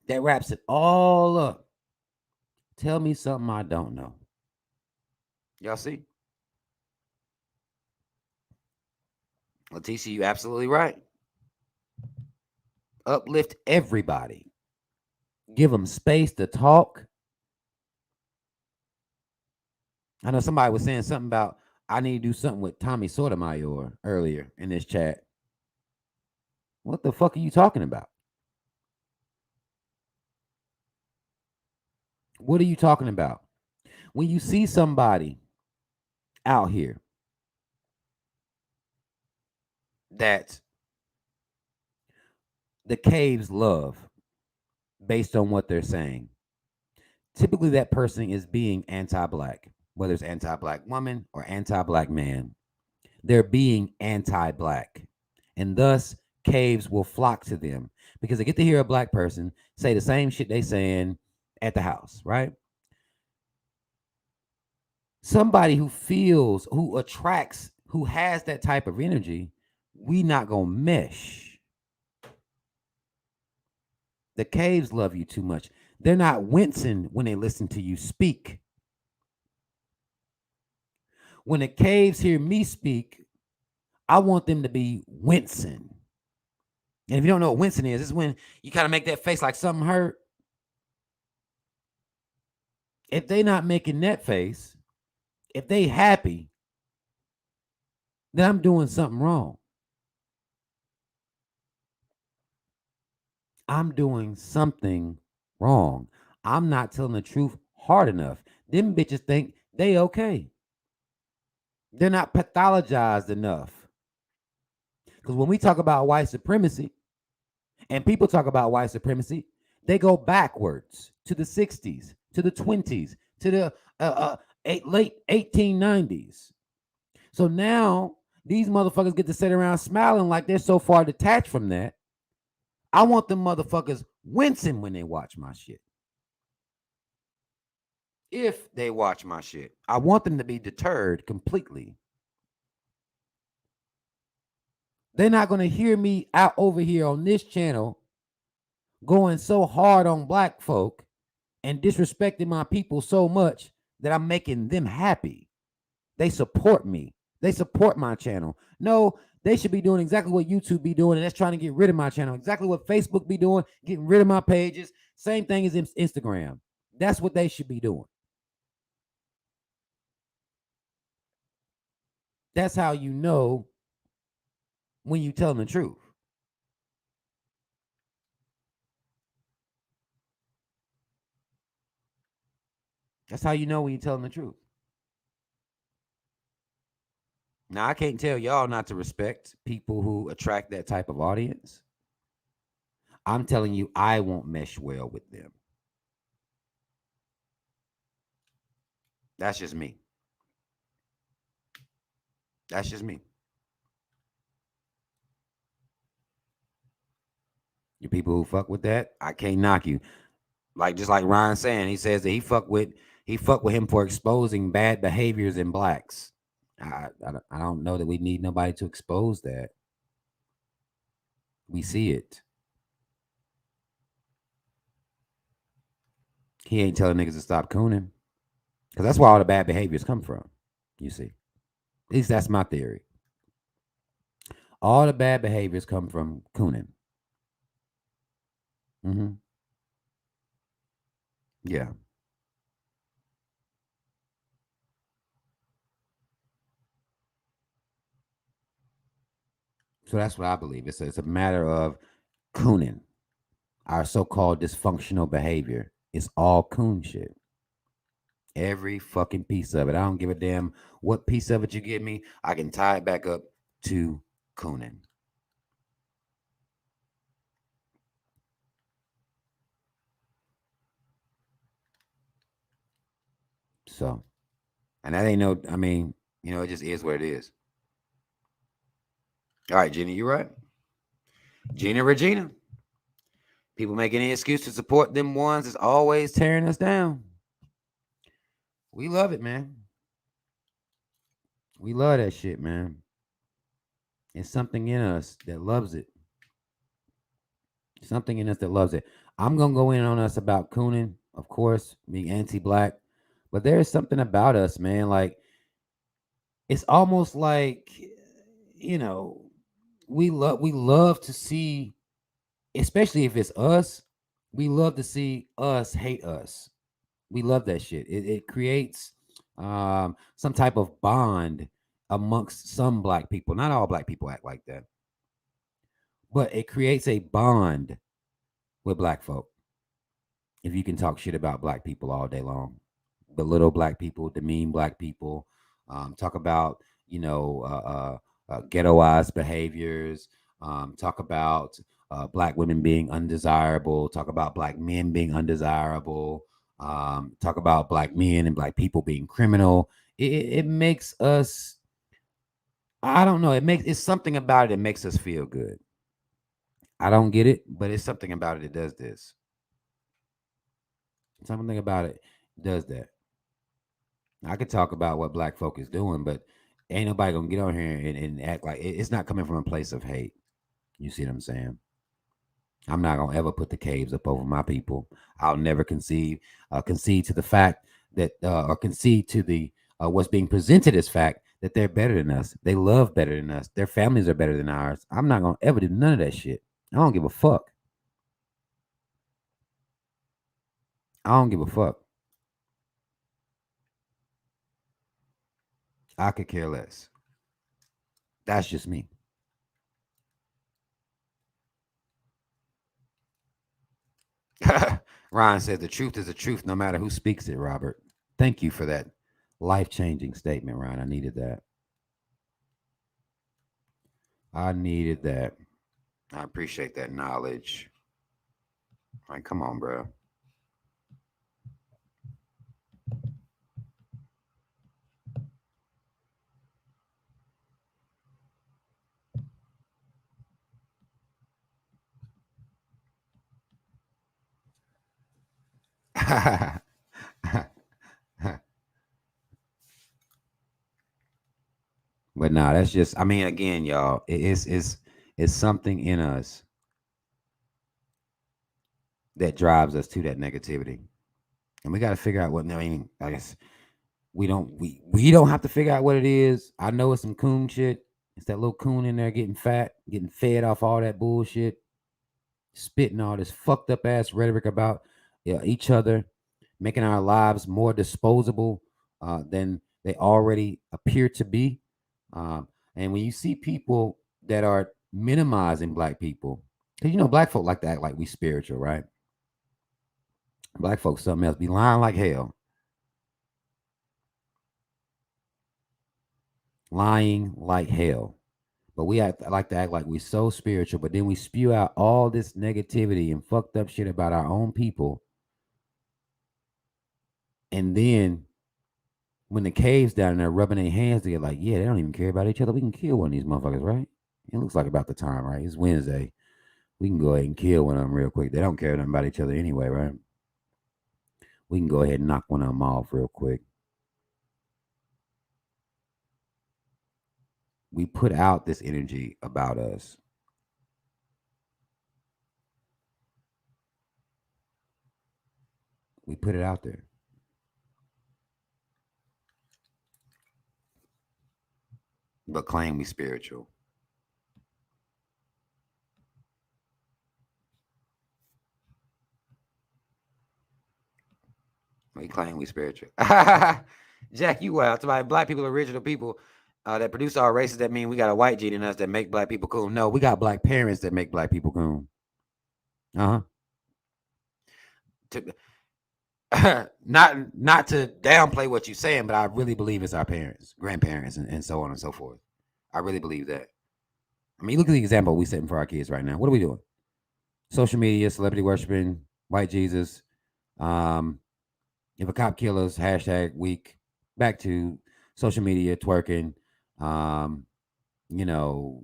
A: that wraps it all up. Tell me something I don't know. Y'all see? Leticia, you absolutely right. Uplift everybody. Give them space to talk. I know somebody was saying something about I need to do something with Tommy Sotomayor earlier in this chat. What the fuck are you talking about? What are you talking about? When you see somebody out here that the caves love based on what they're saying, typically that person is being anti-black, whether it's anti-black woman or anti-black man. They're being anti-black, and thus caves will flock to them because they get to hear a black person say the same shit they saying at the house, right? Somebody who feels, who attracts, who has that type of energy, we not gonna mesh. The caves love you too much. They're not wincing when they listen to you speak. When the caves hear me speak, I want them to be wincing. And if you don't know what wincing is, it's when you kind of make that face like something hurt. If they not making that face, if they happy, then I'm doing something wrong. I'm doing something wrong. I'm not telling the truth hard enough. Them bitches think they okay. They're not pathologized enough. Because when we talk about white supremacy, and people talk about white supremacy, they go backwards to the 60s, to the 20s, to the late 1890s. So now these motherfuckers get to sit around smiling like they're so far detached from that. I want them motherfuckers wincing when they watch my shit. If they watch my shit, I want them to be deterred completely. They're not going to hear me out over here on this channel going so hard on black folk and disrespecting my people so much that I'm making them happy. They support me. They support my channel. No, they should be doing exactly what YouTube be doing, and that's trying to get rid of my channel. Exactly what Facebook be doing, getting rid of my pages. Same thing as Instagram. That's what they should be doing. That's how you know when you tell them the truth. That's how you know when you tell them the truth. Now, I can't tell y'all not to respect people who attract that type of audience. I'm telling you, I won't mesh well with them. That's just me. That's just me. You people who fuck with that, I can't knock you. Like just like Ryan saying, he says that he fuck with him for exposing bad behaviors in blacks. I don't know that we need nobody to expose that. We see it. He ain't telling niggas to stop cooning. Because that's where all the bad behaviors come from. You see. At least that's my theory. All the bad behaviors come from cooning. Mm-hmm. Yeah. So that's what I believe. It's a matter of cooning. Our so-called dysfunctional behavior is all coon shit. Every fucking piece of it. I don't give a damn what piece of it you give me. I can tie it back up to cooning. So, and that ain't no, I mean, it just is what it is. All right, Gina, you right. Gina Regina. People make any excuse to support them ones that's always tearing us down. We love it, man. We love that shit, man. It's something in us that loves it. Something in us that loves it. I'm gonna go in on us about cooning, of course, being anti-black, but there's something about us, man. Like it's almost like, you know, we love to see, especially if it's us, we love to see us hate us. We love that shit. It creates some type of bond amongst some black people. Not all black people act like that, but it creates a bond with black folk. If you can talk shit about black people all day long, belittle black people, demean black people, talk about, ghettoized behaviors, talk about black women being undesirable, talk about black men being undesirable, talk about black men and black people being criminal. It makes us, I don't know, it's something about it that makes us feel good. I don't get it, but it's something about it that does this. Something about it does that. I could talk about what black folk is doing, but ain't nobody gonna get on here and act like it's not coming from a place of hate. You see what I'm saying? I'm not gonna ever put the caves up over my people. I'll never concede to the fact that, or concede to the what's being presented as fact that they're better than us. They love better than us. Their families are better than ours. I'm not gonna ever do none of that shit. I don't give a fuck. I don't give a fuck. I could care less. That's just me. Ryan said the truth is the truth no matter who speaks it, Robert. Thank you for that life-changing statement, Ryan. I needed that. I needed that. I appreciate that knowledge. All right, come on, bro. But nah, that's just, I mean, again, y'all, it's something in us that drives us to that negativity. And we got to figure out what, I mean, I guess we don't have to figure out what it is. I know it's some coon shit. It's that little coon in there getting fat, getting fed off all that bullshit, spitting all this fucked up ass rhetoric about, each other, making our lives more disposable than they already appear to be. And when you see people that are minimizing black people, because black folk like to act like we spiritual, right? Black folks something else, be lying like hell, lying like hell. But like to act like we so spiritual, but then we spew out all this negativity and fucked up shit about our own people. And then when the cave's down there rubbing their hands together, like, yeah, they don't even care about each other. We can kill one of these motherfuckers, right? It looks like about the time, right? It's Wednesday. We can go ahead and kill one of them real quick. They don't care nothing about each other anyway, right? We can go ahead and knock one of them off real quick. We put out this energy about us. We put it out there. But claim we spiritual. We claim we spiritual. Jack, you wild. Somebody, black people, original people that produce our races. That mean we got a white gene in us that make black people cool. No, we got black parents that make black people cool. Not to downplay what you're saying, but I really believe it's our parents, grandparents, and so on and so forth. I really believe that. I mean, look at the example we setting for our kids right now. What are we doing? Social media, celebrity worshiping, white Jesus. If a cop kill us, hashtag week. Back to social media, twerking. You know,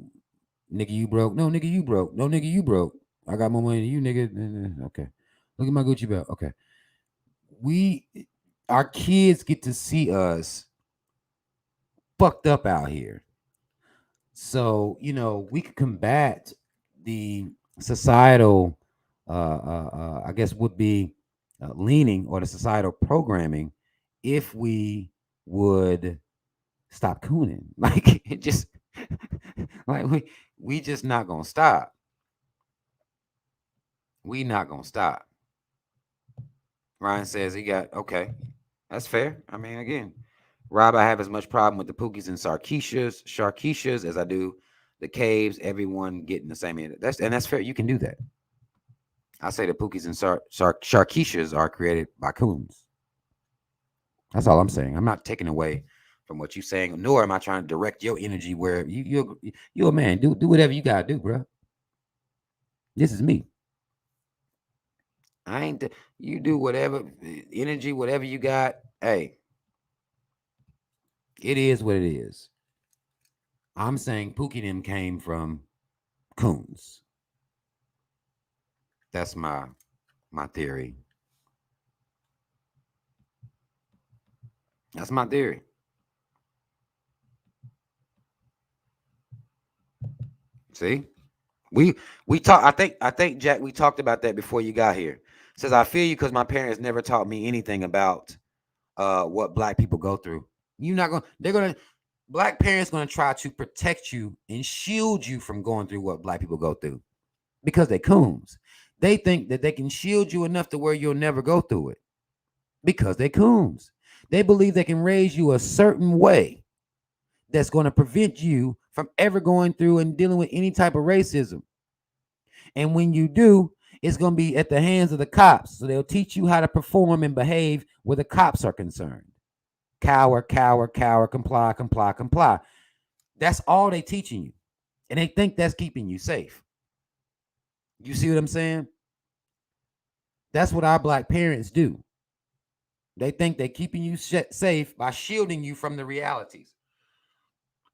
A: nigga, you broke. No, nigga, you broke. No, nigga, you broke. I got more money than you, nigga. Okay. Look at my Gucci belt. Okay. Our kids get to see us fucked up out here. So, we could combat the societal I guess would be leaning, or the societal programming, if we would stop cooning. Like it just like we just not gonna stop. We not gonna stop. Ryan says he got okay. That's fair. I mean, again, Rob, I have as much problem with the Pookies and Sharkeishas as I do the caves. Everyone getting the same. That's fair. You can do that. I say the Pookies and Sharkeishas are created by coons. That's all I'm saying. I'm not taking away from what you're saying, nor am I trying to direct your energy where you're a man. Do whatever you gotta do, bro. This is me. I ain't. You do whatever energy, whatever you got. Hey, it is what it is. I'm saying Pookie them came from coons. That's my theory. That's my theory. See, we talk. I think Jack. We talked about that before you got here. Says I feel you because my parents never taught me anything about what black people go through. You're not gonna. They're gonna. Black parents gonna try to protect you and shield you from going through what black people go through because they coons. They think that they can shield you enough to where you'll never go through it because they coons. They believe they can raise you a certain way that's going to prevent you from ever going through and dealing with any type of racism. And when you do, it's going to be at the hands of the cops. So they'll teach you how to perform and behave where the cops are concerned. Cower, cower, cower, comply, comply, comply. That's all they teaching you. And they think that's keeping you safe. You see what I'm saying? That's what our black parents do. They think they're keeping you safe by shielding you from the realities.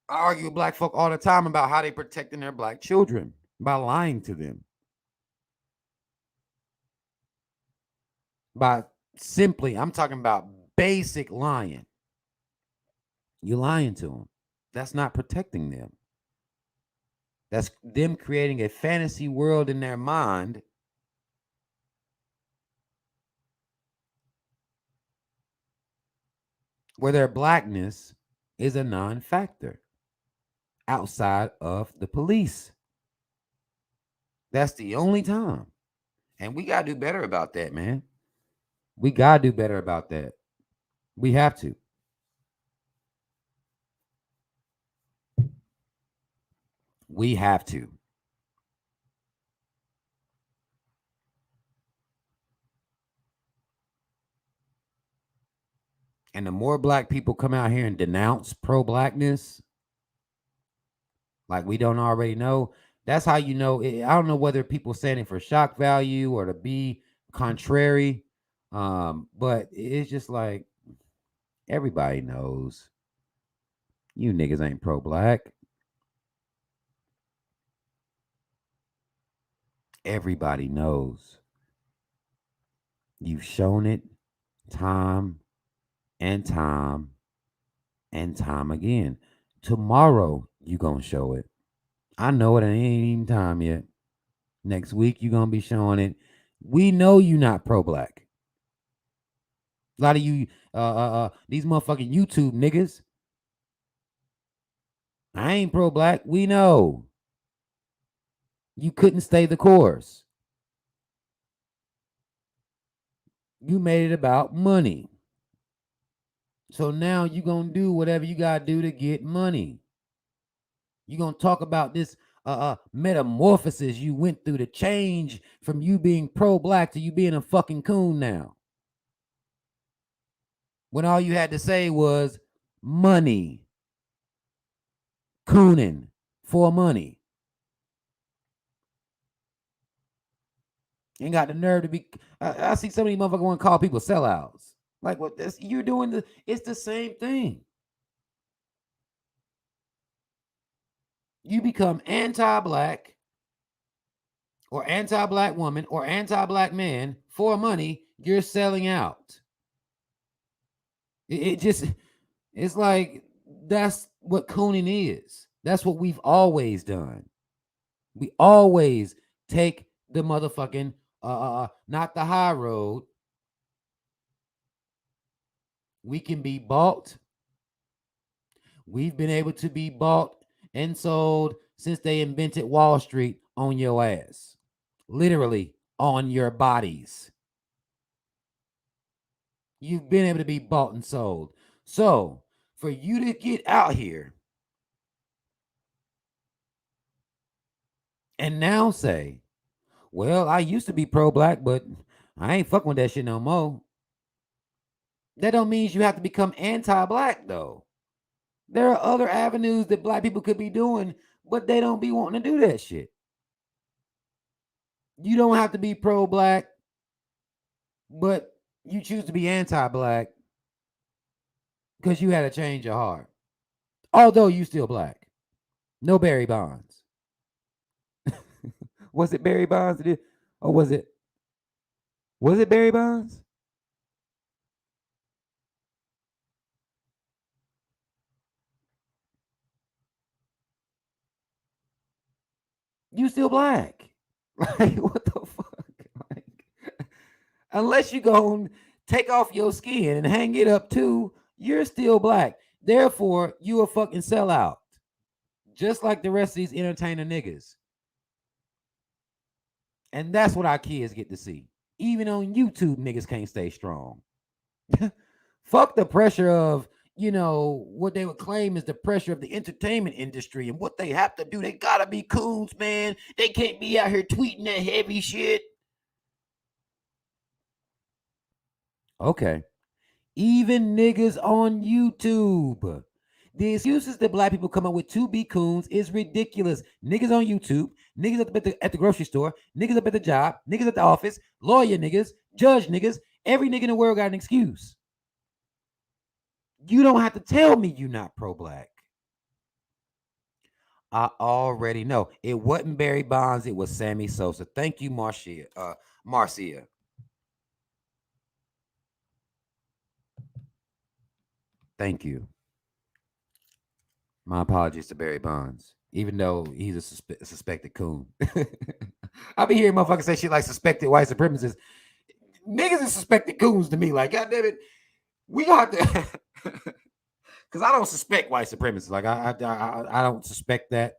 A: I argue with black folk all the time about how they protecting their black children by lying to them. By simply, I'm talking about basic lying. You're lying to them. That's not protecting them. That's them creating a fantasy world in their mind where their blackness is a non-factor outside of the police. That's the only time. And we got to do better about that, man. We got to do better about that. We have to. We have to. And the more black people come out here and denounce pro-blackness, like we don't already know, that's how you know. I don't know whether people saying it for shock value or to be contrary, but it's just like everybody knows you niggas ain't pro-black. Everybody knows. You've shown it time and time and time again. Tomorrow you gonna show it. I know it ain't even time yet. Next week you gonna be showing it. We know you not pro-black. A lot of you these motherfucking YouTube niggas. I ain't pro-black. We know. You couldn't stay the course. You made it about money. So now you gonna do whatever you gotta do to get money. You gonna talk about this metamorphosis you went through to change from you being pro-black to you being a fucking coon now. When all you had to say was money. Cooning for money. Ain't got the nerve to be. I see so many motherfuckers want to call people sellouts. Like what? You're doing it's the same thing. You become anti-black or anti-black woman or anti-black man for money. You're selling out. It's like that's what cooning is. That's what we've always done. We always take the motherfucking not the high road. We can be bought. We've been able to be bought and sold since they invented Wall Street on your ass. Literally on your bodies. You've been able to be bought and sold. So, for you to get out here and now say, well, I used to be pro-black, but I ain't fucking with that shit no more. That don't mean you have to become anti-black, though. There are other avenues that black people could be doing, but they don't be wanting to do that shit. You don't have to be pro-black, but you choose to be anti-black because you had to change your heart. Although you still black. No Barry Bonds. Was it Barry Bonds? Or was it Barry Bonds? You still black. Like, what the fuck? Like, unless you go and take off your skin and hang it up too, you're still black. Therefore, you a fucking sellout. Just like the rest of these entertainer niggas. And that's what our kids get to see. Even on YouTube, niggas can't stay strong. Fuck the pressure of, what they would claim is the pressure of the entertainment industry and what they have to do. They gotta be coons, man. They can't be out here tweeting that heavy shit. Okay. Even niggas on YouTube. The excuses that black people come up with to be coons is ridiculous. Niggas on YouTube, niggas at the grocery store, niggas up at the job, niggas at the office, lawyer niggas, judge niggas. Every nigga in the world got an excuse. You don't have to tell me you're not pro-black. I already know. It wasn't Barry Bonds. It was Sammy Sosa. Thank you, Marcia. Thank you. My apologies to Barry Bonds, even though he's a suspected coon. I be hearing motherfuckers say shit like suspected white supremacists. Niggas is suspected coons to me. Like, goddamn it, we got to, because I don't suspect white supremacists. Like, I don't suspect that.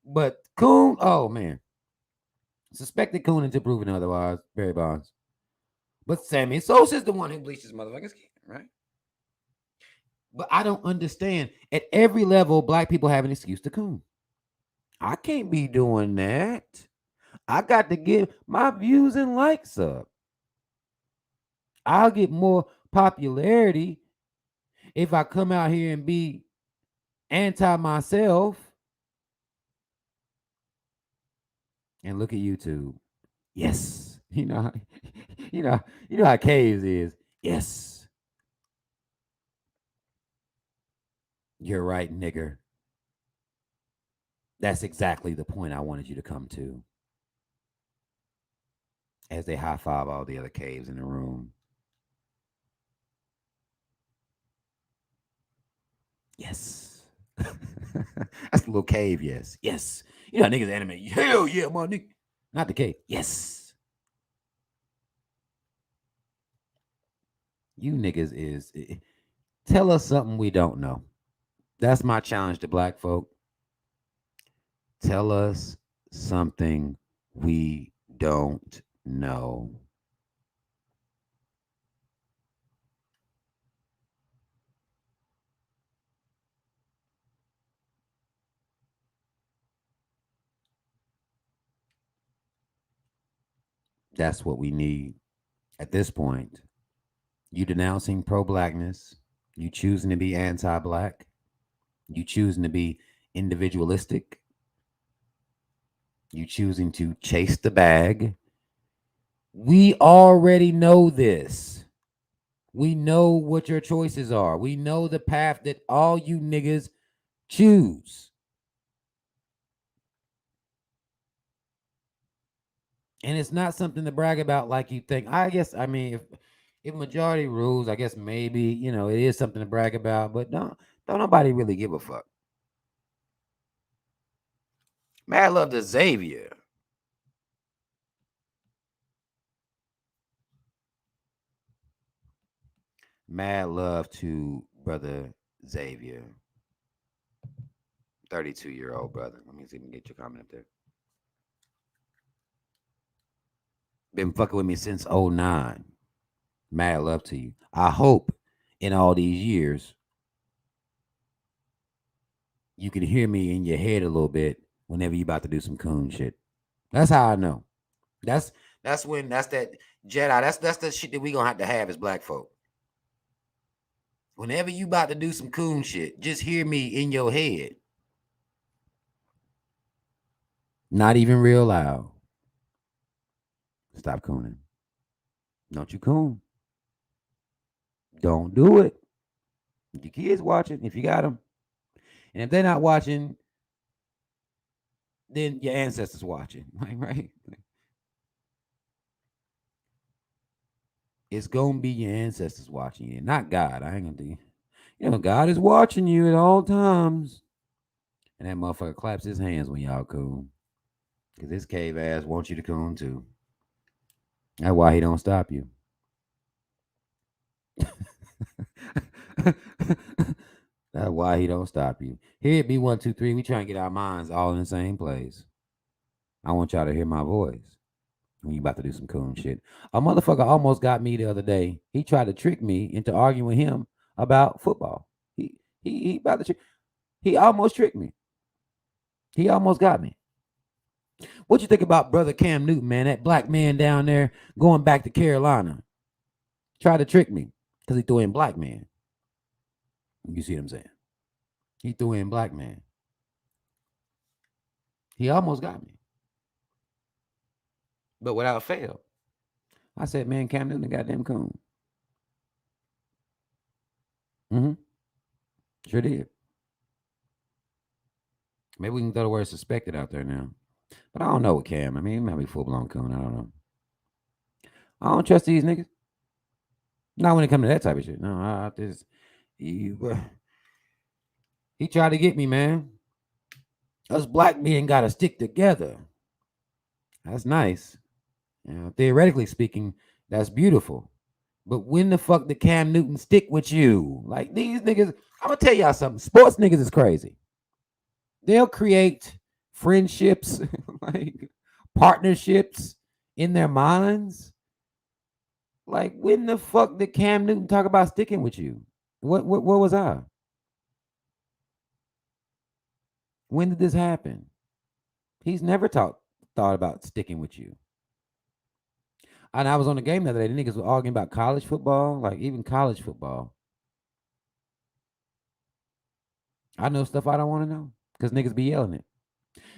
A: But coon, oh man, suspected coon until proven otherwise. Barry Bonds. But Sammy Sosa's the one who bleaches motherfuckers' skin, right? But I don't understand. At every level, black people have an excuse to coon. I can't be doing that. I got to get my views and likes up. I'll get more popularity if I come out here and be anti myself. And look at YouTube. Yes. You know how Caves is. Yes. You're right, nigger. That's exactly the point I wanted you to come to. As they high five all the other caves in the room. Yes. That's the little cave, yes. Yes. You know how niggas animate. Hell yeah, my nigga. Not the cave. Yes. You niggas is. Tell us something we don't know. That's my challenge to black folk. Tell us something we don't know. That's what we need at this point. You denouncing pro-blackness, you choosing to be anti-black, you choosing to be individualistic, you choosing to chase the bag. We already know this. We know what your choices are. We know the path that all you niggas choose. And it's not something to brag about like you think. I mean, if majority rules, I guess maybe, it is something to brag about, but don't nobody really give a fuck. Mad love to Xavier. Mad love to brother Xavier, 32-year-old brother. Let me see if we can get your comment up there. Been fucking with me since '09. Mad love to you. I hope in all these years you can hear me in your head a little bit whenever you about to do some coon shit. That's how I know. That's when that's that Jedi. That's the shit that we gonna have to have as black folk. Whenever you about to do some coon shit, just hear me in your head. Not even real loud. Stop cooning. Don't you coon. Don't do it. Your kids watching, if you got them. And if they're not watching, then your ancestors watching. Like, right? It's gonna be your ancestors watching you, not God. I ain't gonna do you. You know, God is watching you at all times. And that motherfucker claps his hands when y'all coon. Cause this cave ass wants you to coon too. That's why he don't stop you. That's why he don't stop you. Here it be 1, 2, 3. We trying to get our minds all in the same place. I want y'all to hear my voice when you about to do some coon shit. A motherfucker almost got me the other day. He tried to trick me into arguing with him about football. He about to he almost tricked me. He almost got me. What you think about brother Cam Newton, man? That black man down there going back to Carolina. Tried to trick me because he threw in black man. You see what I'm saying? He threw in black man. He almost got me. But without fail. I said, man, Cam Newton, goddamn coon. Mm-hmm. Sure did. Maybe we can throw the word suspected out there now. But I don't know with Cam. I mean, he might be full-blown coon. I don't know. I don't trust these niggas. Not when it comes to that type of shit. No, he tried to get me, man. Us black men got to stick together. That's nice. You know, theoretically speaking, that's beautiful. But when the fuck did Cam Newton stick with you? Like these niggas, I'm gonna tell y'all something. Sports niggas is crazy. They'll create friendships, like partnerships in their minds. Like when the fuck did Cam Newton talk about sticking with you? What was I? When did this happen? He's never thought about sticking with you. And I was on the game the other day. The niggas were arguing about college football, like even college football. I know stuff I don't want to know because niggas be yelling it.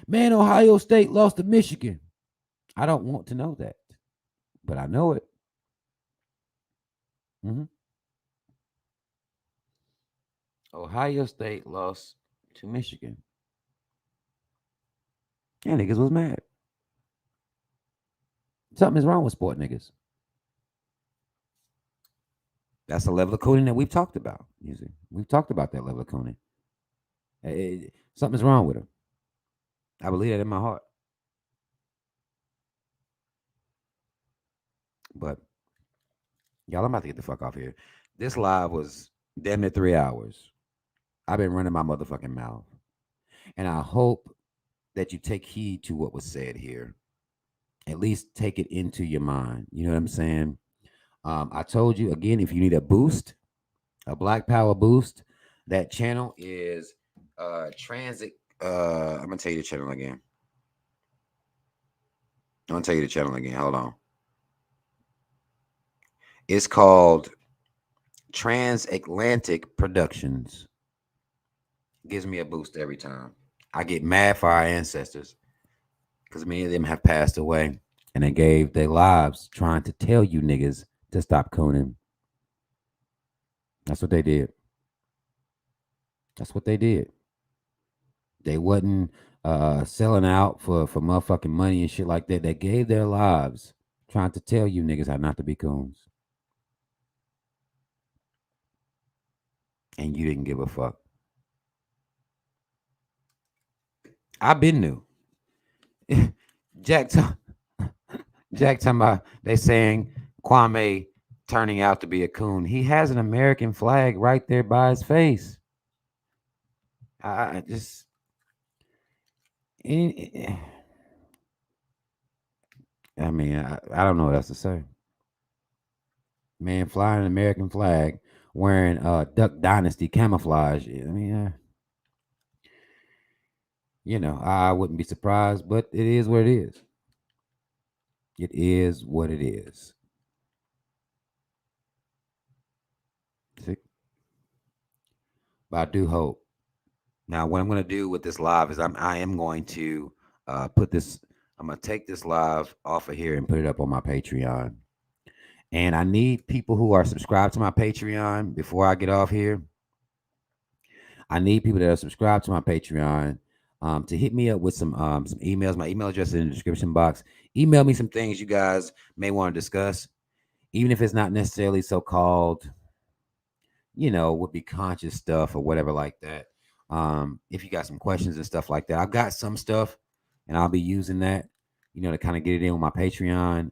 A: Man, Ohio State lost to Michigan. I don't want to know that, but I know it. Mm-hmm. Ohio State lost to Michigan. Yeah, niggas was mad. Something is wrong with sport niggas. That's the level of cooning that we've talked about. You see, we've talked about that level of cooning. Something's wrong with him. I believe that in my heart. But y'all, I'm about to get the fuck off here. This live was damn near 3 hours. I've been running my motherfucking mouth. And I hope that you take heed to what was said here. At least take it into your mind. You know what I'm saying? I told you again, if you need a boost, a Black Power boost, that channel is Transit. I'm gonna tell you the channel again. Hold on. It's called Transatlantic Productions. Gives me a boost every time. I get mad for our ancestors because many of them have passed away and they gave their lives trying to tell you niggas to stop cooning. That's what they did. They wasn't selling out for motherfucking money and shit like that. They gave their lives trying to tell you niggas how not to be coons. And you didn't give a fuck. I've been new. Jack talking about they saying Kwame turning out to be a coon. He has an American flag right there by his face. I just, eh, I mean, I don't know what else to say. Man flying an American flag, wearing Duck Dynasty camouflage. I mean, I wouldn't be surprised, but it is what it is. It is what it is. See? But I do hope. Now, what I'm going to do with this live is I am going to put this. I'm going to take this live off of here and put it up on my Patreon. And I need people who are subscribed to my Patreon before I get off here. I need people that are subscribed to my Patreon to hit me up with some emails. My email address is in the description box. Email me some things you guys may want to discuss, even if it's not necessarily so-called, would be conscious stuff or whatever like that. If you got some questions and stuff like that, I've got some stuff, and I'll be using that, to kind of get it in with my Patreon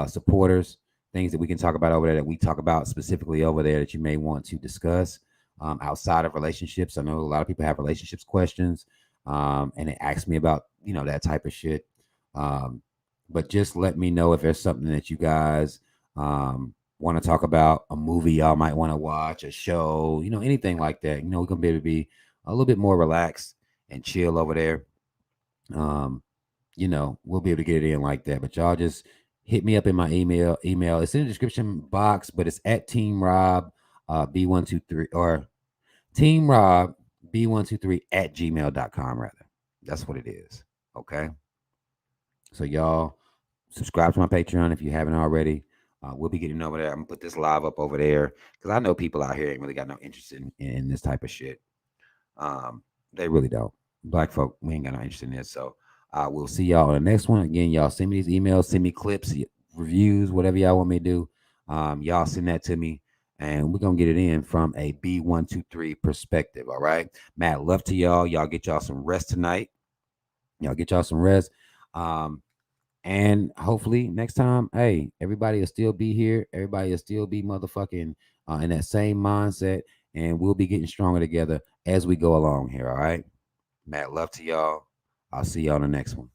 A: supporters. Things that we can talk about over there that we talk about specifically over there that you may want to discuss outside of relationships. I know a lot of people have relationships questions, and they ask me about that type of shit. But just let me know if there's something that you guys want to talk about, a movie y'all might want to watch, a show, anything like that. We're gonna be able to be a little bit more relaxed and chill over there. We'll be able to get it in like that. But y'all just hit me up in my email. It's in the description box, but it's at Team Rob B123 or Team Rob B123 at gmail.com rather. That's what it is. Okay. So y'all subscribe to my Patreon if you haven't already. We'll be getting over there. I'm gonna put this live up over there because I know people out here ain't really got no interest in this type of shit. They really don't. Black folk, we ain't got no interest in this. So we'll see y'all on the next one. Again, y'all send me these emails, send me clips, reviews, whatever y'all want me to do. Y'all send that to me, and we're gonna get it in from a B123 perspective. All right. Mad love to y'all. Y'all get y'all some rest tonight. Y'all get y'all some rest. And hopefully next time, hey, everybody will still be here. Everybody will still be motherfucking in that same mindset. And we'll be getting stronger together as we go along here. All right. Mad love to y'all. I'll see y'all on the next one.